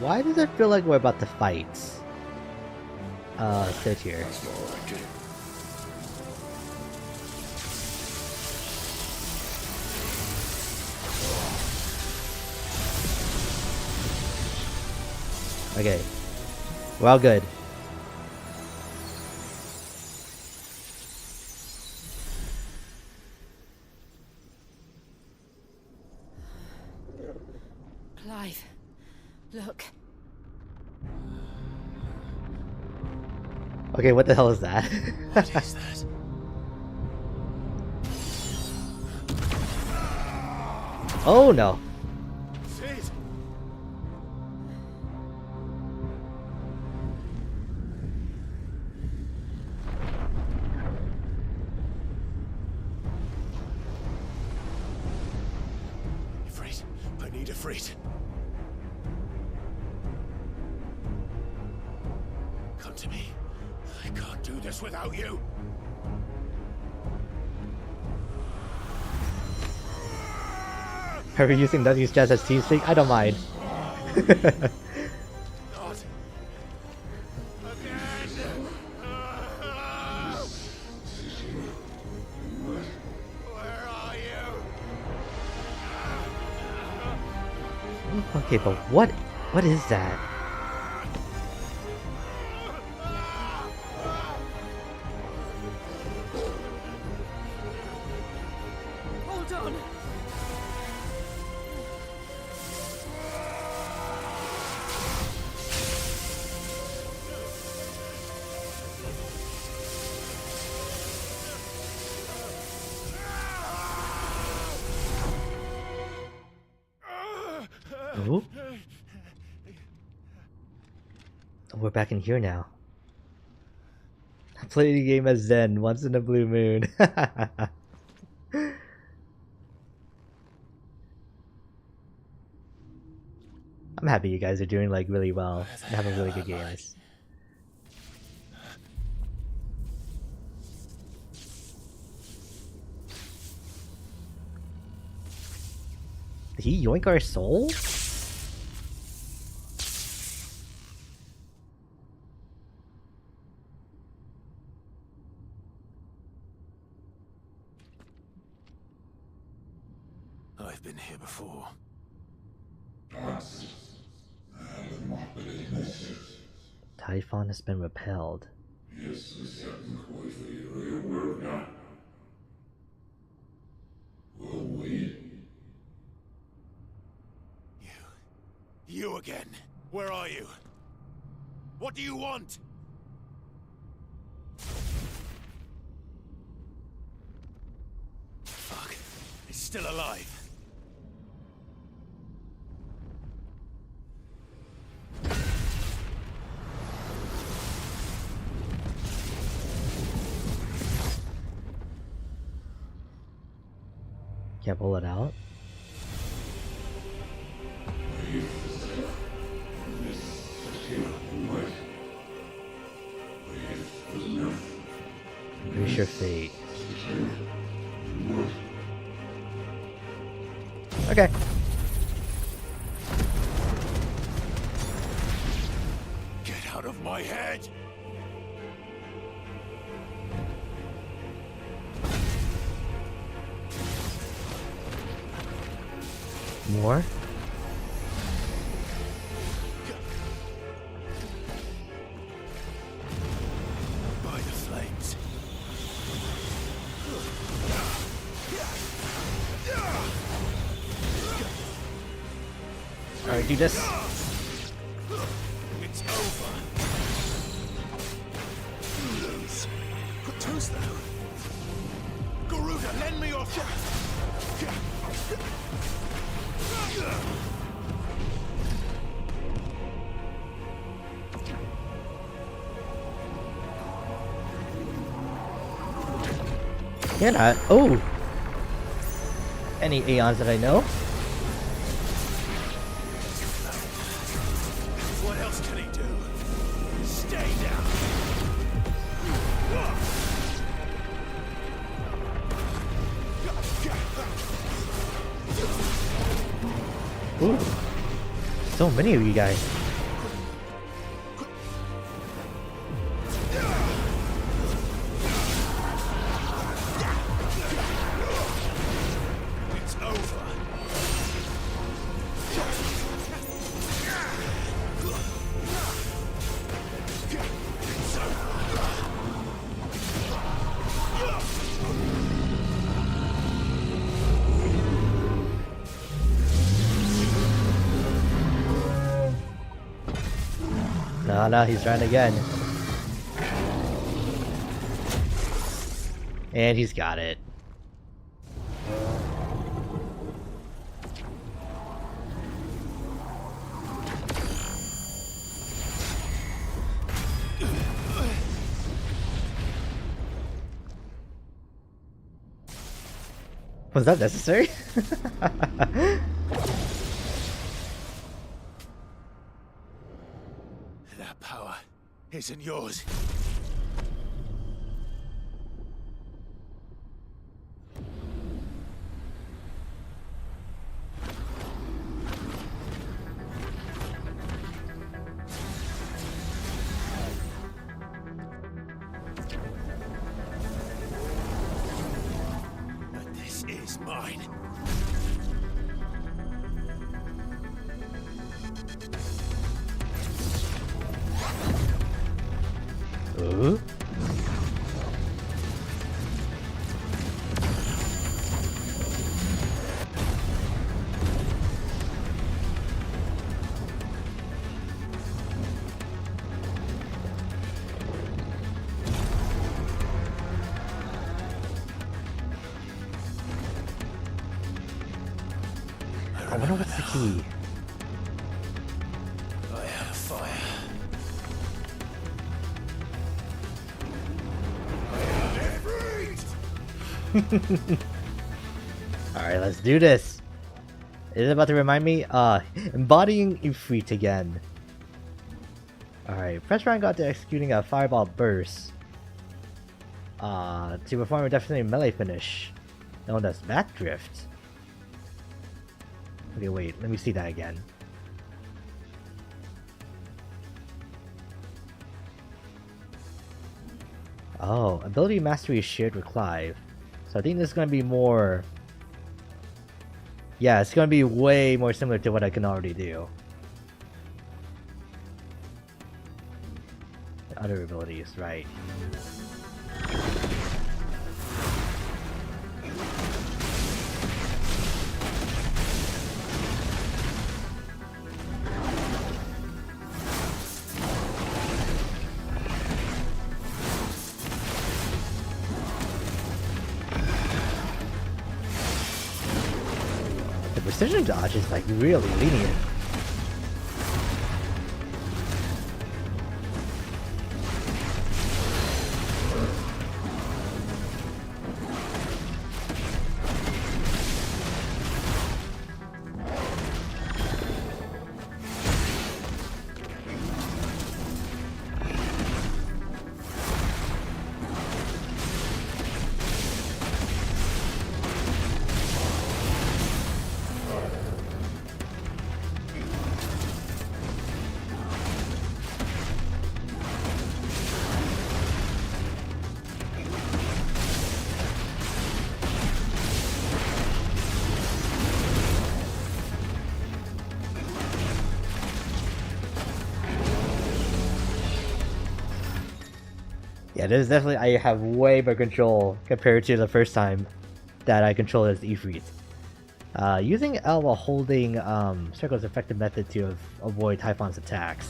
Why does it feel like we're about to fight? Sit here. That's more like it. Okay. We're all good. Clive, look. Okay, what the hell is that? What is that? Oh no. Sid! Ifrit, I need Ifrit. this without you. Are we using these jazz as teasing? I don't mind. Okay, but what is that? Hold on. Ooh. We're back in here now. I play the game as Zen once in a blue moon. I'm happy you guys are doing like really well and having really good games. Did he yoink our soul? I've been here before. Typhon has been repelled. You again. Where are you? What do you want? Fuck. He's still alive. Can't pull it out. Increase your fate. Okay. Get out of my head! More? By the flames. Alright, do this. It's over. You lose. Put toes though. Garuda, lend me your You're not. Oh! Any Aeons that I know? What else can he do? Stay down. Ooh. So many of you guys. It's over. No, he's trying again. And he's got it. Was that necessary? That power isn't yours. mine. Ooh. I wonder what's the key. I have fire. Alright, let's do this. Is it about to remind me? Embodying Ifrit again. Alright, press triangle to executing a fireball burst. To perform a definitely melee finish, known as backdrift. Okay, wait, let me see that again. Oh, ability mastery is shared with Clive. So I think this is going to be more... Yeah, it's going to be way more similar to what I can already do. Other abilities, right. The precision dodge is like really lenient. Yeah, this is definitely, I have way more control compared to the first time that I controlled as Ifrit. Using L while holding circle is an effective method to avoid Typhon's attacks.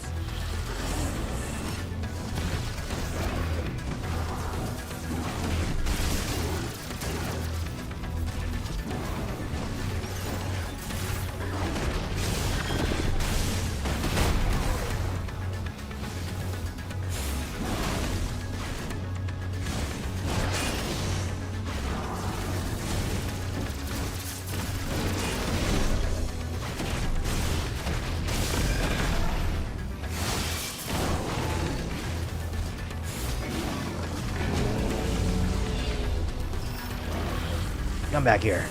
Come back here.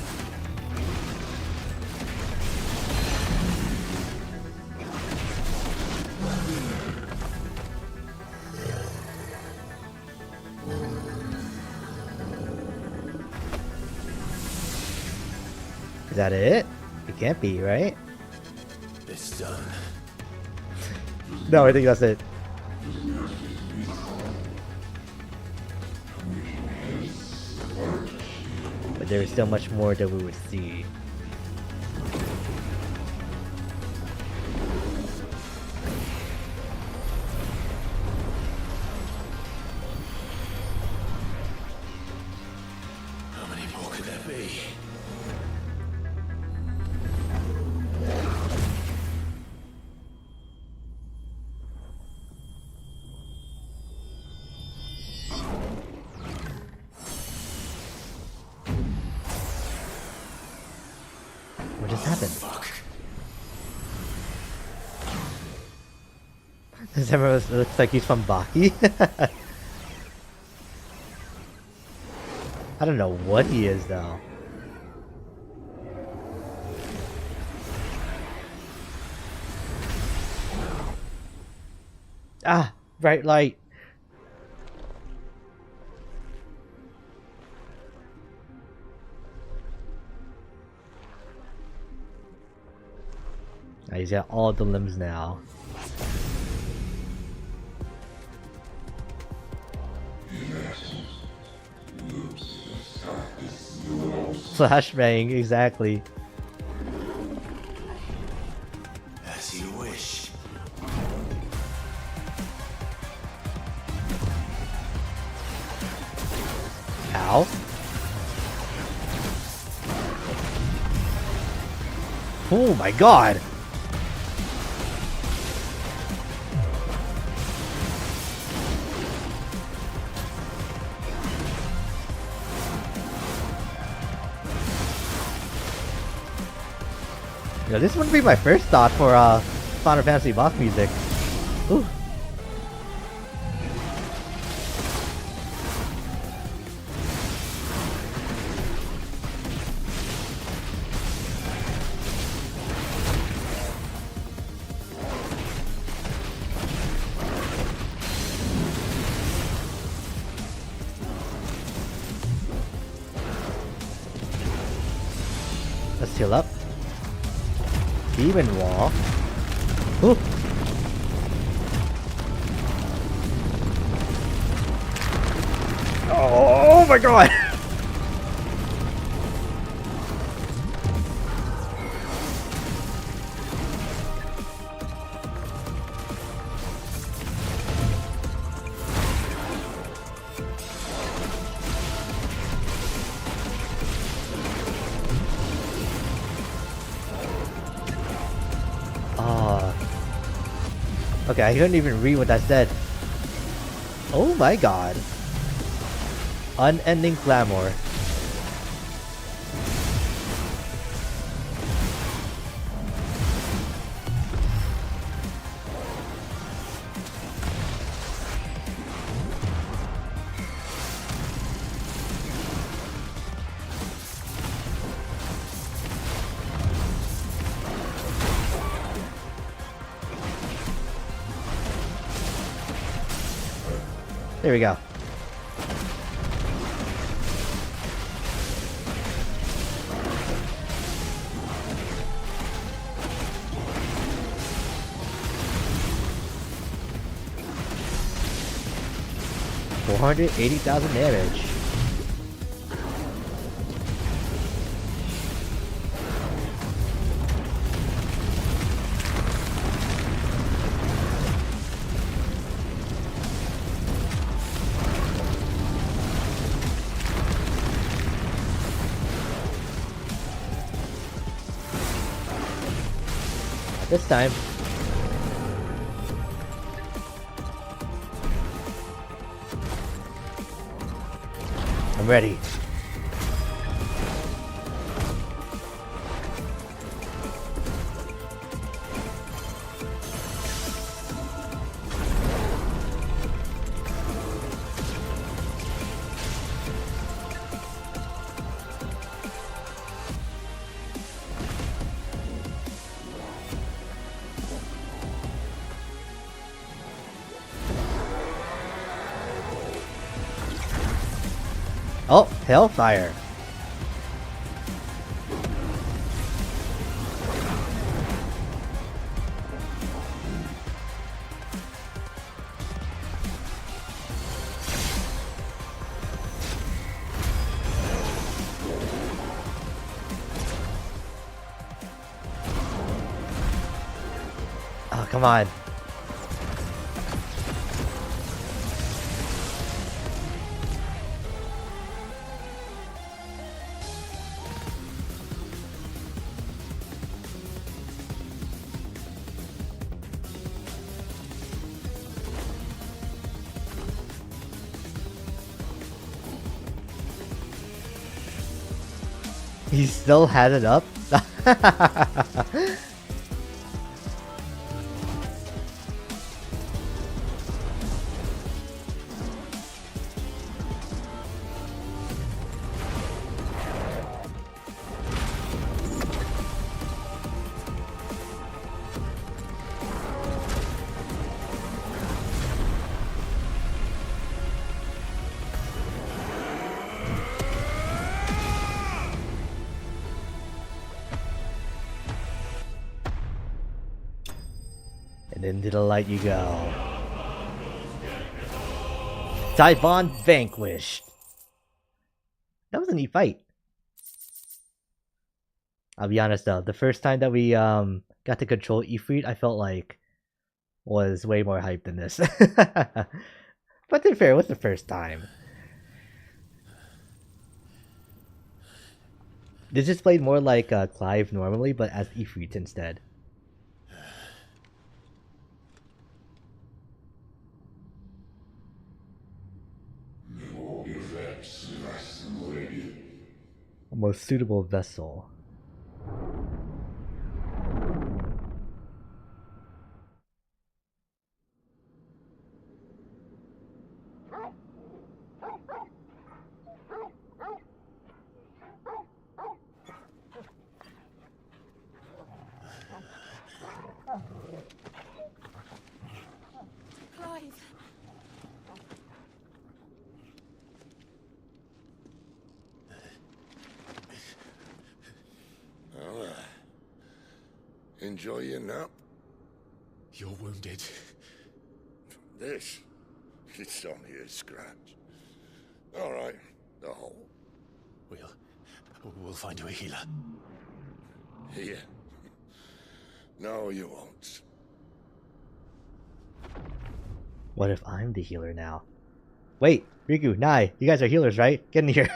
Is that it? It can't be, right? It's done. No, I think that's it. But there is still much more that we would see. How many more could there be? What just happened? Fuck. This everyone looks like he's from Baki. I don't know what he is though. Ah, bright light. He's got all the limbs now. Flashbang, exactly. As you wish. Ow. Oh my god! Yeah, this wouldn't be my first thought for Final Fantasy boss music. Ooh. Let's heal up. Demon wall. Ooh. Oh my god! Okay, I couldn't even read what that said. Oh my god. Unending clamor. There we go. $480,000 damage. This time. I'm ready. Oh, Hellfire. Oh, come on. He still had it up? And into the light you go. Typhon vanquished. That was a neat fight. I'll be honest though, the first time that we got to control Ifrit, I felt like was way more hype than this. But to be fair, it was the first time. This just played more like Clive normally, but as Ifrit instead. A most suitable vessel. Clive. Oh, enjoy your nap? You're wounded. This? It's only a scratch. All right, the hole. We'll find you a healer. Here. No, you won't. What if I'm the healer now? Wait, Riku, Nai, you guys are healers, right? Get in here.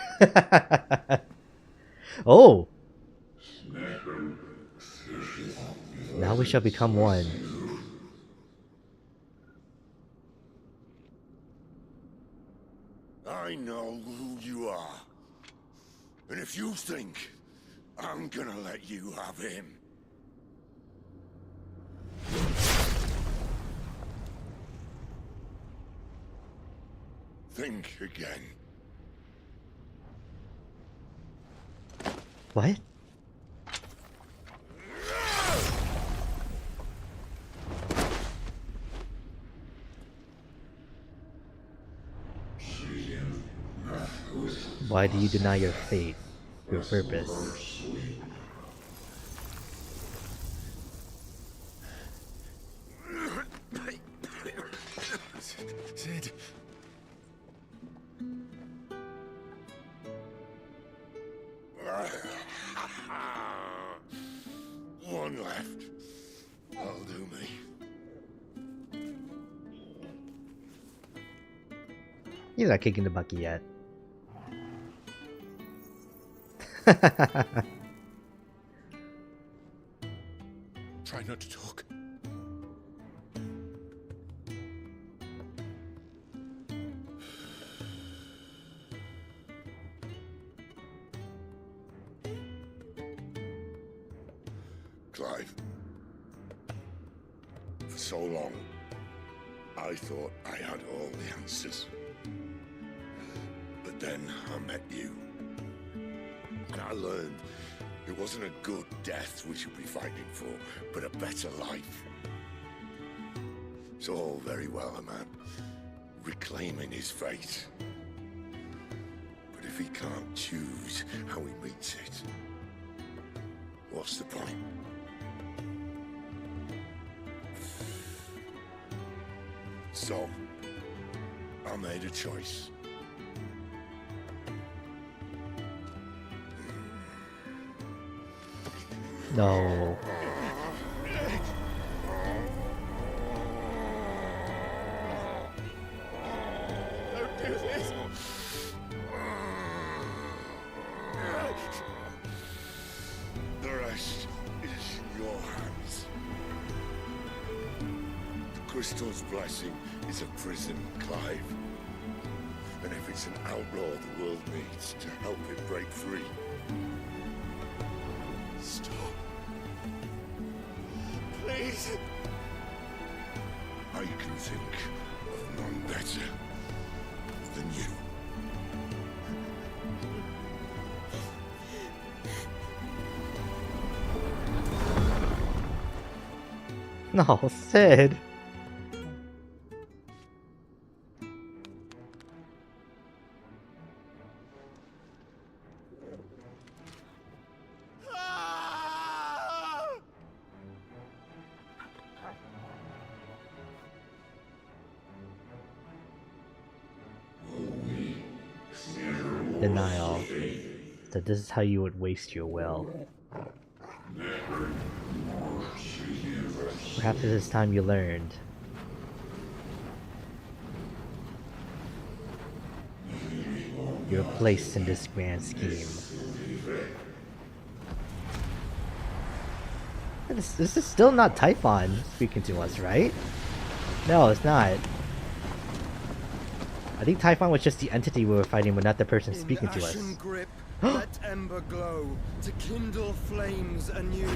Oh! Now we shall become one. I know who you are. And if you think I'm gonna let you have him... Think again. What? Why do you deny your fate, your purpose? Sid. One left. That'll do me. He's not kicking the bucket yet. Try not to talk. Clive. For so long, I thought I had all the answers. But then I met you. And I learned it wasn't a good death we should be fighting for, but a better life. It's all very well, a man reclaiming his fate. But if he can't choose how he meets it, what's the point? So, I made a choice. No. Don't do this. The rest is in your hands. The crystal's blessing is a prison, Clive. And if it's an outlaw the world needs to help it break free. Stop. Please. I can think of none better than you. No, Sid. denial. So this is how you would waste your will. Perhaps it is time you learned. Your place in this grand scheme. This is still not Typhon speaking to us, right? No, it's not. I think Typhon was just the entity we were fighting, but not the person speaking to us. Grip, let ember glow to kindle flames anew.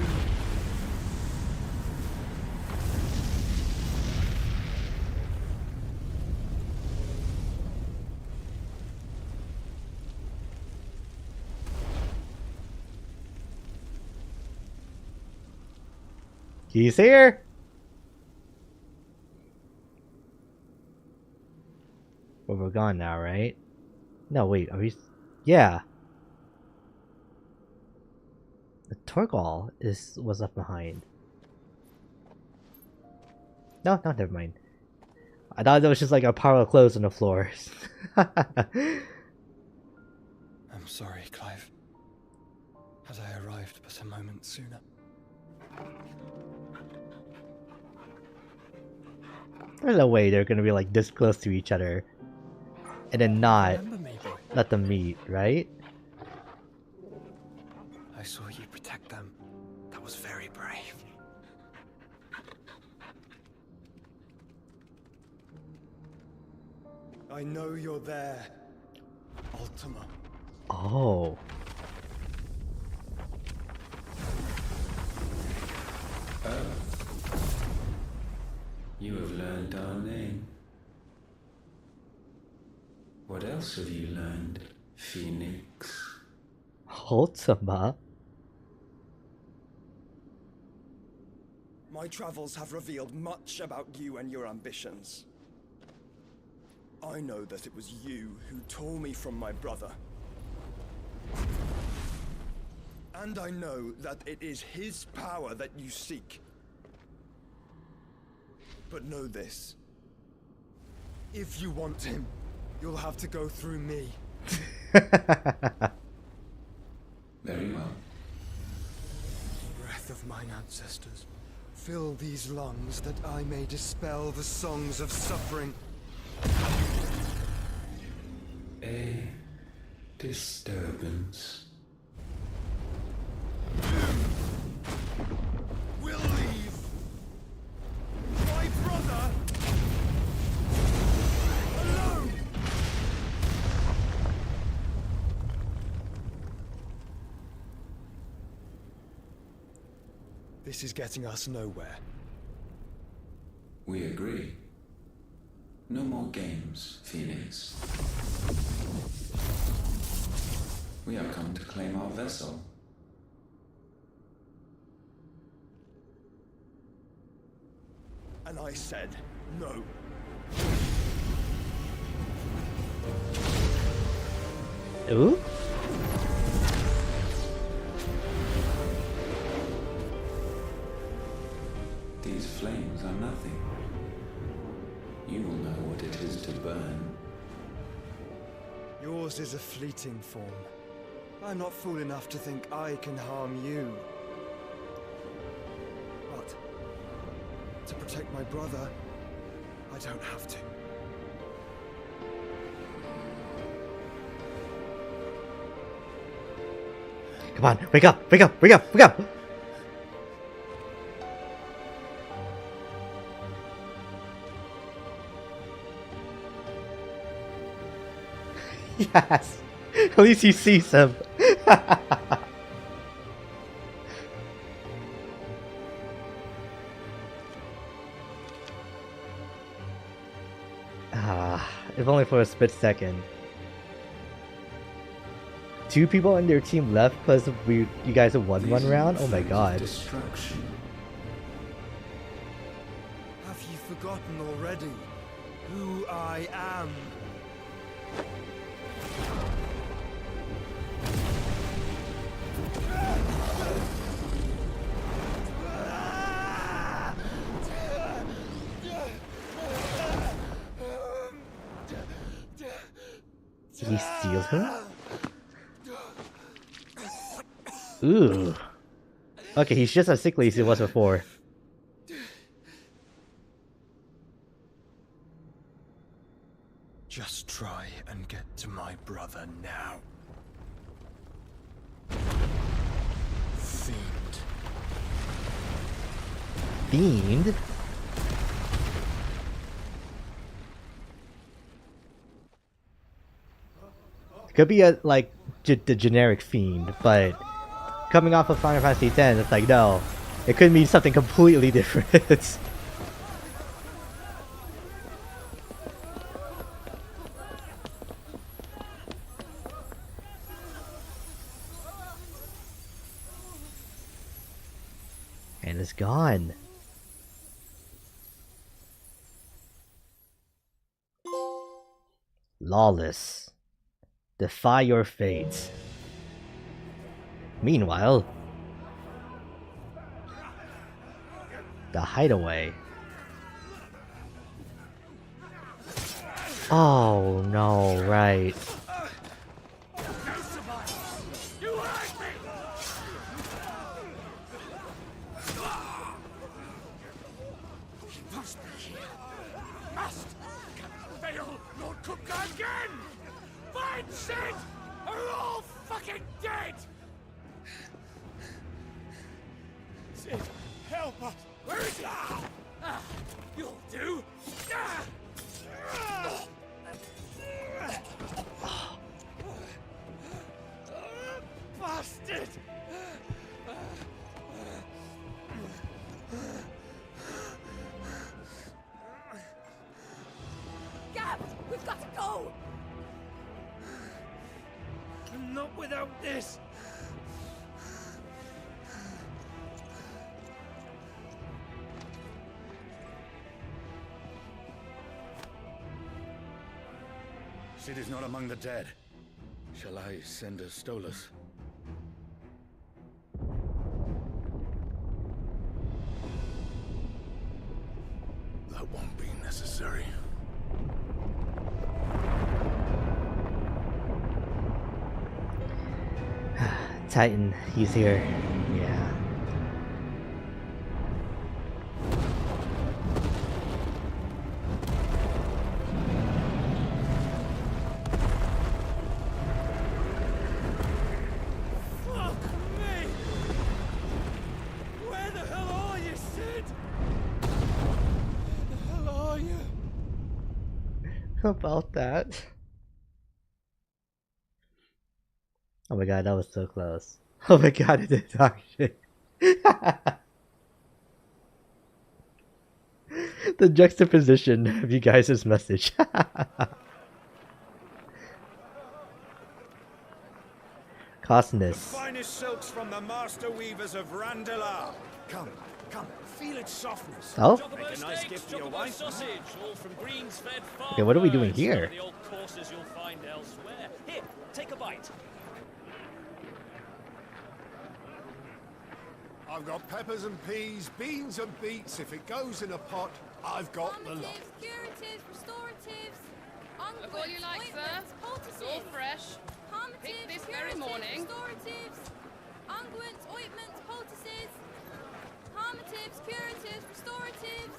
He's here! Well, we're gone now, right? No, wait, are we... Yeah! The Torgal was left behind. No, never mind. I thought it was just like a pile of clothes on the floors. I'm sorry, Clive. Had I arrived but a moment sooner. There's no way they're gonna be like this close to each other and then not let them meet, right? I saw you protect them. That was very brave. I know you're there, Ultima. Oh. You have learned our name. What else have you learned, Phoenix? Ultima? My travels have revealed much about you and your ambitions. I know that it was you who tore me from my brother. And I know that it is his power that you seek. But know this. If you want him, you'll have to go through me. Very well. Breath of mine ancestors, fill these lungs that I may dispel the songs of suffering. A disturbance. We'll leave. My brother alone. This is getting us nowhere. We agree. No more games, Phoenix. We have come to claim our vessel. And I said no. Ooh? These flames are nothing. You will know what it is to burn. Yours is a fleeting form. I'm not fool enough to think I can harm you. But to protect my brother, I don't have to. Come on, wake up, wake up, wake up, wake up! Yes! At least he sees him. If only for a split second. 2 people on their team left because you guys have won one round? Oh my god. Destruction. Have you forgotten already who I am? Did he steal her? Ooh. Okay, he's just as sickly as he was before. Just try and get to my brother now. Fiend. Fiend? Could be a like the generic fiend, but coming off of Final Fantasy X, it's like no, it could mean something completely different. And it's gone. Lawless. Defy your fate. Meanwhile, the hideaway. Oh no, right. Again! Find Sid! Or you're all fucking dead! Sid, help us! Where is he? You'll do! Bastard! Gab, we've got to go! Not without this! Sid is not among the dead. Shall I send a Stolas? That won't be necessary. Titan, he's here. Yeah. Fuck me! Where the hell are you, Sid? Where the hell are you? About that. Oh my god, that was so close. Oh my god, it did talk shit. The juxtaposition of you guys' message. Cosness. Finest silks from the master weavers of Randalar. Come, feel its softness. Oh? Make a nice gift to your wife. Sausage, all from Greens-fed farmers. Okay, what are we doing here? Some of the old courses you'll find elsewhere. Here, take a bite. I've got peppers and peas, beans and beets. If it goes in a pot, I've got the lot. Curatives, restoratives, Look what you like, sir. It's all fresh. Picked this very morning. Restoratives, unguents, ointments, poultices, harmatives, curatives, restoratives,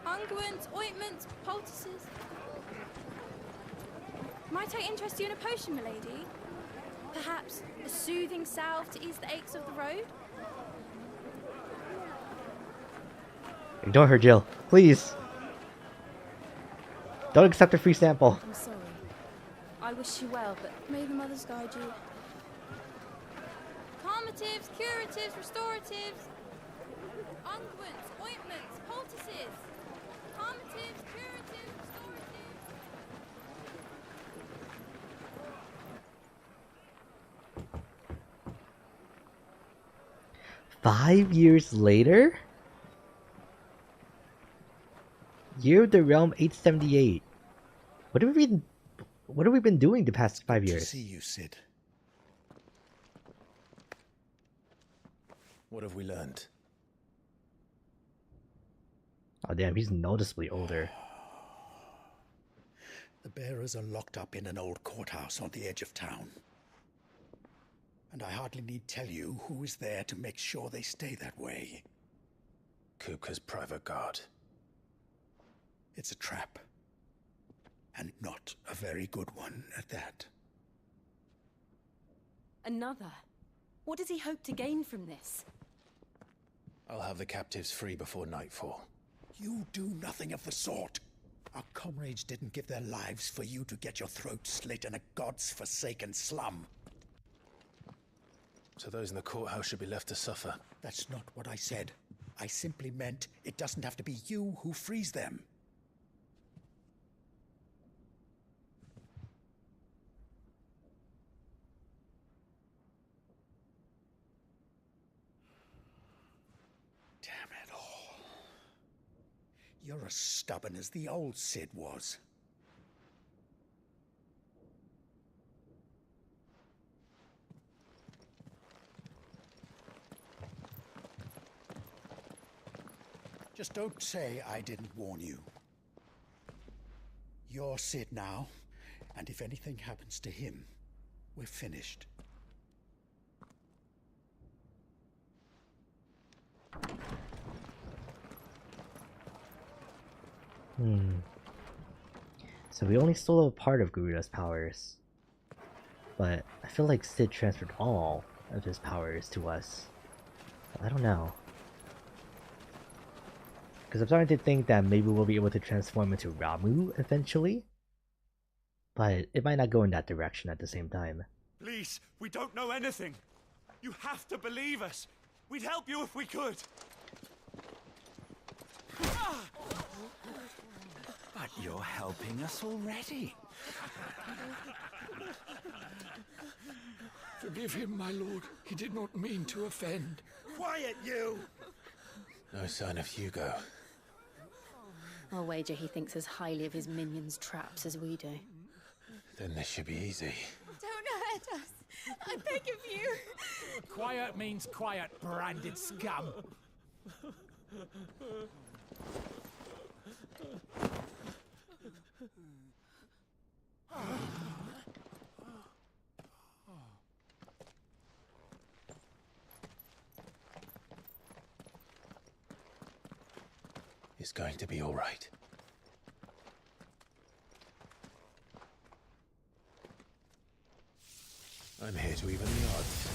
unguents, ointments, poultices. Might I interest you in a potion, milady? Perhaps a soothing salve to ease the aches of the road? Ignore her, Jill. Please. Don't accept a free sample. I'm sorry. I wish you well, but may the mothers guide you. Calmatives, curatives, restoratives, unguents, ointments, poultices. Calmatives, curatives, restoratives. 5 years later? Year of the Realm 878. What have we been doing the past 5 years? To see you, Sid. What have we learned? Oh damn, he's noticeably older. The bearers are locked up in an old courthouse on the edge of town. And I hardly need tell you who is there to make sure they stay that way. Kupka's private guard. It's a trap. And not a very good one at that. Another? What does he hope to gain from this? I'll have the captives free before nightfall. You do nothing of the sort. Our comrades didn't give their lives for you to get your throat slit in a god's-forsaken slum. So those in the courthouse should be left to suffer. That's not what I said. I simply meant it doesn't have to be you who frees them. Damn it all. You're as stubborn as the old Cid was. Just don't say I didn't warn you. You're Cid now, and if anything happens to him, we're finished. So we only stole a part of Garuda's powers. But I feel like Cid transferred all of his powers to us. I don't know. Because I'm starting to think that maybe we'll be able to transform into Ramu eventually. But it might not go in that direction at the same time. Please, we don't know anything. You have to believe us. We'd help you if we could. But you're helping us already. Forgive him, my lord. He did not mean to offend. Quiet, you! No sign of Hugo. I'll wager he thinks as highly of his minions' traps as we do. Then this should be easy. Don't hurt us. I beg of you. Quiet means quiet, branded scum. It's going to be all right. I'm here to even the odds.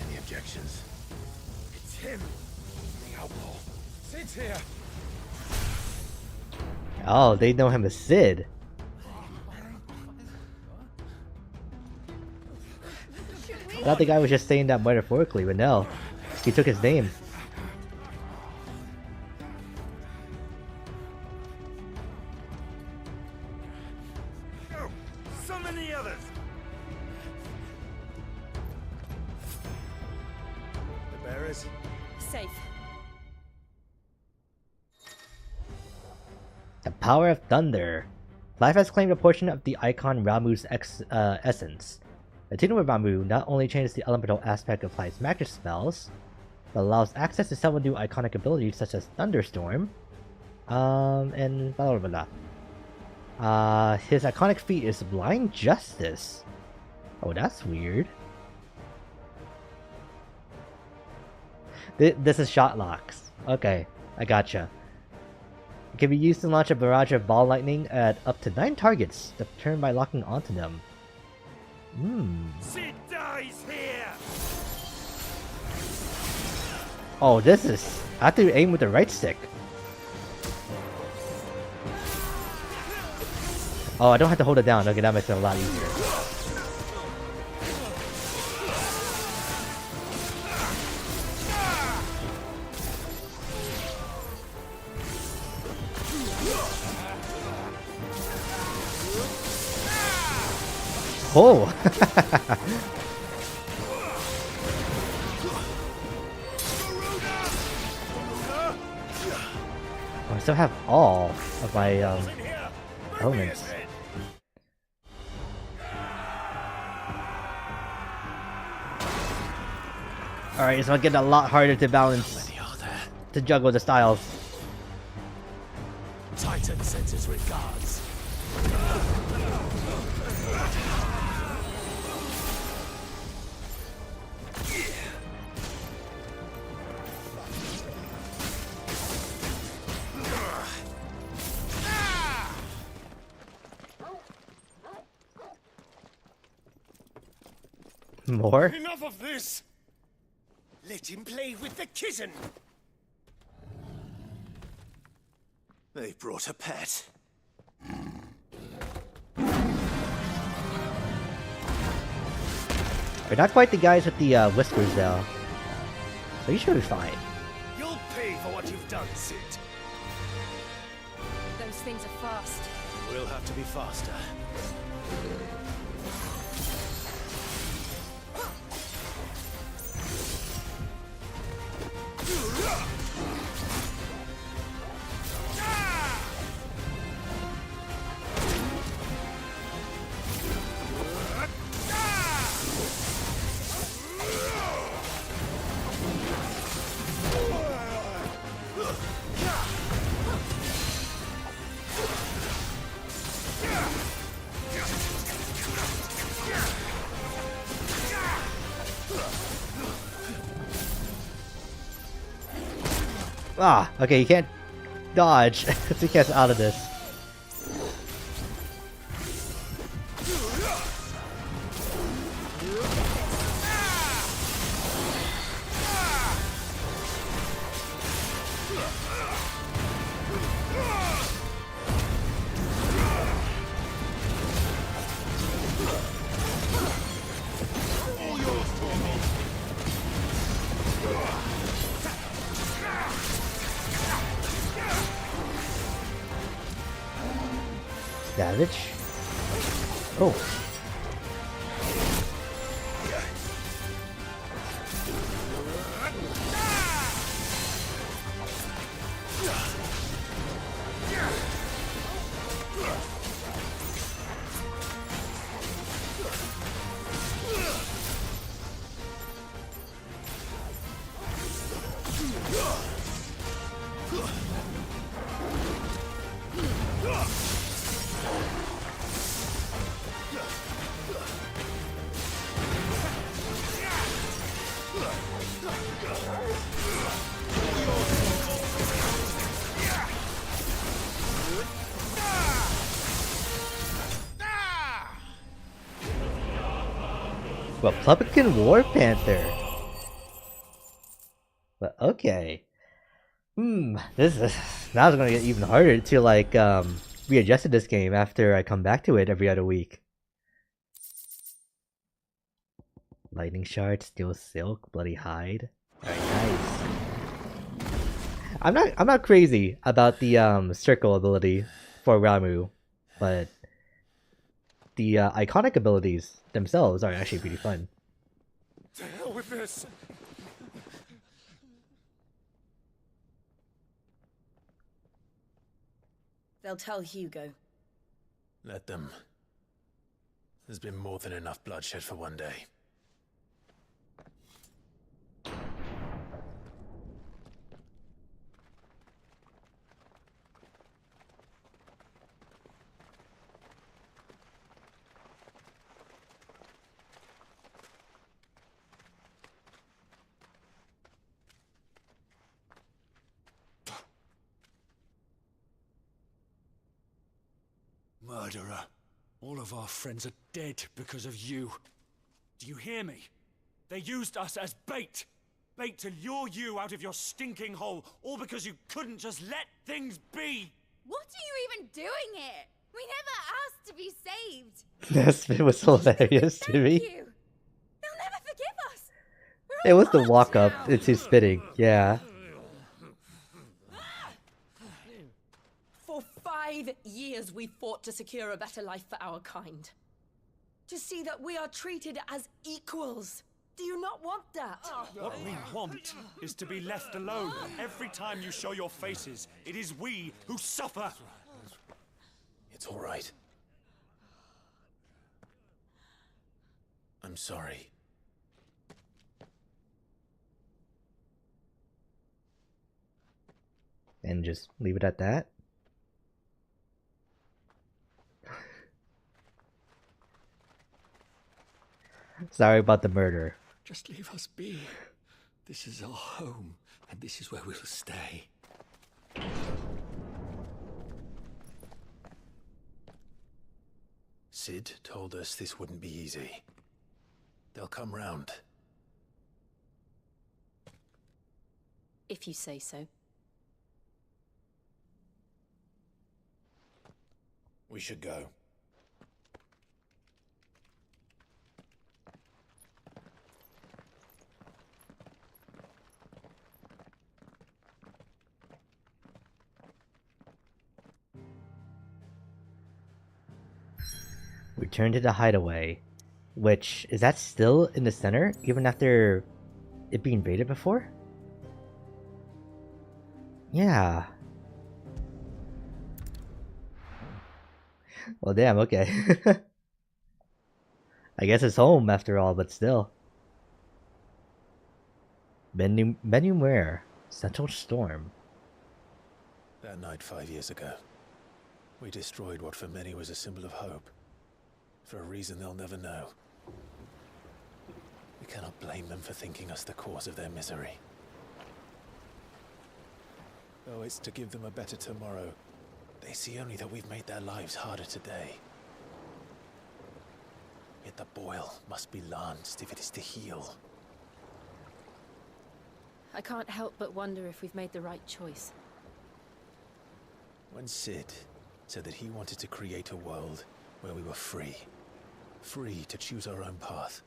Any objections? It's him, the outlaw. Sid's here. Oh, they know him as Cid. I thought the guy was just saying that metaphorically, but no. He took his name. Oh, so many others. The bearers? Safe. The power of thunder. Life has claimed a portion of the icon Ramu's essence. Attuning with Ramu not only changes the elemental aspect of Light's magic spells, but allows access to several new iconic abilities such as Thunderstorm, and blah blah blah. His iconic feat is Blind Justice. Oh, that's weird. This is Shot Locks. Okay, I gotcha. It can be used to launch a barrage of ball lightning at up to 9 targets, the turn by locking onto them. Cid dies here. Oh, this is... I have to aim with the right stick. Oh, I don't have to hold it down. Okay, that makes it a lot easier. Oh! I still have all of my elements. Alright, so it's getting a lot harder to balance, to juggle the styles. Titan sends his regards. More? Enough of this! Let him play with the kitten! They brought a pet. We're not quite the guys with the whiskers though. So you should be fine. You'll pay for what you've done, Sid. Those things are fast. We'll have to be faster. Ah, okay, you can't dodge to get out of this. Savage. Oh. Republican War Panther. But okay. This is now it's gonna get even harder to like readjust to this game after I come back to it every other week. Lightning shard, steel silk, bloody hide. Very nice. I'm not crazy about the circle ability for Ramu, but the iconic abilities themselves are actually pretty fun. To hell with this! They'll tell Hugo. Let them. There's been more than enough bloodshed for one day. Murderer. All of our friends are dead because of you. Do you hear me? They used us as bait. Bait to lure you out of your stinking hole, all because you couldn't just let things be. What are you even doing here? We never asked to be saved. This bit was hilarious to me. They'll never forgive us. It was the walk up into spitting, yeah. For 5 years we fought to secure a better life for our kind. To see that we are treated as equals. Do you not want that? What we want is to be left alone. Every time you show your faces, it is we who suffer. It's all right. I'm sorry. And just leave it at that? Sorry about the murder. Just leave us be. This is our home, and this is where we'll stay. Sid told us this wouldn't be easy. They'll come round. If you say so. We should go. Return to the hideaway. Which, is that still in the center, even after it being invaded before? Yeah. Well, damn, okay. I guess it's home after all, but still. Benumware. Central Storm. That night 5 years ago, we destroyed what for many was a symbol of hope. For a reason they'll never know. We cannot blame them for thinking us the cause of their misery. Though it's to give them a better tomorrow, they see only that we've made their lives harder today. Yet the boil must be lanced if it is to heal. I can't help but wonder if we've made the right choice. When Sid said that he wanted to create a world where we were free. Free to choose our own path.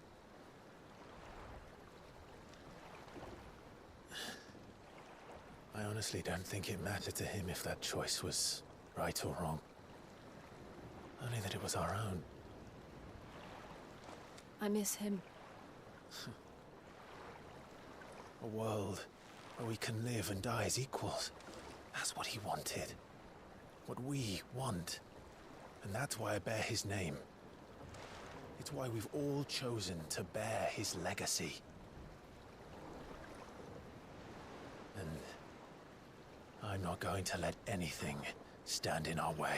I honestly don't think it mattered to him if that choice was right or wrong. Only that it was our own. I miss him. A world where we can live and die as equals. That's what he wanted. What we want. And that's why I bear his name. It's why we've all chosen to bear his legacy. And I'm not going to let anything stand in our way.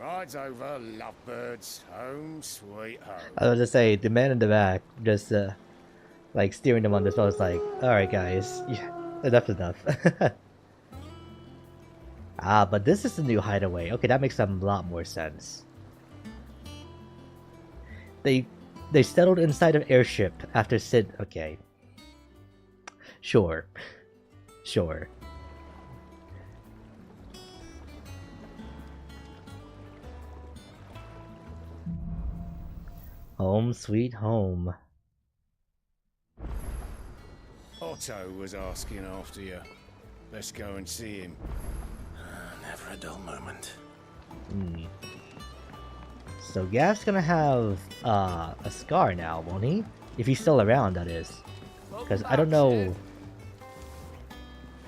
Rides over, lovebirds. Home, sweet home. I was just say the man in the back just like steering them on this. I was like, all right, guys, yeah, enough's enough. Ah, but this is the new hideaway. Okay, that makes a lot more sense. They settled inside an airship after Sid. Okay, sure, sure. Home sweet home. Otto was asking after you. Let's go and see him. Never a dull moment. So Gav's gonna have a scar now, won't he? If he's still around, that is. Because I don't know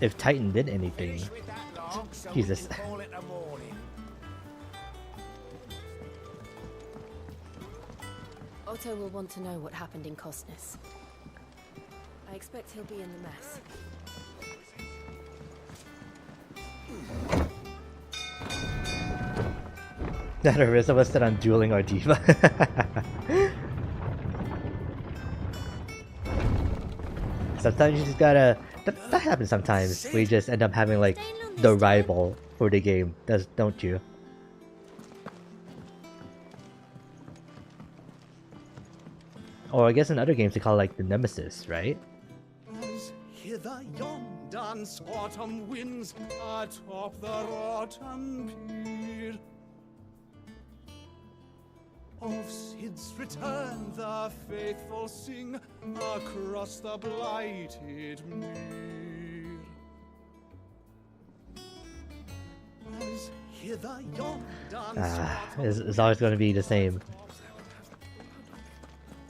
if Titan did anything. Jesus. Otto will want to know what happened in Costness. I expect he'll be in the mess. That Arisa was set on dueling our diva. Sometimes you just gotta... That happens sometimes. We just end up having like the rival for the game, don't you? Or I guess in other games they call it like the nemesis, right? As hither yon dance autumn winds atop the rotten pier. Of Sid's return the faithful sing across the blighted mere. As hither yon dance It's always going to be the same.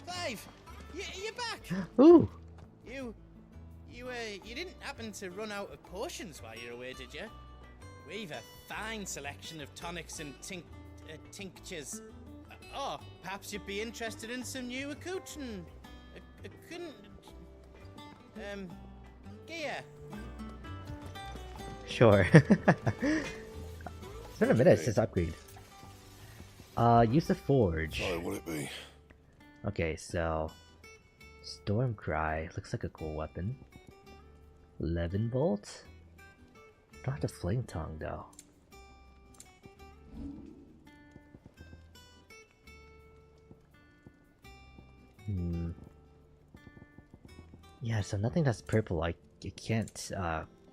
Clive, you're back. Ooh. You didn't happen to run out of potions while you're away, did you? We've a fine selection of tonics and tinctures. Oh, perhaps you'd be interested in some new accoutrement. Gear. Sure. It's been a minute since upgrade. Use the forge. Sorry, will it be? Okay, so Stormcry looks like a cool weapon. 11 bolt. Don't have the flame tongue though. Yeah, so nothing that's purple. Like you can't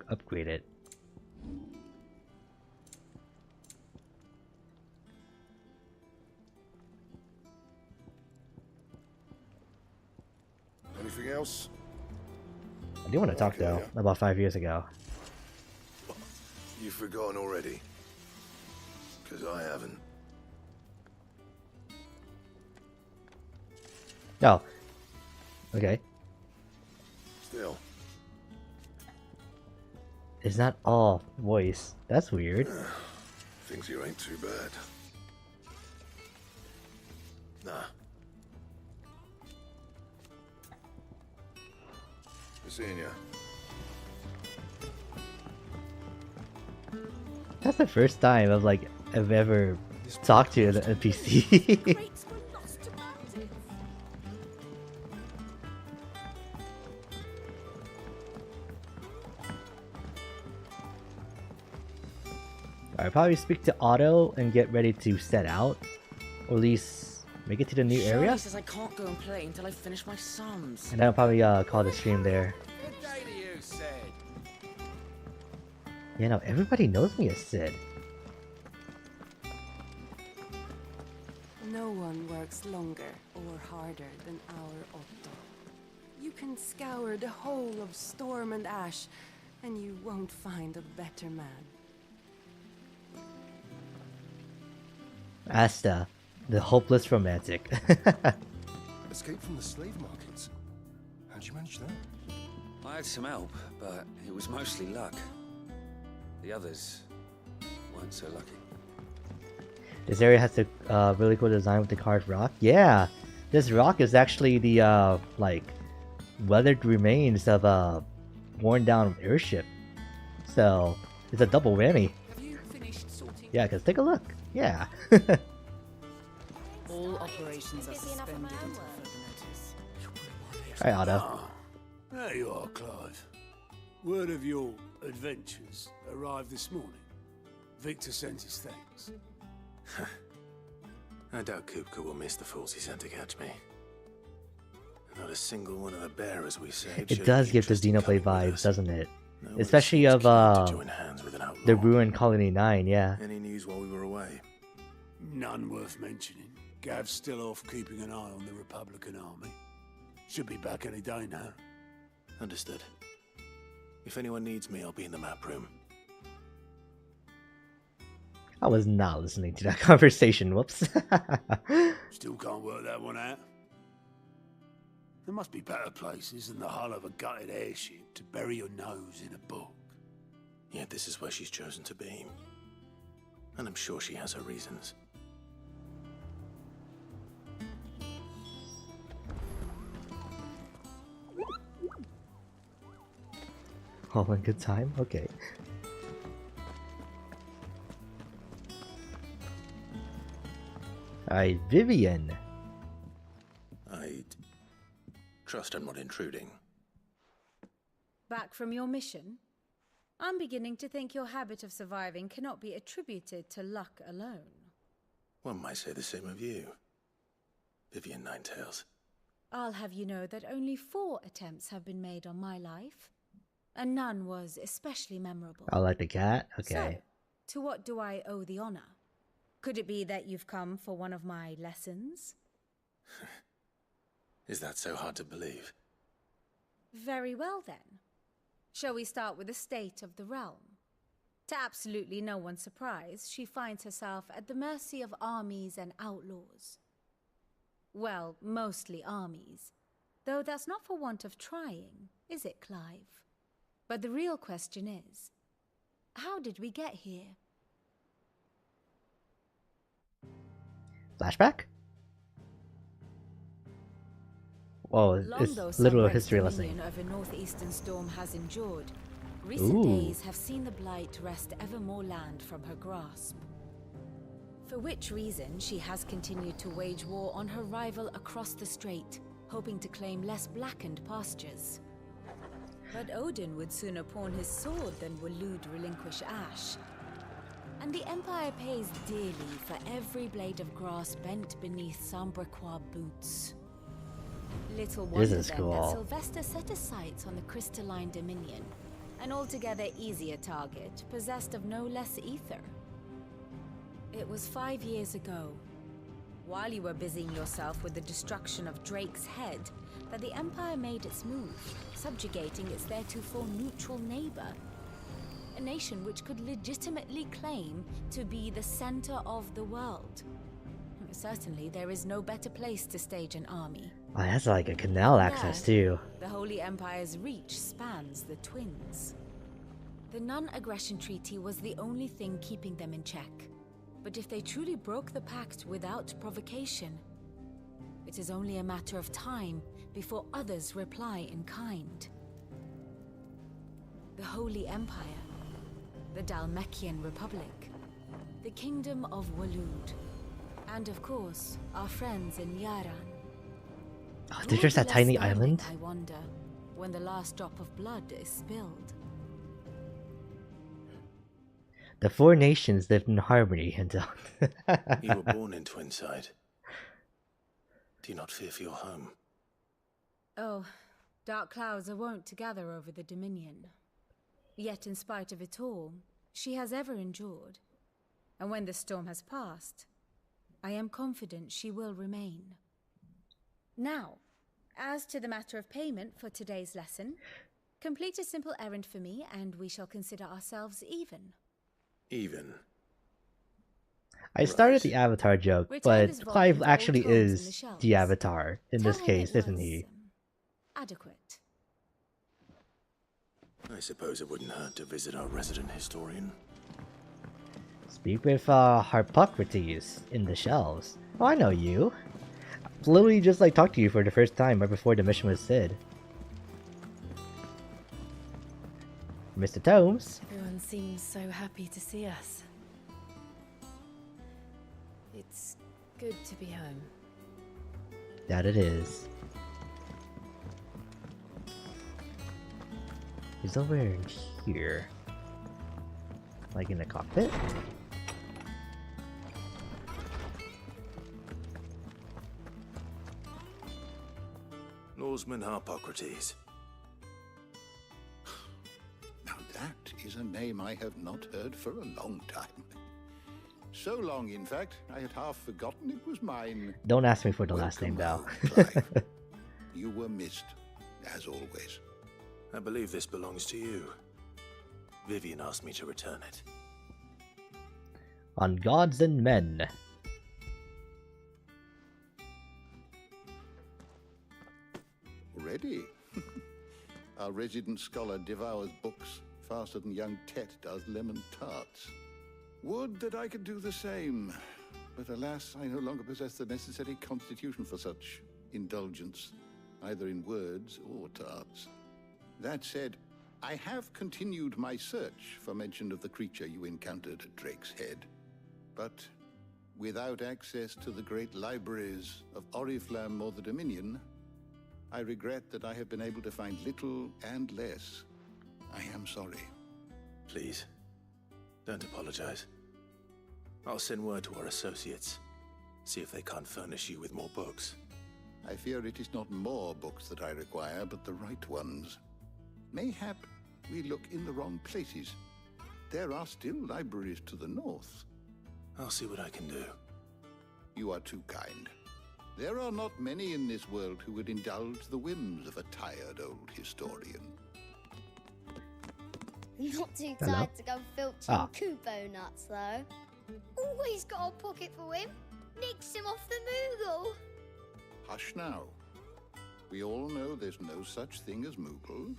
upgrade it. Anything else? I do want to talk though about 5 years ago. You've forgotten already? Because I haven't. Oh. Okay. Still. It's not all voice. That's weird. Things here ain't too bad. Nah. Good seeing ya. That's the first time I've ever talked to an NPC. I'll probably speak to Otto and get ready to set out, or at least make it to the new area. Shirley says I can't go and play until I finish my sums. And then I'll probably call the stream there. Good day to you, Sid. Yeah, no, everybody knows me as Sid. No one works longer or harder than our Otto. You can scour the whole of Storm and Ash, and you won't find a better man. Asta, the hopeless romantic. Escape from the slave markets. How'd you manage that? I had some help, but it was mostly luck. The others weren't so lucky. This area has a really cool design with the carved rock. Yeah, this rock is actually the like weathered remains of a worn down airship. So it's a double whammy. Yeah, cause take a look. Yeah. All operations are suspended until further notice. Hi, Otto. Ah, there you are, Clive. Word of your adventures arrived this morning. Victor sent his thanks. I doubt Kupka will miss the fools he sent to catch me. Not a single one of the bearers we saved. It does give the Xenoblade vibes, doesn't it? Especially of the ruined Colony 9, yeah. Any news while we were away? None worth mentioning. Gav's still off keeping an eye on the Republican army. Should be back any day now. Understood. If anyone needs me, I'll be in the map room. I was not listening to that conversation, whoops. Still can't work that one out. There must be better places than the hull of a gutted airship to bury your nose in a book. Yet this is where she's chosen to be. And I'm sure she has her reasons. All in good time? Okay. Alright, Vivian. I'd trust I'm not intruding. Back from your mission? I'm beginning to think your habit of surviving cannot be attributed to luck alone. One might say the same of you, Vivian Ninetails. I'll have you know that only 4 attempts have been made on my life, and none was especially memorable. I like the cat? Okay. So, to what do I owe the honor? Could it be that you've come for one of my lessons? Is that so hard to believe? Very well then. Shall we start with the state of the realm? To absolutely no one's surprise, she finds herself at the mercy of armies and outlaws. Well, mostly armies. Though that's not for want of trying, is it, Clive? But the real question is, how did we get here? Flashback? Oh, it's literal history lesson. Over northeastern storm has endured. Recent days have seen the blight wrest ever more land from her grasp. For which reason she has continued to wage war on her rival across the strait, hoping to claim less blackened pastures. But Odin would sooner pawn his sword than Waloed relinquish Ash. And the Empire pays dearly for every blade of grass bent beneath Sambraquois boots. Little wonder then that Sylvester set his sights on the crystalline Dominion, an altogether easier target, possessed of no less ether. It was 5 years ago, while you were busying yourself with the destruction of Drake's head, that the Empire made its move, subjugating its theretofore neutral neighbor. A nation which could legitimately claim to be the center of the world. Certainly, there is no better place to stage an army. Oh, that's like a canal access too. The Holy Empire's reach spans the Twins. The non-aggression treaty was the only thing keeping them in check. But if they truly broke the pact without provocation, it is only a matter of time before others reply in kind. The Holy Empire, the Dhalmekian Republic, the Kingdom of Waloed, and of course, our friends in Yaran. Oh, there's just that tiny island? I wonder, when the last drop of blood is spilled. The 4 nations lived in harmony until... You were born in Twinside. Do you not fear for your home? Oh, dark clouds are wont to gather over the Dominion. Yet in spite of it all, she has ever endured. And when the storm has passed, I am confident she will remain. Now, as to the matter of payment for today's lesson, complete a simple errand for me and we shall consider ourselves even. Even? I started the Avatar joke, but Clive actually is the Avatar in this case, isn't he? Adequate. I suppose it wouldn't hurt to visit our resident historian. Speak with Harpocrates in the shelves. Oh, I know you. Literally just like talked to you for the first time right before the mission was said. Mr. Tomes. Everyone seems so happy to see us. It's good to be home. That it is. He's over in here. Like in the cockpit? Norseman Harpocrates. Now that is a name I have not heard for a long time. So long, in fact, I had half forgotten it was mine. Don't ask me for the last name, Val. You were missed, as always. I believe this belongs to you. Vivian asked me to return it. On gods and men. Ready? Our resident scholar devours books faster than young Tet does lemon tarts. Would that I could do the same, but alas, I no longer possess the necessary constitution for such indulgence, either in words or tarts. That said, I have continued my search for mention of the creature you encountered at Drake's Head, but without access to the great libraries of Oriflamme or the Dominion, I regret that I have been able to find little and less. I am sorry. Please, don't apologize. I'll send word to our associates. See if they can't furnish you with more books. I fear it is not more books that I require, but the right ones. Mayhap we look in the wrong places. There are still libraries to the north. I'll see what I can do. You are too kind. There are not many in this world who would indulge the whims of a tired old historian. Not too tired to go filching Kubo nuts, though. Always got a pocket for him. Nicks him off the Moogle. Hush now. We all know there's no such thing as Moogles.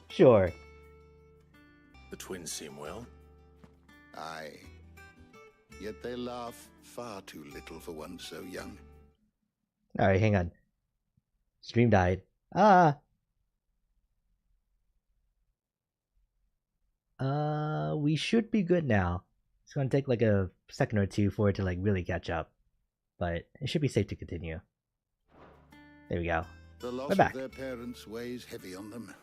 Sure. The twins seem well. Aye. Yet they laugh far too little for one so young. Alright, hang on. Stream died. we should be good now. It's gonna take like a second or two for it to like really catch up, but it should be safe to continue. There we go. The loss We're back. of their parents weighs heavy on them,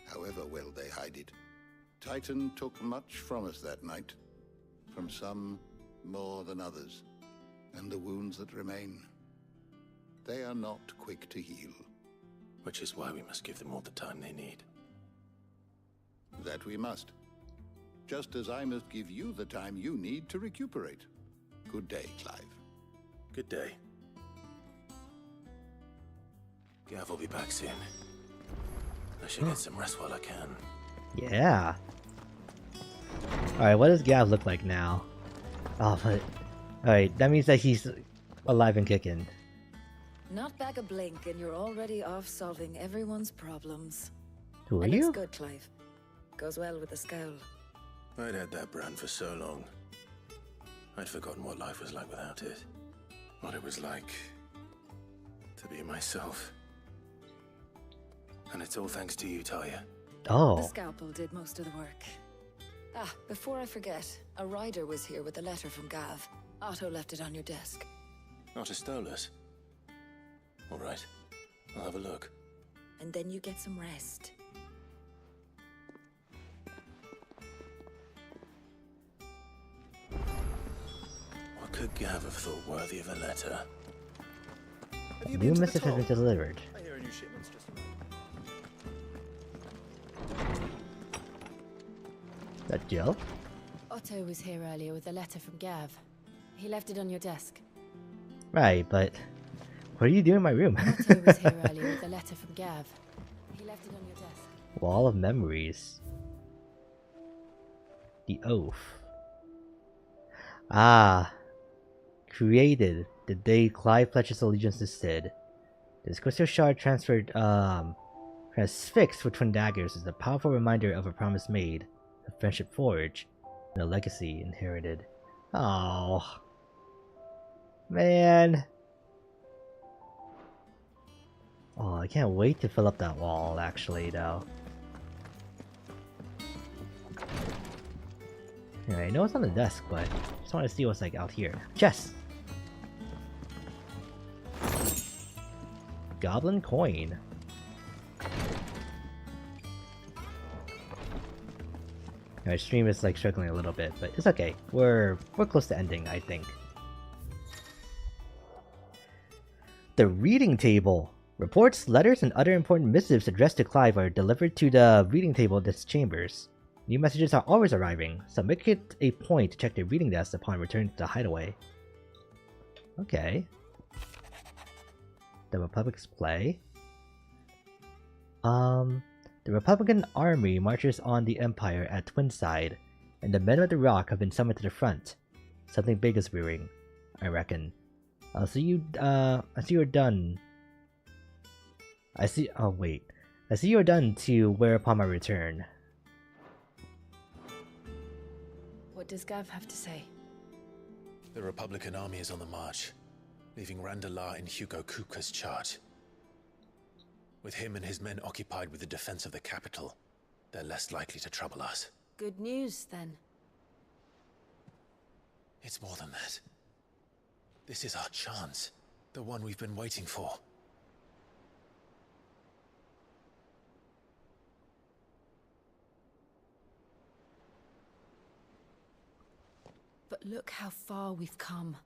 however well they hide it. Titan took much from us that night, from some more than others, and the wounds that remain, they are not quick to heal. Which is why we must give them all the time they need. That we must. Just as I must give you the time you need to recuperate. Good day, Clive. Good day. Gav will be back soon. I should get some rest while I can. Yeah. Alright, what does Gav look like now? Oh, but... Alright, that means that he's alive and kicking. Not back a blink and you're already off solving everyone's problems. Who are And you? it's good, Clive. Goes well with the scowl. I'd had that brand for so long. I'd forgotten what life was like without it. What it was like to be myself. And it's all thanks to you, Talia. Oh. The scalpel did most of the work. Ah, before I forget, a rider was here with a letter from Gav. Otto left it on your desk. Not a Stolas. All right, I'll have a look. And then you get some rest. What could Gav have thought worthy of a letter? A new message has been delivered. I hear a new shipment's just Is that Jill? Otto was here earlier with a letter from Gav. He left it on your desk. Right, but... What are you doing in my room? Otto was here earlier with a letter from Gav. He left it on your desk. Wall of Memories. The Oath. Ah. Created the day Clive pledges allegiance to Sid. This crystal shard transfixed with twin daggers is a powerful reminder of a promise made, a friendship forged, and a legacy inherited. Oh. Man. Oh, I can't wait to fill up that wall, actually, though. Yeah, I know it's on the desk, but I just want to see what's like out here. Chest! Goblin coin. Our stream is like struggling a little bit, but it's okay. We're close to ending, I think. The reading table. Reports, letters, and other important missives addressed to Clive are delivered to the reading table at its chambers. New messages are always arriving, so make it a point to check the reading desk upon return to the hideaway. Okay. The Republic's play. The Republican army marches on the Empire at Twinside, and the men of the Rock have been summoned to the front. Something big is brewing, I reckon. I see you're done. Oh wait. I see you're done to wear upon my return. What does Gav have to say? The Republican army is on the march, leaving Randalar in Hugo Kupka's charge. With him and his men occupied with the defense of the capital, they're less likely to trouble us. Good news, then. It's more than that. This is our chance, the one we've been waiting for. But look how far we've come.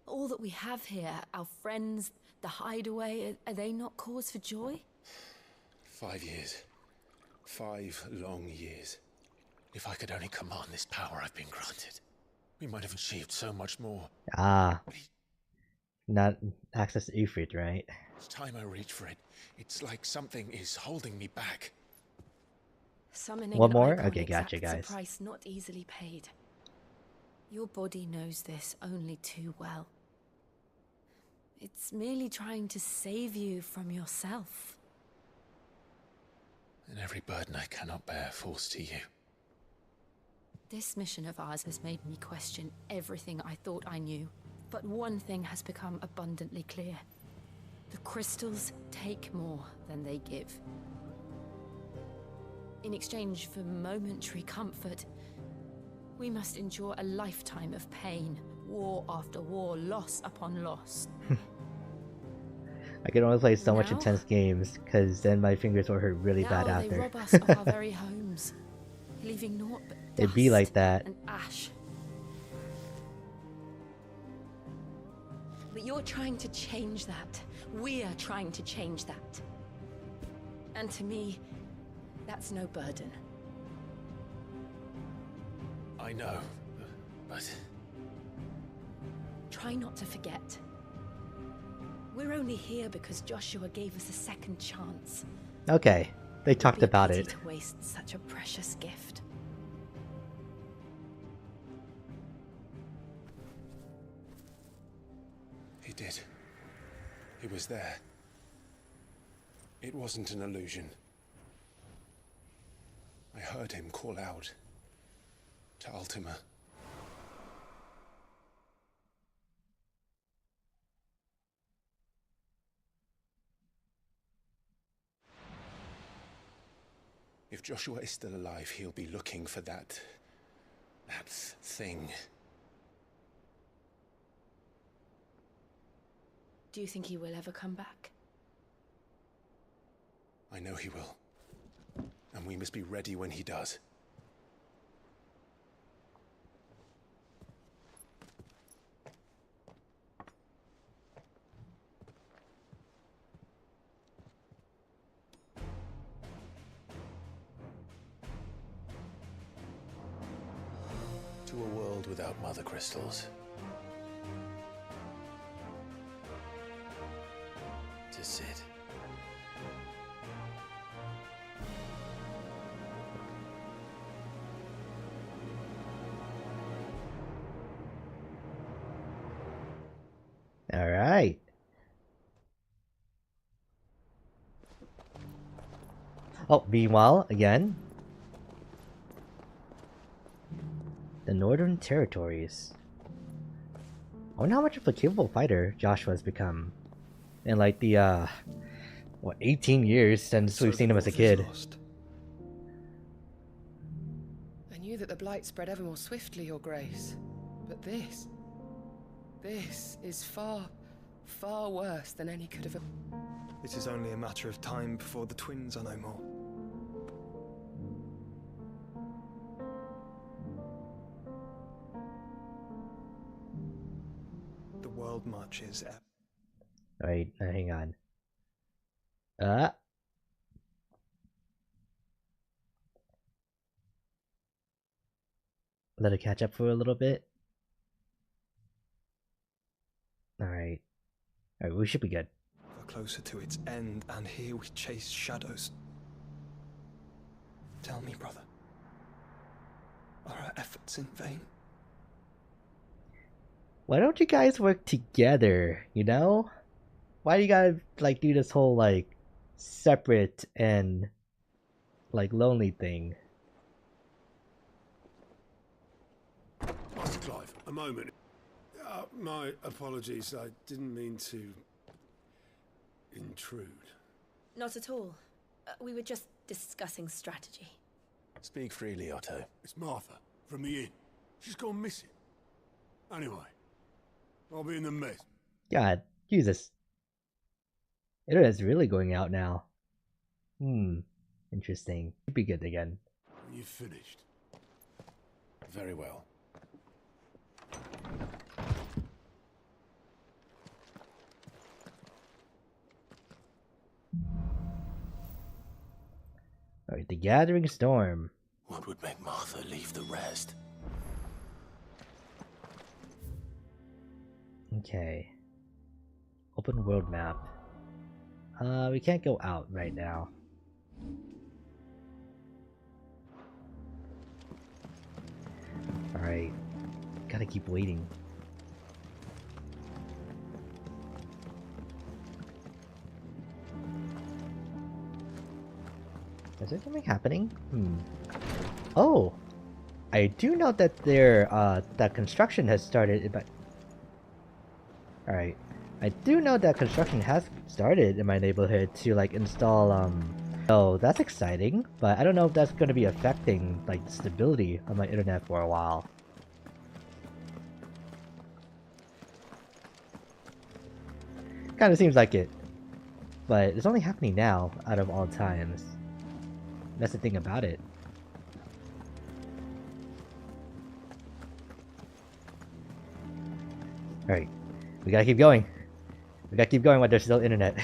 All that we have here, our friends, the hideaway, are they not cause for joy? 5 years. 5 long years. If I could only command this power I've been granted, we might have achieved so much more. Ah. Not access to Ifrit, right? Each time I reach for it, it's like something is holding me back. Summoning One an more? icon Okay, gotcha, exacts guys. a price not easily paid. Your body knows this only too well. It's merely trying to save you from yourself. And every burden I cannot bear falls to you. This mission of ours has made me question everything I thought I knew. But one thing has become abundantly clear. The crystals take more than they give. In exchange for momentary comfort, we must endure a lifetime of pain, war after war, loss upon loss. I can only play so much Now? intense games, because then my fingers will hurt really bad Now after. they rob us of our very homes, leaving naught but dust It'd be like that. and ash. But you're trying to change that. We're trying to change that. And to me, that's no burden. I know, but... Try not to forget. We're only here because Joshua gave us a second chance. Okay, they It'd talked be a about pity it. to waste such a precious gift. He did. He was there. It wasn't an illusion. I heard him call out to Ultima. If Joshua is still alive, he'll be looking for that thing. Do you think he will ever come back? I know he will. And we must be ready when he does. To a world without mother crystals. To Sid. All right. Oh, meanwhile, again, the Northern Territories. I wonder how much of a capable fighter Joshua's become in like the 18 years since we've seen him as a kid. I knew that the blight spread ever more swiftly, Your Grace, but this is far, far worse than any could have. It is only a matter of time before the twins are no more. The world marches. Alright, hang on. Let it catch up for a little bit. Alright. Alright, we should be good. We're closer to its end, and here we chase shadows. Tell me, brother, are our efforts in vain? Why don't you guys work together, you know? Why do you gotta, like, do this whole, like, separate and, like, lonely thing? Master Clive, a moment. My apologies, I didn't mean to intrude. Not at all. We were just discussing strategy. Speak freely, Otto. It's Martha, from the inn. She's gone missing. Anyway, I'll be in the mess. God, Jesus. Internet's really going out now. Interesting. Should be good again. Are you finished? Very well. Alright, the Gathering Storm. What would make Martha leave the rest? Okay. Open world map. We can't go out right now. Alright. Gotta keep waiting. Is there something happening? Oh! I do know that that construction has started, but... Alright. I do know that construction has started in my neighborhood to, like, install, So that's exciting, but I don't know if that's going to be affecting like the stability of my internet for a while. Kind of seems like it, but it's only happening now out of all times. That's the thing about it. Alright, we gotta keep going. We gotta keep going while there's still internet.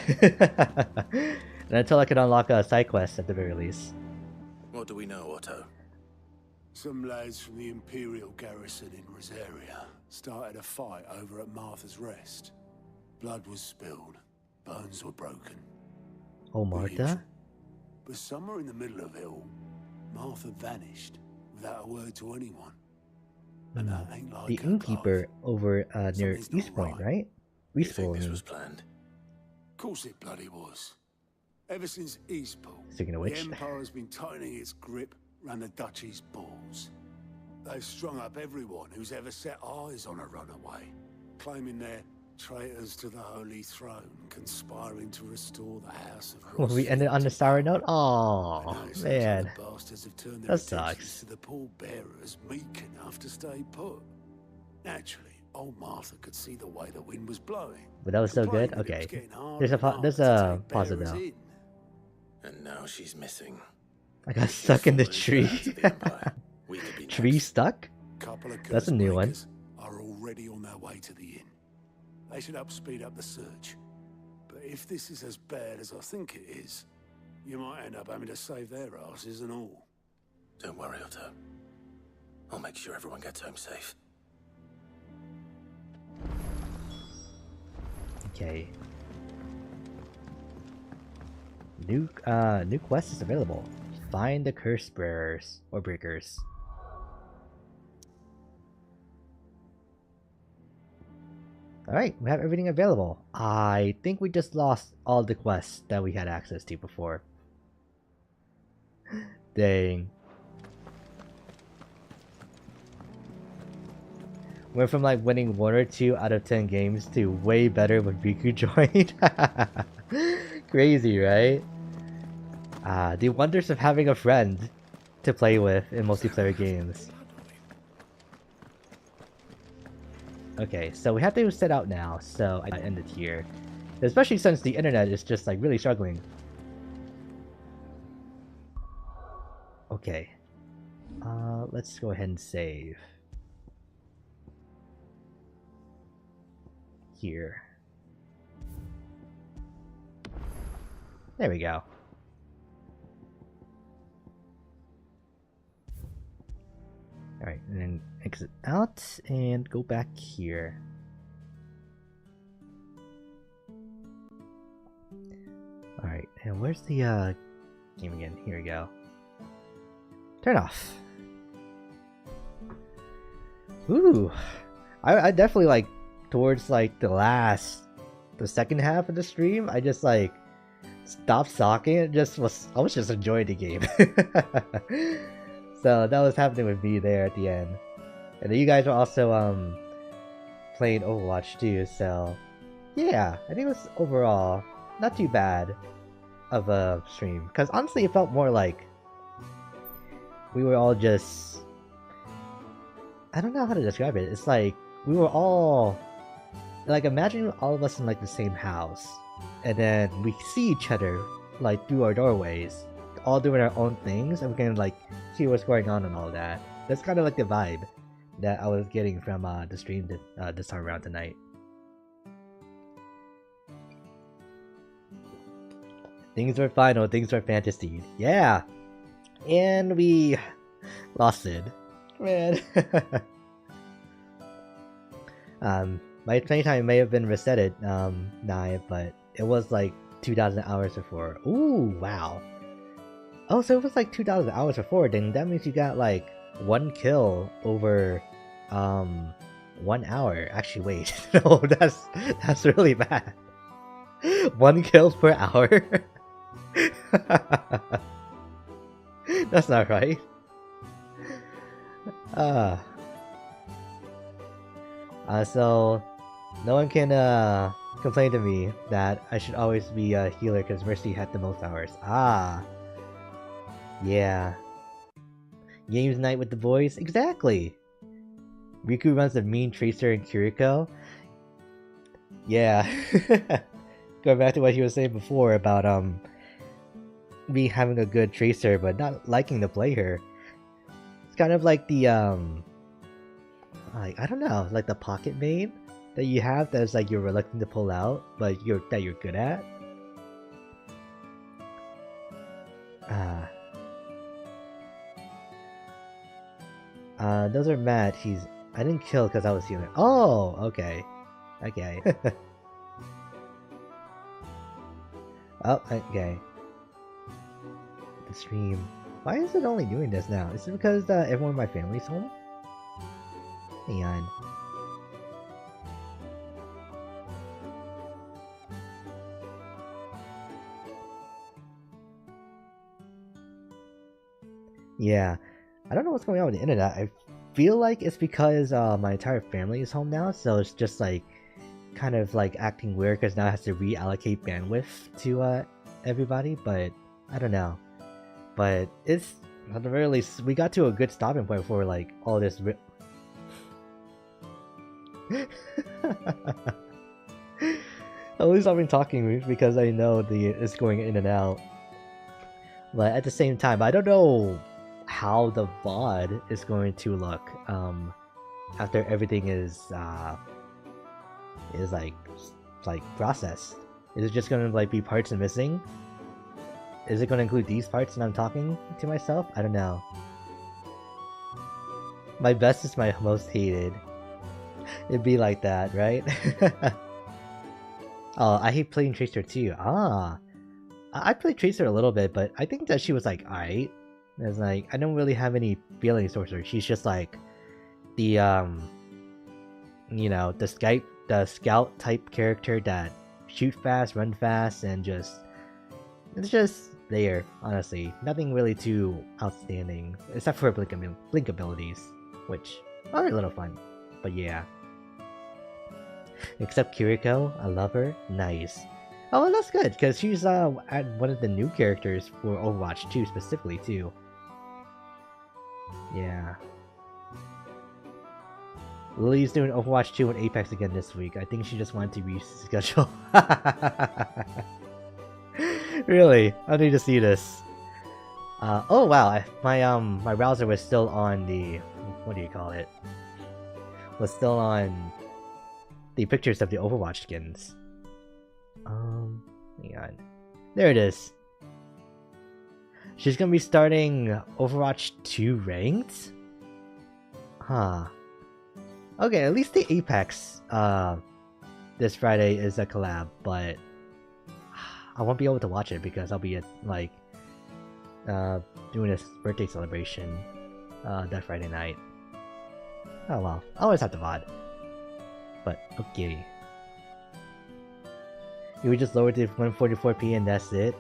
And until I can unlock a side quest at the very least. What do we know, Otto? Some lads from the Imperial garrison in Rosaria started a fight over at Martha's Rest. Blood was spilled, bones were broken. Oh, Martha? But somewhere in the middle of it all, Martha vanished without a word to anyone. And that ain't like The innkeeper over near East Point, right? East Point. This was planned. Of course it bloody was. Ever since Eastpool, Speaking of which, the Empire has been tightening its grip around the Duchy's balls. They've strung up everyone who's ever set eyes on a runaway, claiming they're traitors to the Holy Throne, conspiring to restore the House of well, we ended on the sour note? Oh man, that sucks. To the pallbearers meek enough to stay put. Naturally, old Martha could see the way the wind was blowing. But that was so good? Okay. There's a positive though. And now she's missing. I got stuck in the tree. Tree stuck? That's a new one. Are already on their way to the inn. They should help speed up the search. But if this is as bad as I think it is, you might end up having to save their asses and all. Don't worry, Otto. I'll make sure everyone gets home safe. Okay. New quest is available. Find the curse bearers or breakers. Alright, we have everything available. I think we just lost all the quests that we had access to before. Dang. Went from like winning 1 or 2 out of 10 games to way better when Riku joined. Crazy, right? The wonders of having a friend to play with in multiplayer games. Okay, so we have to set out now, so I end it here. Especially since the internet is just like really struggling. Okay. Let's go ahead and save. Here. There we go. Alright, and then exit out and go back here. Alright, and where's the game again? Here we go. Turn off. Ooh. I definitely like towards like the second half of the stream, I just like stopped talking and I was just enjoying the game. So that was happening with me there at the end. And then you guys were also playing Overwatch too, so yeah, I think it was overall not too bad of a stream. Because honestly it felt more like we were all just, I don't know how to describe it. It's like we were all like, imagine all of us in like the same house, and then we see each other like through our doorways, all doing our own things, and we can like see what's going on and all that. That's kind of like the vibe that I was getting from the stream this time around tonight. Things were final, things were fantasy. Yeah! And we lost it. Man. My playtime may have been resetted, but it was like 2,000 hours before. Ooh, wow. Oh, so it was like 2,000 hours before, then that means you got like 1 kill over 1 hour. Actually, wait. No, that's really bad. 1 kill per hour? That's not right. So no one can complained to me that I should always be a healer because Mercy had the most hours. Ah. Yeah. Games night with the boys? Exactly! Riku runs a mean Tracer and Kiriko. Yeah. Going back to what he was saying before about me having a good Tracer but not liking to play her. It's kind of like the I don't know, like the pocket main that you have that's like you're reluctant to pull out, but you're good at. Those are Matt. I didn't kill because I was healing. Oh, okay. Okay. Oh, okay. The stream. Why is it only doing this now? Is it because everyone in my family's home? Hang on. Yeah. I don't know what's going on with the internet. I feel like it's because my entire family is home now, so it's just like kind of like acting weird because now it has to reallocate bandwidth to everybody, but I don't know. But it's at the very least we got to a good stopping point for like all this at least I've been talking because I know it's going in and out. But at the same time, I don't know how the VOD is going to look after everything is like processed. Is it just gonna like be parts missing? Is it gonna include these parts and I'm talking to myself? I don't know. My best is my most hated. It'd be like that, right? Oh, I hate playing Tracer too. Ah, I played Tracer a little bit, but I think that she was like alright. It's like I don't really have any feelings towards her. She's just like the you know, the scout type character that shoot fast, run fast, and it's just there. Honestly, nothing really too outstanding except for blink abilities, which are a little fun. But yeah. Except Kiriko, I love her. Nice. Oh, well, that's good because she's one of the new characters for Overwatch 2 specifically too. Yeah. Lily's doing Overwatch 2 and Apex again this week. I think she just wanted to reschedule. Really? I need to see this. Oh wow, my browser was still on the... what do you call it? Was still on the pictures of the Overwatch skins. Hang on. There it is. She's gonna be starting Overwatch 2 ranked? Huh. Okay, at least the Apex this Friday is a collab, but I won't be able to watch it because I'll be like doing a birthday celebration that Friday night. Oh well, I always have to VOD. But okay. You would just lower it to 144p and that's it.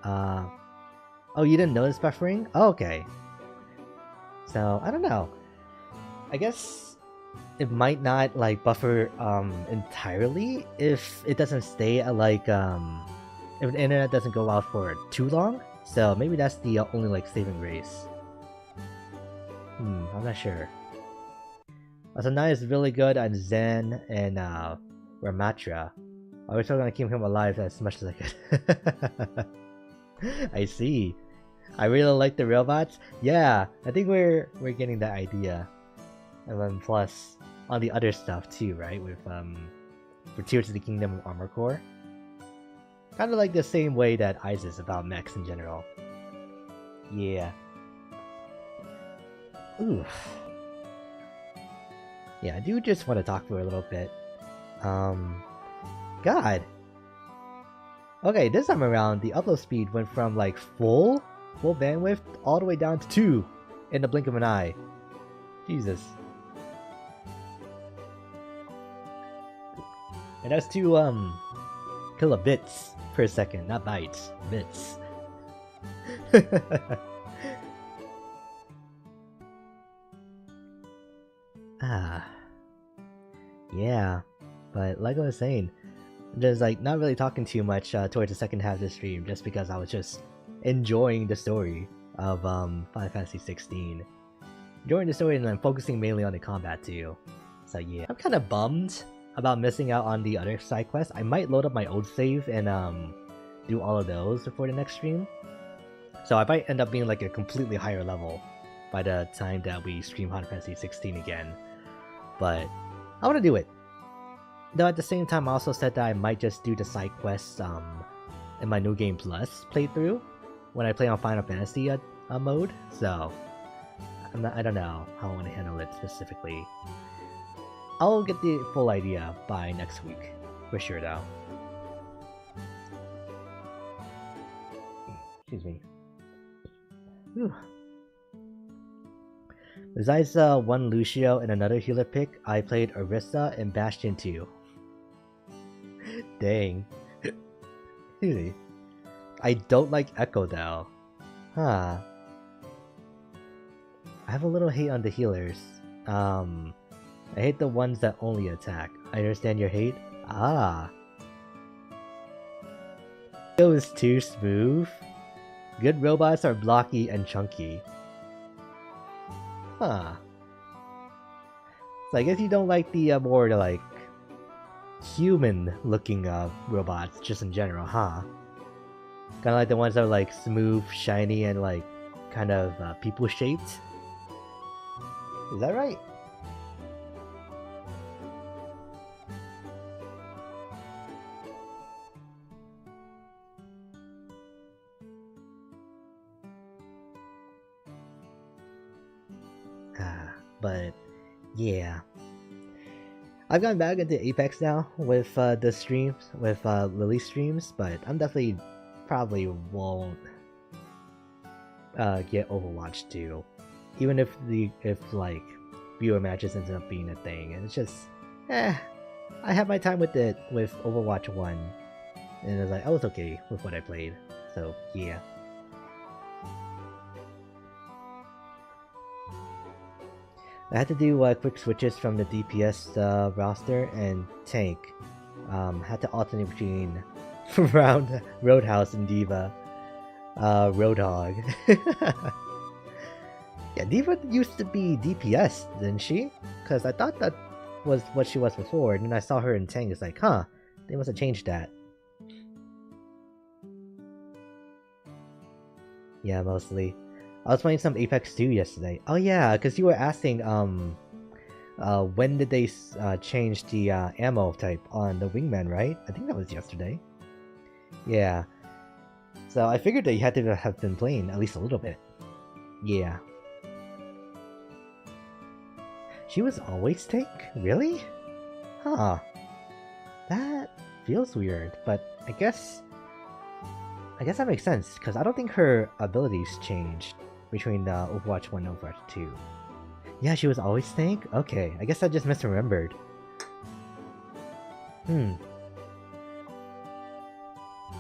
Oh, you didn't notice buffering? Oh, okay. So I don't know. I guess it might not like buffer entirely if it doesn't stay at like if the internet doesn't go out for too long. So maybe that's the only like saving grace. I'm not sure. Asana is really good at Zen and Ramatra. I was still gonna keep him alive as much as I could. I see. I really like the robots. Yeah, I think we're getting that idea. And then plus all the other stuff too, right? With for Tears of the Kingdom of Armor Core. Kind of like the same way that Isis about mechs in general. Yeah. Oof. Yeah, I do just want to talk for a little bit. God. Okay, this time around, the upload speed went from like full bandwidth all the way down to 2 in the blink of an eye. Jesus. And that's 2 kilobits per second, not bytes, bits. Yeah, but like I was saying, Just like not really talking too much towards the second half of the stream, just because I was just enjoying the story of Final Fantasy 16. Enjoying the story and then focusing mainly on the combat too. So yeah, I'm kind of bummed about missing out on the other side quests. I might load up my old save and do all of those before the next stream. So I might end up being like a completely higher level by the time that we stream Final Fantasy 16 again. But I want to do it. Though at the same time I also said that I might just do the side quests in my New Game Plus playthrough when I play on Final Fantasy mode. So I don't know how I want to handle it specifically. I'll get the full idea by next week, for sure though. Excuse me. Whew. Besides one Lucio and another healer pick, I played Orisa and Bastion 2. Dang. Really? I don't like Echo though. Huh. I have a little hate on the healers. I hate the ones that only attack. I understand your hate? Ah. It was too smooth. Good robots are blocky and chunky. Huh. So I guess you don't like the more like human-looking robots just in general, huh? Kind of like the ones that are like smooth, shiny, and like kind of people-shaped. Is that right? But yeah, I've gotten back into Apex now with the streams, with Lily's streams, but I'm definitely probably won't get Overwatch 2, even if like viewer matches ends up being a thing. And it's just I had my time with it with Overwatch 1, and it was like I was okay with what I played. So yeah. I had to do quick switches from the DPS roster and tank. Had to alternate between Roadhouse and Diva. Roadhog. Yeah, Diva used to be DPS, didn't she? Because I thought that was what she was before, and then I saw her in tank. It's like, huh, they must have changed that. Yeah, mostly. I was playing some Apex 2 yesterday. Oh yeah, because you were asking, when did they change the ammo type on the Wingman, right? I think that was yesterday. Yeah. So I figured that you had to have been playing at least a little bit. Yeah. She was always tank? Really? Huh. That feels weird, but I guess that makes sense, because I don't think her abilities changed between Overwatch 1 and Overwatch 2. Yeah, she was always tank? Okay, I guess I just misremembered.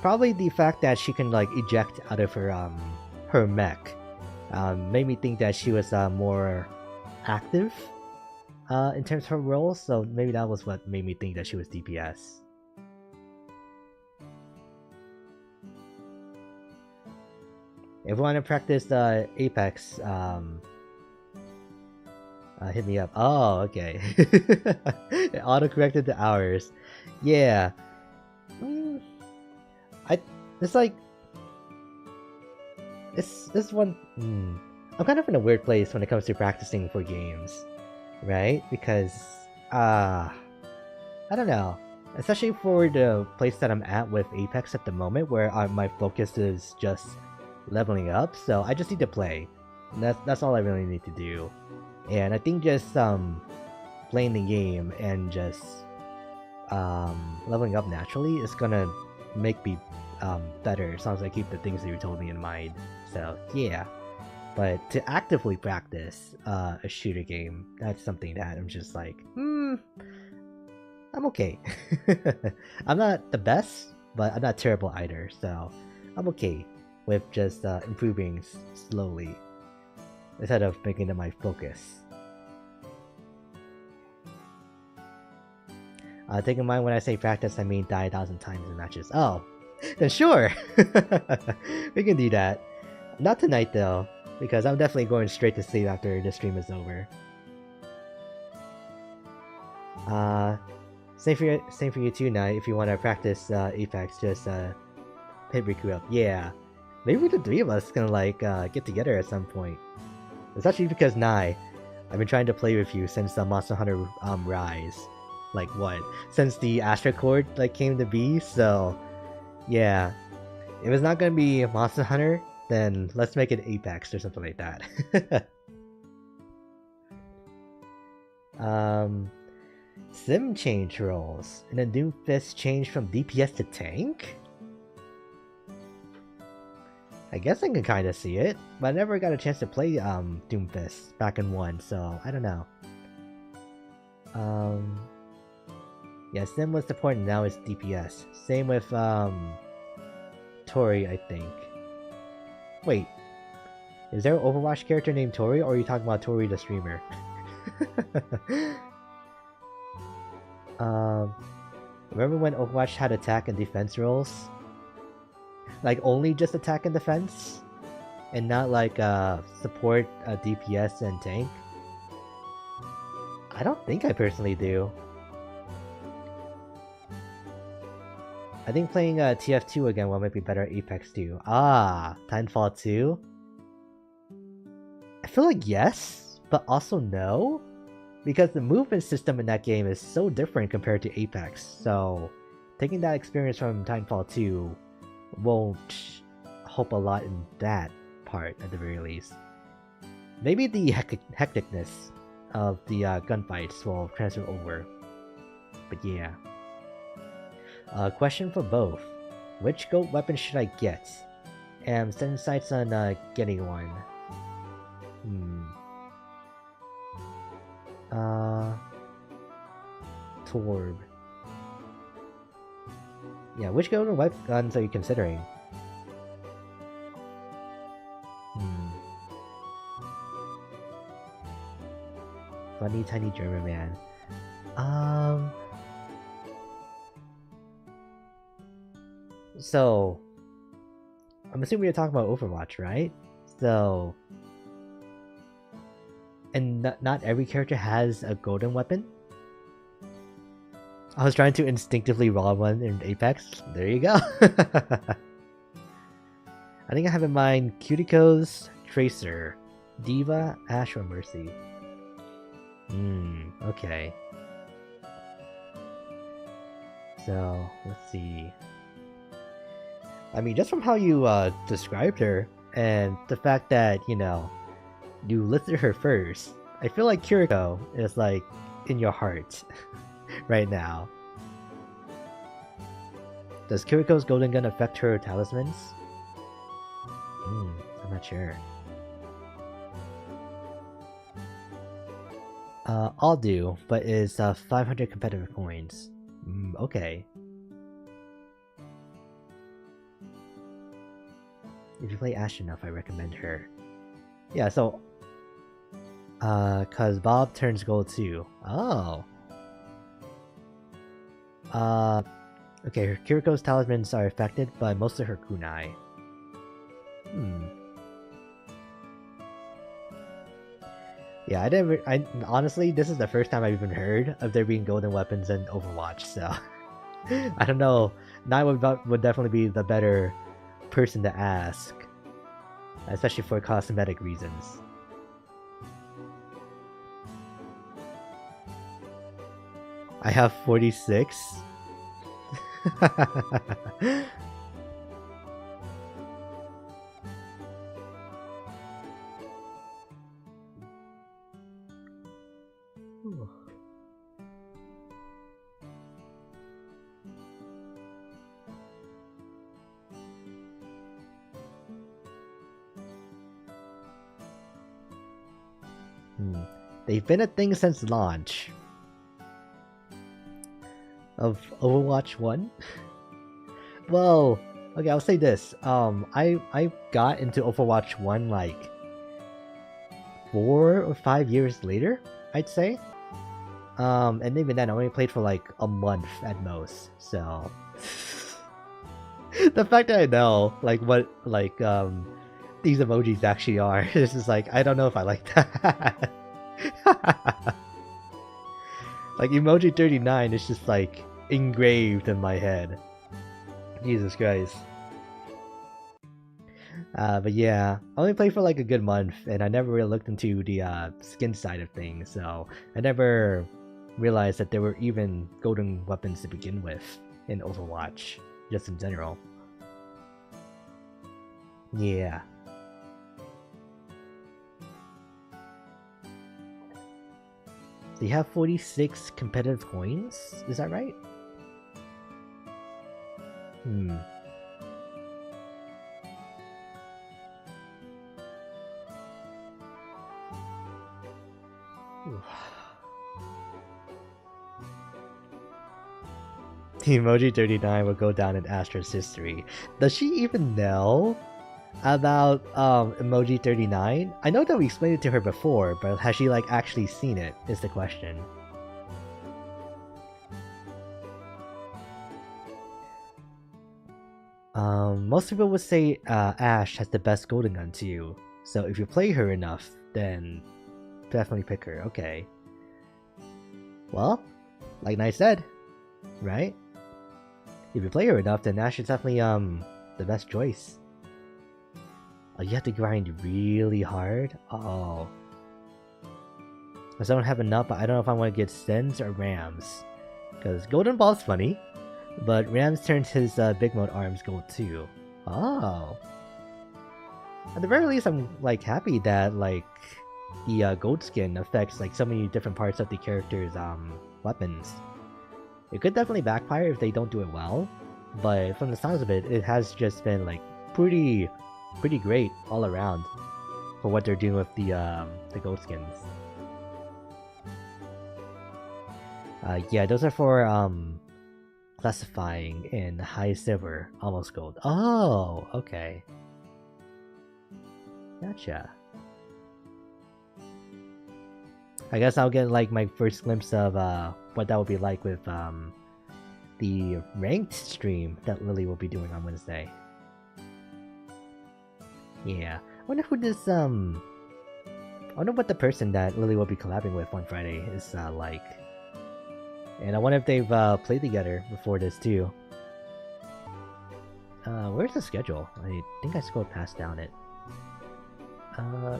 Probably the fact that she can like eject out of her mech made me think that she was more active in terms of her role, so maybe that was what made me think that she was DPS. If you want to practice Apex, hit me up. Oh, okay. It auto-corrected the hours. Yeah. It's like... This one... I'm kind of in a weird place when it comes to practicing for games. Right? Because... I don't know. Especially for the place that I'm at with Apex at the moment, where my focus is just leveling up, so I just need to play. And that's all I really need to do. And I think just playing the game and just leveling up naturally is gonna make me better as long as I keep the things that you told me in mind. So yeah. But to actively practice a shooter game, that's something that I'm just like, I'm okay. I'm not the best, but I'm not terrible either, so I'm okay with just improving slowly instead of making it my focus. Take in mind when I say practice, I mean die 1,000 times in matches. Oh, then sure! We can do that. Not tonight though, because I'm definitely going straight to sleep after the stream is over. Same for you too, Knight. If you want to practice Apex, just hit Riku up. Yeah, maybe the three of us can like get together at some point. Especially because Nai, I've been trying to play with you since the Monster Hunter Rise. Like what? Since the Astra Cord like came to be. So yeah, if it's not gonna be Monster Hunter, then let's make it Apex or something like that. Sim change roles, and then Doomfist changed from DPS to tank? I guess I can kinda see it, but I never got a chance to play Doomfist back in 1, so I don't know. Yeah, Sim was support and now it's DPS. Same with Tori, I think. Wait, is there an Overwatch character named Tori, or are you talking about Tori the streamer? Remember when Overwatch had attack and defense roles? Like only just attack and defense? And not like support, DPS and tank? I don't think I personally do. I think playing TF2 again might be better at Apex 2. Ah, Titanfall 2? I feel like yes, but also no. Because the movement system in that game is so different compared to Apex, so taking that experience from Titanfall 2 won't help a lot in that part at the very least. Maybe the hecticness of the gunfights will transfer over, but yeah. Question for both. Which goat weapon should I get? And setting sights on getting one. Torb. Yeah, which golden weapons are you considering? Funny tiny German man. So I'm assuming you're talking about Overwatch, right? So, and not every character has a golden weapon? I was trying to instinctively roll one in Apex. There you go. I think I have in mind Cutico's Tracer, Diva, Ash, or Mercy. Okay. So, let's see. I mean, just from how you described her, and the fact that, you know, you listed her first, I feel like Kiriko is like in your heart right now. Does Kiriko's golden gun affect her talismans? I'm not sure. I'll do, but it's 500 competitive coins. Okay. If you play Ashe enough, I recommend her. Yeah, so... cause Bob turns gold too. Oh! Okay, Kiriko's talismans are affected by most of her kunai. Yeah, honestly, this is the first time I've even heard of there being golden weapons in Overwatch, so... I don't know. Nai would definitely be the better person to ask. Especially for cosmetic reasons. I have 46. They've been a thing since launch of Overwatch 1. Well, okay, I'll say this. I got into Overwatch 1 like 4 or 5 years later, I'd say. And even then, I only played for like a month at most. So the fact that I know like what these emojis actually are, it's just like I don't know if I like that. Like emoji 39 is just like engraved in my head. Jesus Christ. But yeah, I only played for like a good month, and I never really looked into the skin side of things, so I never realized that there were even golden weapons to begin with in Overwatch, just in general. Yeah. So you have 46 competitive coins? Is that right? Emoji 39 will go down in Astra's history. Does she even know about Emoji 39? I know that we explained it to her before, but has she like actually seen it is the question. Most people would say Ash has the best golden gun too, so if you play her enough, then definitely pick her. Okay. Well, like I said, right? If you play her enough, then Ash is definitely the best choice. Oh, you have to grind really hard? Uh-oh. Because I don't have enough, but I don't know if I want to get Sens or Rams. Because Golden Ball's funny, but Rams turns his big mode arms gold too. Oh. At the very least, I'm like happy that like the gold skin affects like so many different parts of the character's weapons. It could definitely backfire if they don't do it well, but from the sounds of it, it has just been like pretty great all around for what they're doing with the gold skins. Yeah, those are for classifying in high silver, almost gold. Oh, okay. Gotcha. I guess I'll get like my first glimpse of what that would be like with the ranked stream that Lily will be doing on Wednesday. Yeah, I wonder who this I wonder what the person that Lily will be collabing with on Friday is like. And I wonder if they've played together before this too. Where's the schedule? I think I scrolled past down it.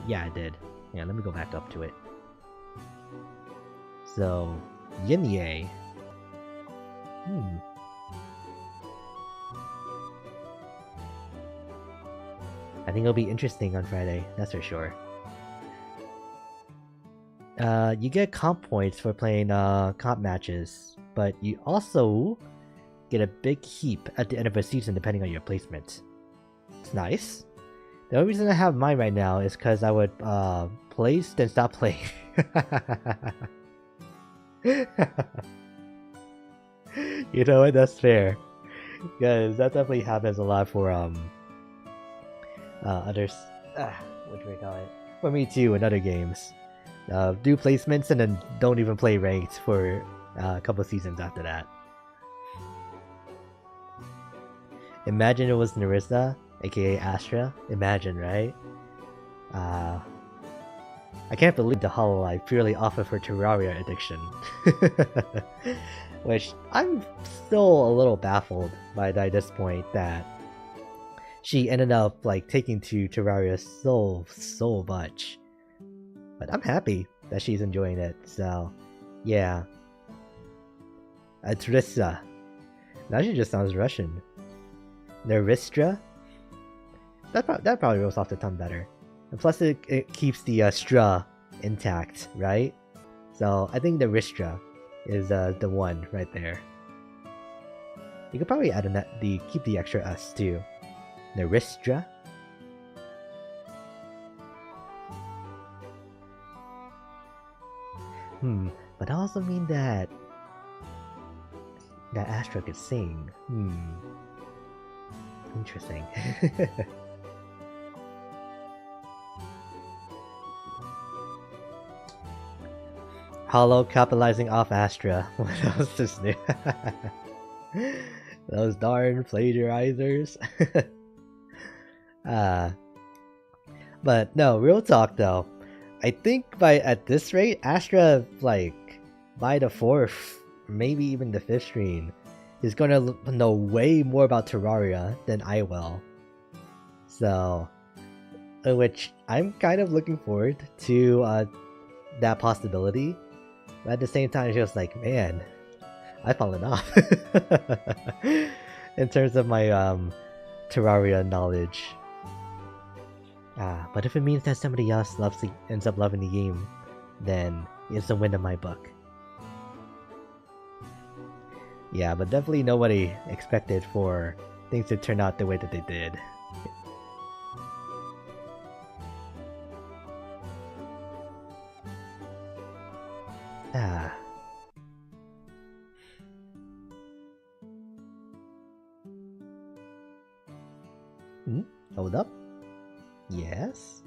Yeah, I did. Yeah, let me go back up to it. So, Yin-Ye. I think it'll be interesting on Friday, that's for sure. You get comp points for playing comp matches, but you also get a big heap at the end of a season depending on your placement. It's nice. The only reason I have mine right now is because I would place, then stop playing. You know what? That's fair. Because that definitely happens a lot for others. What do we call it? For me too in other games. Do placements and then don't even play ranked for a couple seasons after that. Imagine it was Narissa, aka Astra. Imagine, right? I can't believe the Hololive purely off of her Terraria addiction. Which I'm still a little baffled by at this point that she ended up like taking to Terraria so much. But I'm happy that she's enjoying it, so yeah. Narissa. Now she just sounds Russian. Naristra? That probably rolls off the tongue better. And plus it keeps the stra intact, right? So I think the Ristra is the one right there. You could probably add keep the extra S too. Naristra? But I also mean that Astra could sing. Interesting. Hollow capitalizing off Astra. What else is new? Those darn plagiarizers. But no, real talk though. I think at this rate, Astra, like, by the 4th, maybe even the 5th stream, is gonna know way more about Terraria than I will. So, which I'm kind of looking forward to that possibility. But at the same time, it's just like, man, I've fallen off in terms of my Terraria knowledge. But if it means that somebody else ends up loving the game, then it's a win in my book. Yeah, but definitely nobody expected for things to turn out the way that they did. Hold up. Yes?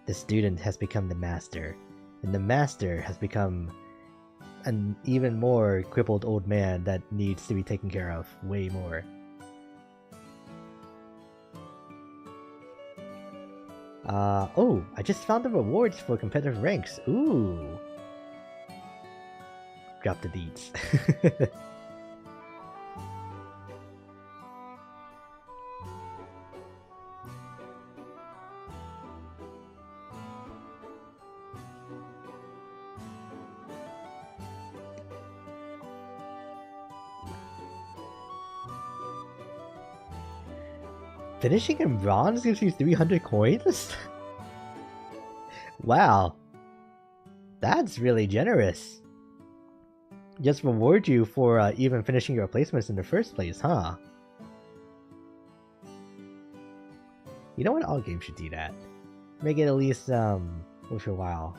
The student has become the master, and the master has become an even more crippled old man that needs to be taken care of way more. Oh, I just found the rewards for competitive ranks. Ooh. Drop the deeds. Finishing in bronze gives you 300 coins? Wow. That's really generous. Just reward you for even finishing your placements in the first place, huh? You know what? All games should do that. Make it at least, worth your while.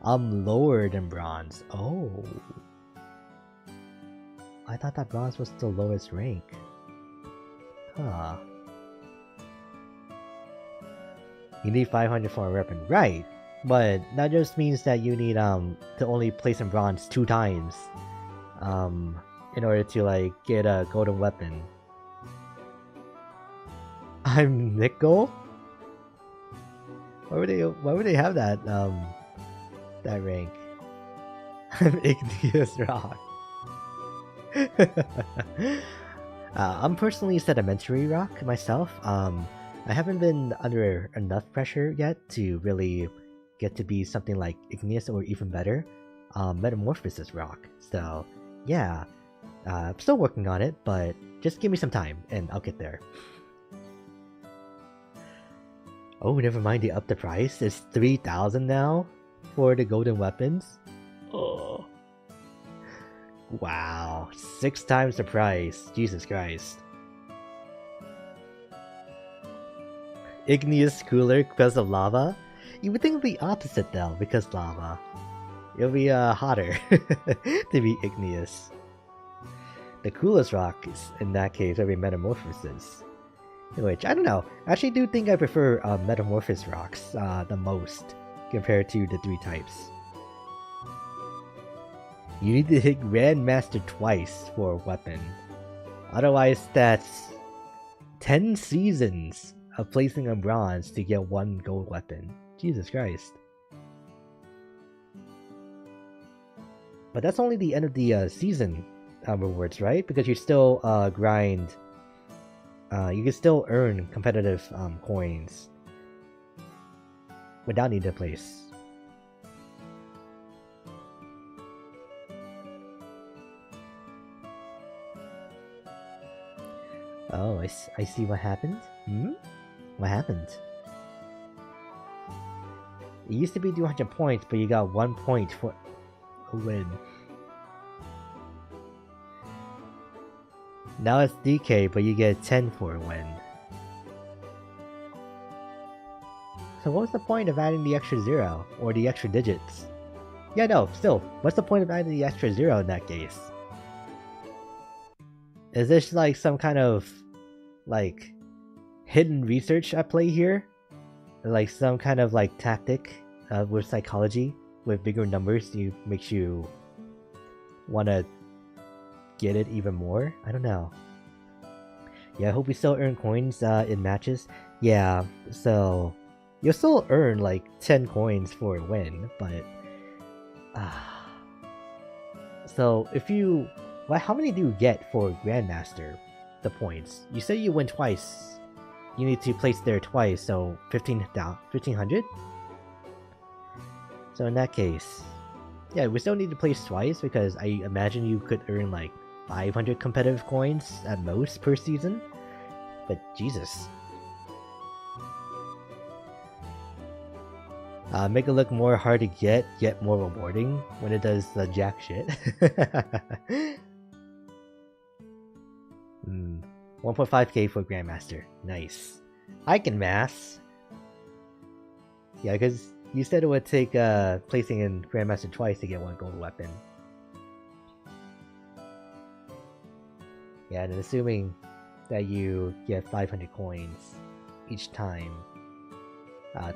Lower than bronze. Oh. I thought that bronze was the lowest rank. Huh. You need 500 for a weapon, right? But that just means that you need to only place in bronze 2 times, in order to like get a golden weapon. I'm Nickel. Why would they have that that rank? I'm Igneous Rock. I'm personally Sedimentary Rock myself. I haven't been under enough pressure yet to really get to be something like Igneous or even better, Metamorphosis Rock. So yeah, I'm still working on it, but just give me some time and I'll get there. Oh, never mind, they upped the price. It's 3,000 now for the golden weapons. Oh, wow, 6 times the price. Jesus Christ. Igneous cooler because of lava? You would think it would be opposite though, because lava. It'll be hotter to be igneous. The coolest rock is, in that case, would be Metamorphosis. Which, I don't know, I actually do think I prefer Metamorphosis rocks the most compared to the 3 types. You need to hit Grandmaster twice for a weapon. Otherwise, that's 10 seasons of placing a bronze to get 1 gold weapon. Jesus Christ. But that's only the end of the season rewards, right? Because you still grind. You can still earn competitive coins without needing to place. Oh, I see what happened. What happened? It used to be 200 points, but you got 1 point for a win. Now it's DK, but you get 10 for a win. So what was the point of adding the extra 0, or the extra digits? Yeah, no, still, what's the point of adding the extra 0 in that case? Is this like some kind of, like, hidden research at play here? Like some kind of like tactic with psychology with bigger numbers makes you want to get it even more. I don't know. Yeah, I hope we still earn coins in matches. Yeah, so you'll still earn like 10 coins for a win, but so if you how many do you get for Grandmaster? The points. You say you win twice. You need to place there twice, so 1500? So in that case, yeah, we still need to place twice because I imagine you could earn like 500 competitive coins at most per season. But Jesus. Make it look more hard to get, yet more rewarding when it does the jack shit. 1.5k for Grandmaster. Nice. I can mass. Yeah, because you said it would take placing in Grandmaster twice to get one gold weapon. Yeah, and assuming that you get 500 coins each time.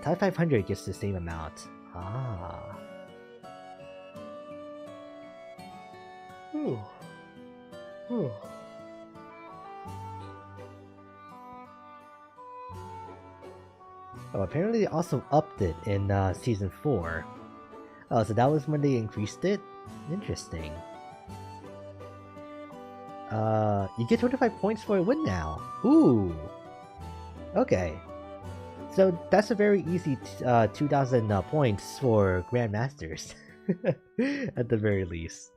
Tie 500 gets the same amount. Ah. Whew. Whew. Oh, apparently they also upped it in Season 4. Oh, so that was when they increased it? Interesting. You get 25 points for a win now. Ooh. Okay. So that's a very easy 2,000 points for Grandmasters. At the very least.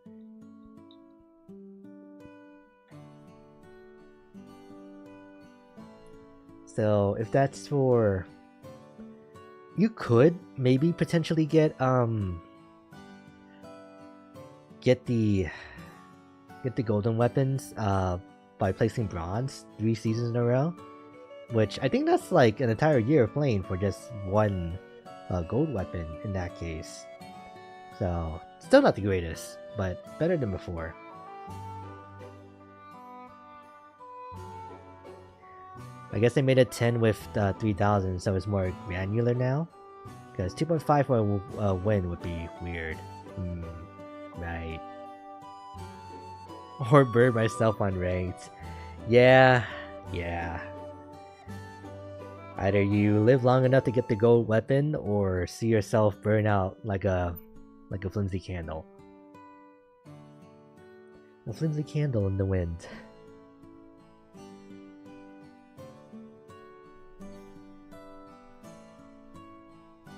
So if that's for... You could maybe potentially get the golden weapons by placing bronze 3 seasons in a row, which I think that's like an entire year of playing for just one gold weapon in that case. So still not the greatest, but better than before. I guess they made it 10 with 3,000, so it's more granular now. Because 2.5 for a win would be weird. Right. Or burn myself on ranked. Yeah. Either you live long enough to get the gold weapon, or see yourself burn out like a flimsy candle. A flimsy candle in the wind.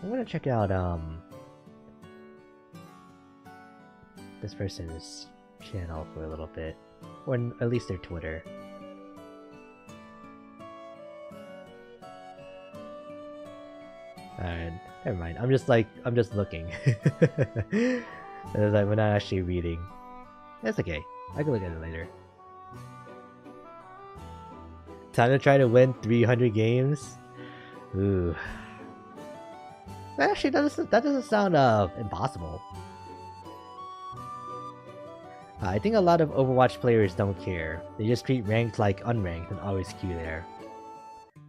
I'm gonna check out this person's channel for a little bit, or at least their Twitter. Alright, never mind. I'm just looking. We're not actually reading. That's okay. I can look at it later. Time to try to win 300 games. Ooh. Actually, that doesn't sound impossible. I think a lot of Overwatch players don't care. They just treat ranked like unranked and always queue there.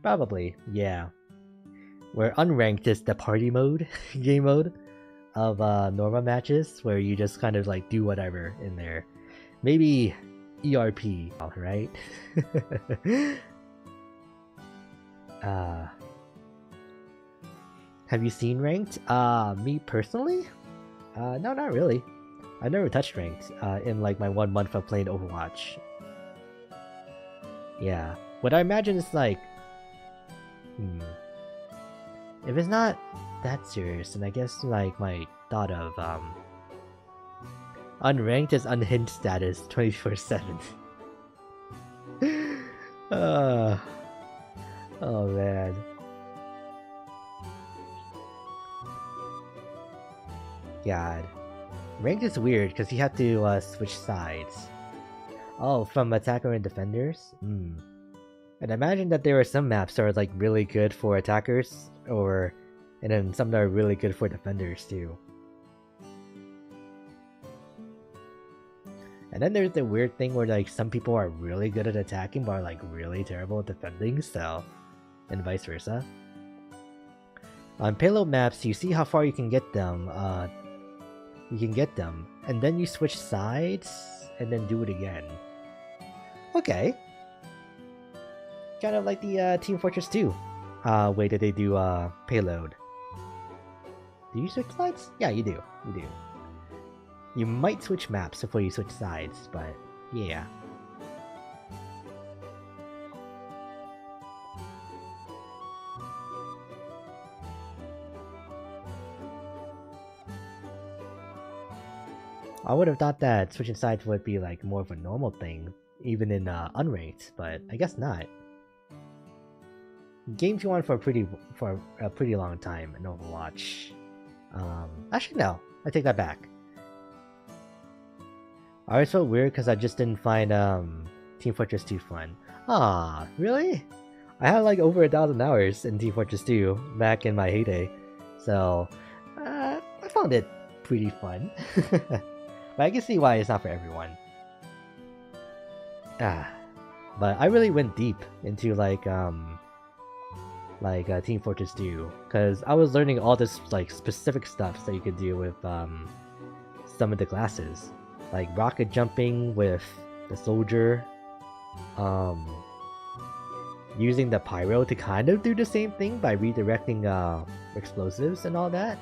Probably, yeah. Where unranked is the party mode, game mode, of normal matches, where you just kind of like do whatever in there. Maybe ERP, right? Have you seen ranked? Me personally? No, not really. I've never touched ranked in like my 1 month of playing Overwatch. Yeah. What I imagine is like... If it's not that serious, then I guess like my thought of unranked is unhinged status 24/7. Oh man. God. Ranked is weird because you have to switch sides. Oh, from attacker and defenders? And I imagine that there are some maps that are like really good for attackers, and then some that are really good for defenders too. And then there's the weird thing where like some people are really good at attacking but are like really terrible at defending, so... and vice versa. On payload maps, you see how far you can get them you can get them, and then you switch sides, and then do it again. Okay. Kind of like the Team Fortress 2 way that they do payload. Do you switch sides? Yeah, you do. You do. You might switch maps before you switch sides, but yeah. I would have thought that switching sides would be like more of a normal thing, even in unranked, but I guess not. Games you on for a pretty long time in Overwatch. Actually no, I take that back. I always felt weird because I just didn't find Team Fortress 2 fun. Ah, really? I had like over 1,000 hours in Team Fortress 2 back in my heyday, so I found it pretty fun. But I can see why it's not for everyone. But I really went deep into Team Fortress 2, because I was learning all this like specific stuff that you could do with some of the classes, like rocket jumping with the soldier, using the pyro to kind of do the same thing by redirecting explosives and all that,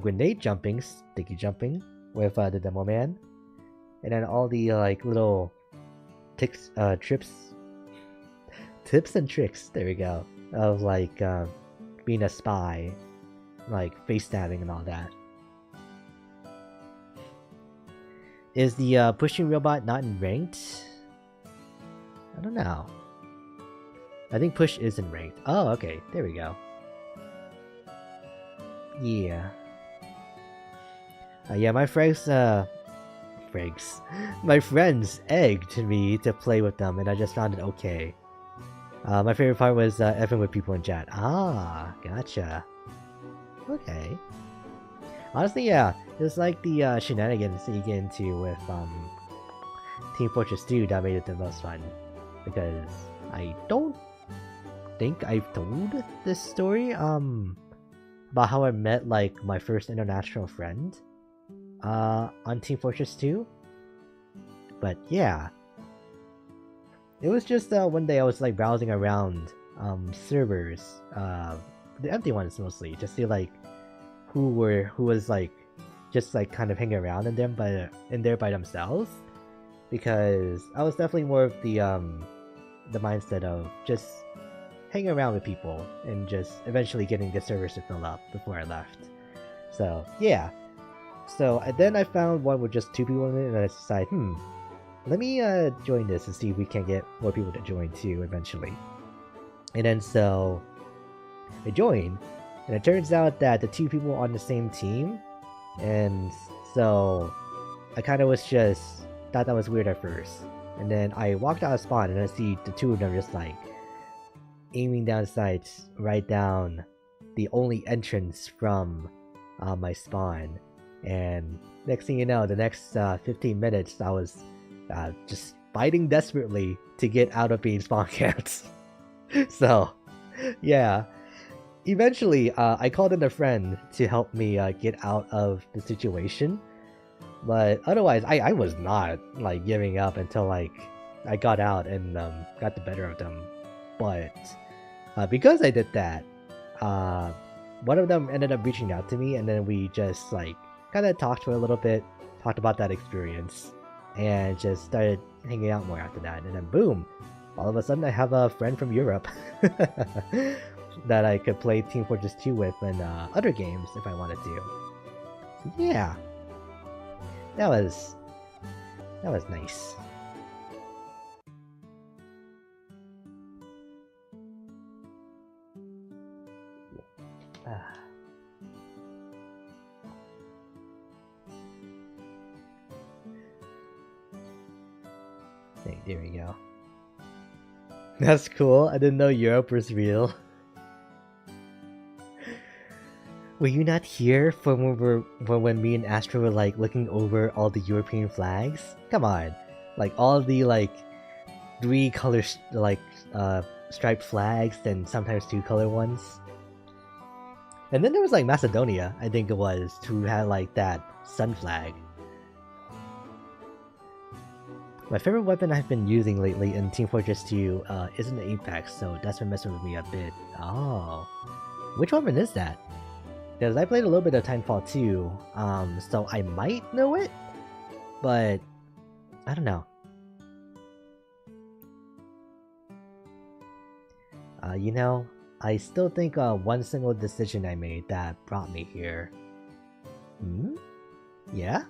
grenade jumping, sticky jumping with the demo man, and then all the like little tips and tricks, there we go, of like being a spy, like face stabbing and all that. Is the pushing robot not in ranked? I don't know. I think push is in ranked. Oh, okay, there we go. Yeah. Yeah, my friends egged me to play with them, and I just found it okay. My favorite part was effing with people in chat. Ah, gotcha. Okay. Honestly, yeah, it was like the shenanigans that you get into with Team Fortress 2 that made it the most fun. Because I don't think I've told this story about how I met like my first international friend on Team Fortress 2. But yeah, it was just one day I was like browsing around servers, the empty ones mostly, to see like who was like just like kind of hanging around in there by themselves, because I was definitely more of the mindset of just hanging around with people and just eventually getting the servers to fill up before I left. So yeah. So then I found one with just 2 people in it, and I decided, let me join this and see if we can get more people to join too eventually. And then so I joined, and it turns out that the 2 people on the same team, and so I kind of was just thought that was weird at first. And then I walked out of spawn, and I see the 2 of them just like aiming down sights right down the only entrance from my spawn. And next thing you know, the next 15 minutes I was just fighting desperately to get out of being spawn camped. So yeah, eventually I called in a friend to help me get out of the situation, but otherwise I was not like giving up until like I got out and got the better of them. But because I did that, one of them ended up reaching out to me, and then we just like kind of talked for a little bit, talked about that experience, and just started hanging out more after that. And then boom, all of a sudden I have a friend from Europe that I could play Team Fortress 2 with and other games if I wanted to. So yeah, that was nice. There we go. That's cool. I didn't know Europe was real. Were you not here for when me and Astro were like looking over all the European flags? Come on, like all the like 3 color striped flags, and sometimes 2 color ones. And then there was like Macedonia, I think it was, who had like that Sun Flag. My favorite weapon I've been using lately in Team Fortress 2 isn't the Apex, so that's been messing with me a bit. Oh. Which weapon is that? Because I played a little bit of Titanfall 2, so I might know it, but I don't know. You know, I still think one single decision I made that brought me here. Hmm? Yeah?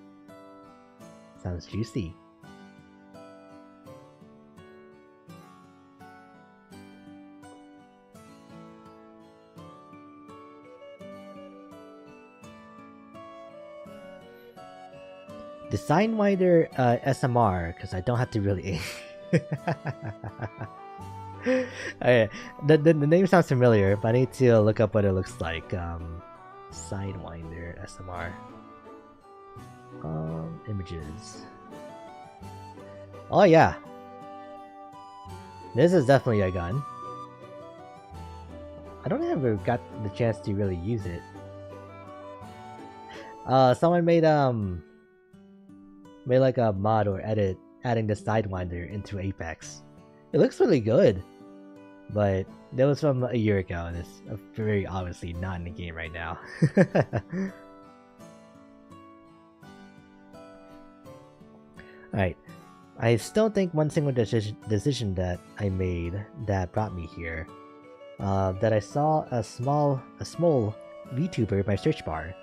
Sounds juicy. The Sidewinder SMR, because I don't have to really Alright, the name sounds familiar, but I need to look up what it looks like. Sidewinder SMR. Images. Oh yeah! This is definitely a gun. I don't ever got the chance to really use it. Someone made like a mod or edit adding the Sidewinder into Apex. It looks really good, but that was from a year ago, and it's very obviously not in the game right now. Alright, I still think one single decision that I made that brought me here, that I saw a small VTuber in my search bar,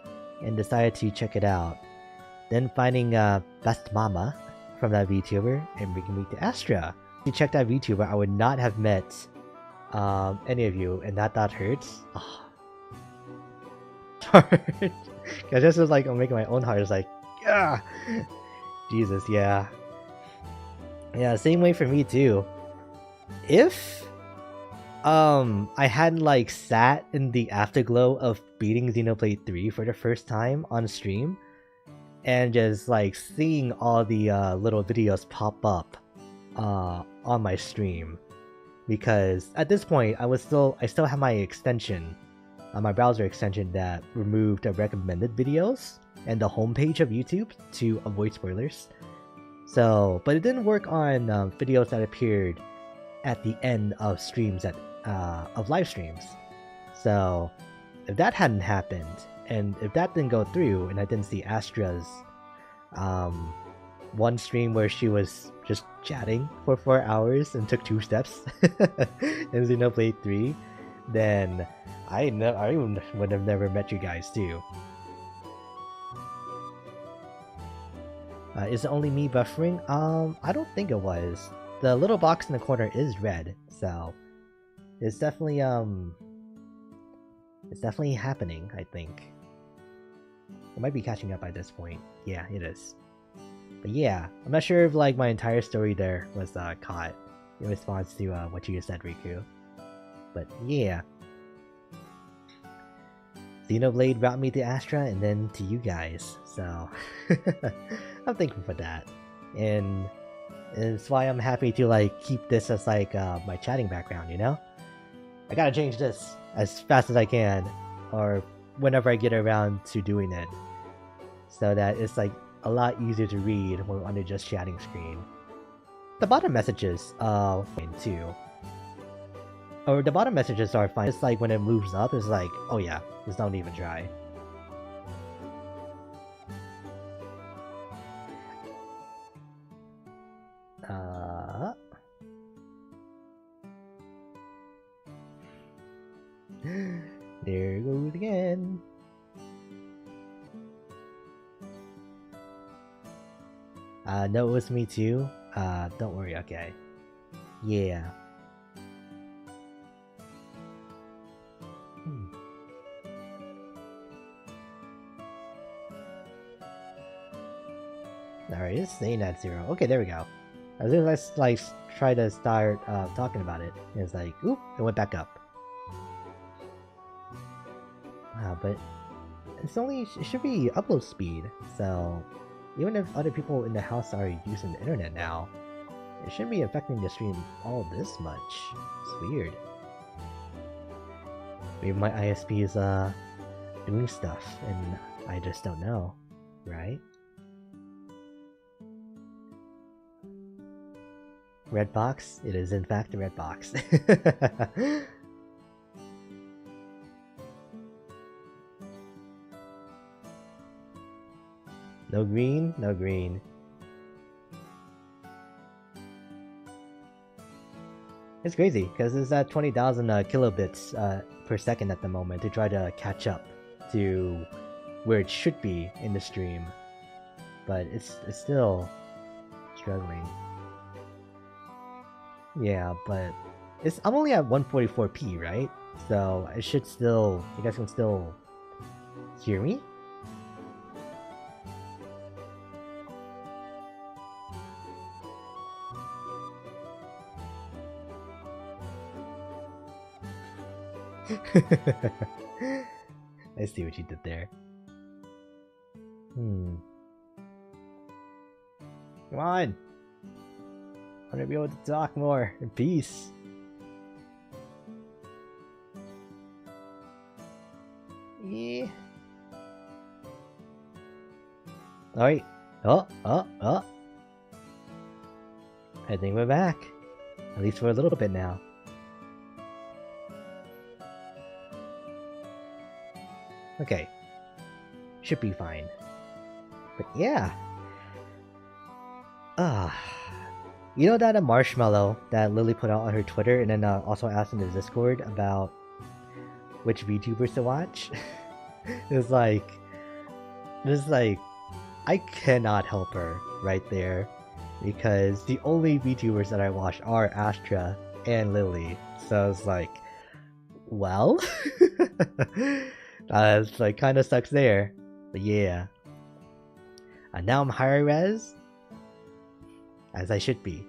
and decided to check it out. Then finding Best Mama from that VTuber and bringing me to Astra. If you check that VTuber, I would not have met any of you, and that hurts. Oh. I just was like, I'm making my own heart. It's like, yeah, Jesus, yeah, yeah. Same way for me too. If I hadn't like sat in the afterglow of beating Xenoblade 3 for the first time on stream, and just like seeing all the little videos pop up on my stream, because at this point I still have my extension, my browser extension that removed the recommended videos and the homepage of YouTube to avoid spoilers. So, but it didn't work on videos that appeared at the end of streams of live streams. So, if that hadn't happened, and if that didn't go through, and I didn't see Astra's one stream where she was just chatting for 4 hours and took 2 steps in Xenoblade 3, then I would have never met you guys too. Is it only me buffering? I don't think it was. The little box in the corner is red, so it's definitely happening, I think. It might be catching up by this point. Yeah, it is. But yeah, I'm not sure if like my entire story there was caught in response to what you just said, Riku. But yeah. Xenoblade brought me to Astra and then to you guys, so I'm thankful for that. And it's why I'm happy to like keep this as like my chatting background, you know? I gotta change this as fast as I can, or whenever I get around to doing it, so that it's like a lot easier to read when we're on the just chatting screen. The bottom messages fine too. Or the bottom messages are fine. It's like when it moves up, it's like, oh yeah, it's not even dry. There it goes again. No, it was me too. Don't worry, okay. Yeah. Alright, it's staying at 0. Okay, there we go. As soon as I like try to start talking about it, it's like, oop, it went back up. But it's only, it should be upload speed, so even if other people in the house are using the internet now, it shouldn't be affecting the stream all this much. It's weird. Maybe my ISP is doing stuff and I just don't know. right? Red box? It is in fact a red box. No green? No green. It's crazy, because it's at 20,000 kilobits per second at the moment to try to catch up to where it should be in the stream. But it's still struggling. Yeah, but I'm only at 144p, right? So it should still, you guys can still hear me? I see what you did there. Come on! I want to be able to talk more in peace. Yeah. Alright. Oh. I think we're back. At least for a little bit now. Okay. Should be fine. But yeah. You know that a marshmallow that Lily put out on her Twitter and then also asked in the Discord about which VTubers to watch? It's like I cannot help her right there, because the only VTubers that I watch are Astra and Lily. So it's like, well, it's like kind of sucks there. But yeah, and now I'm higher res, as I should be.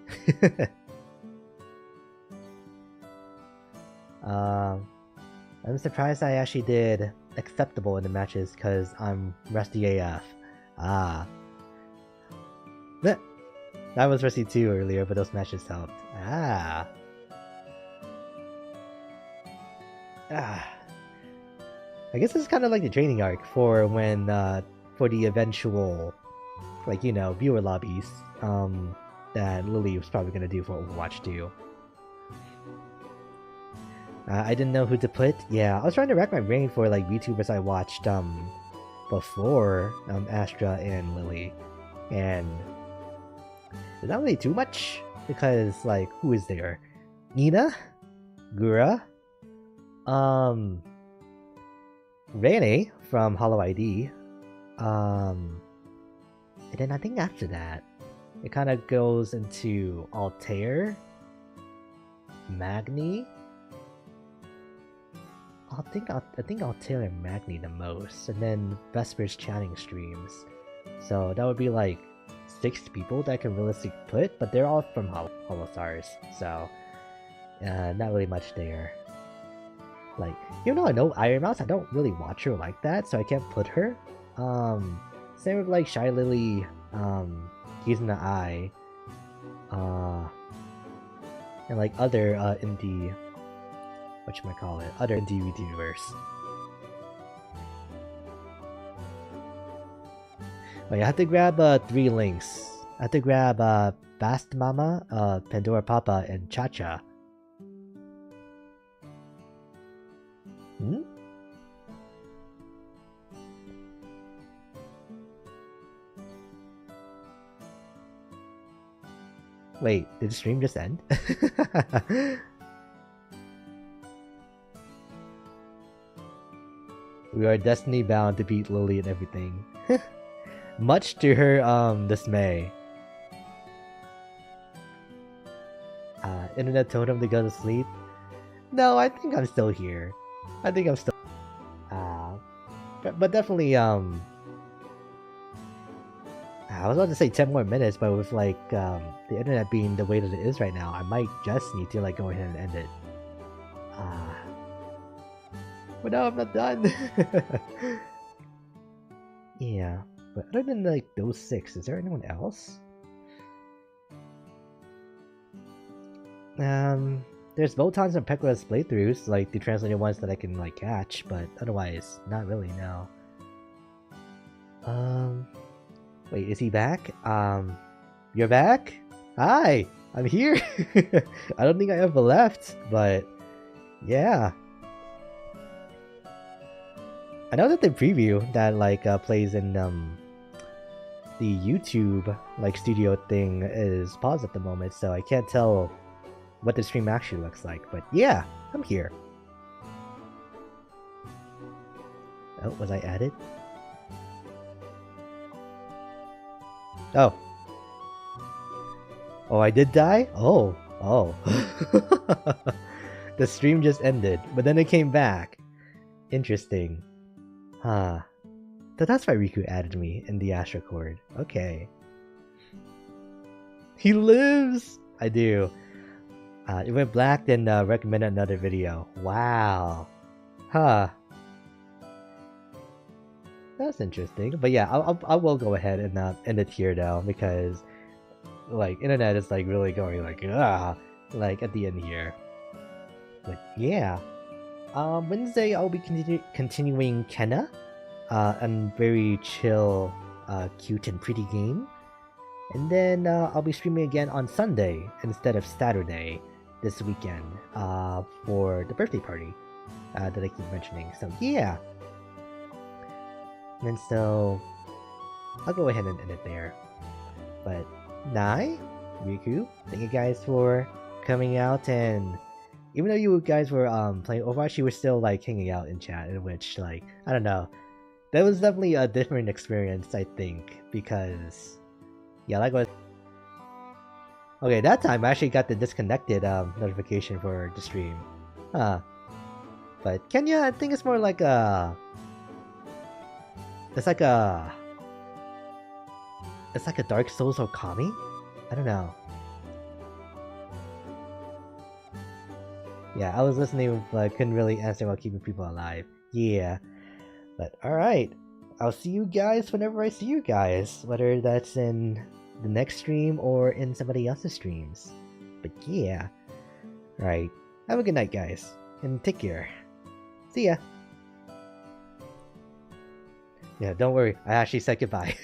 I'm surprised I actually did acceptable in the matches because I'm rusty AF. That was rusty too earlier, but those matches helped. I guess it's kind of like the training arc for when for the eventual, like, you know, viewer lobbies that Lily was probably gonna do for Overwatch 2. I didn't know who to put. Yeah, I was trying to rack my brain for like VTubers I watched before Astra and Lily, and there's not really too much because, like, who is there? Ina, Gura, Rene from Hollow ID, and then I think after that it kind of goes into Altair, Magni. I think Altair and Magni the most, and then Vesper's chatting streams. So that would be like 6 people that I can realistically put, but they're all from Hollow Stars, so not really much there. Like, even though I know Iron Mouse, I don't really watch her like that, so I can't put her. Same with like Shy Lily, Keys in the Eye, and like other indie, whatchamacallit, other indie VTubers. Wait, I have to grab 3 links. I have to grab Fast Mama, Pandora Papa, and Cha-Cha. Wait, did the stream just end? We are destiny bound to beat Lily and everything. Much to her dismay. Internet told him to go to sleep. No, I think I'm still here. I think I'm still but definitely I was about to say 10 more minutes, but with like the internet being the way that it is right now, I might just need to like go ahead and end it. But no, I'm not done. Yeah, but other than like those 6, is there anyone else? There's Votons and Pekra's playthroughs, like the translated ones that I can like catch, but otherwise, not really, no. Wait, is he back? You're back? Hi! I'm here! I don't think I ever left, but yeah. I know that the preview that like plays in the YouTube like studio thing is paused at the moment, so I can't tell what the stream actually looks like, but yeah, I'm here. Oh, was I added? Oh. Oh, I did die? Oh. Oh. The stream just ended, but then it came back. Interesting. Huh. So that's why Riku added me in the Astro Chord. Okay. He lives! I do. It went black, then recommend another video. Wow. Huh. That's interesting. But yeah, I will go ahead and end it here though, because like internet is like really going like like at the end here. But yeah. Wednesday I'll be continuing Kenna. A very chill, cute and pretty game. And then I'll be streaming again on Sunday instead of Saturday this weekend for the birthday party that I keep mentioning. So yeah. And so I'll go ahead and end it there. But Nai, Riku, thank you guys for coming out, and even though you guys were playing Overwatch, you were still like hanging out in chat, in which like I don't know. That was definitely a different experience, I think, because yeah, like what. Okay, that time I actually got the disconnected notification for the stream. Huh. But Kenya, I think it's more like a... It's like a Dark Souls or Kami? I don't know. Yeah, I was listening but couldn't really answer while keeping people alive. Yeah. But alright. I'll see you guys whenever I see you guys. Whether that's in the next stream or in somebody else's streams. But yeah. Alright. Have a good night, guys. And take care. See ya. Yeah, don't worry. I actually said goodbye.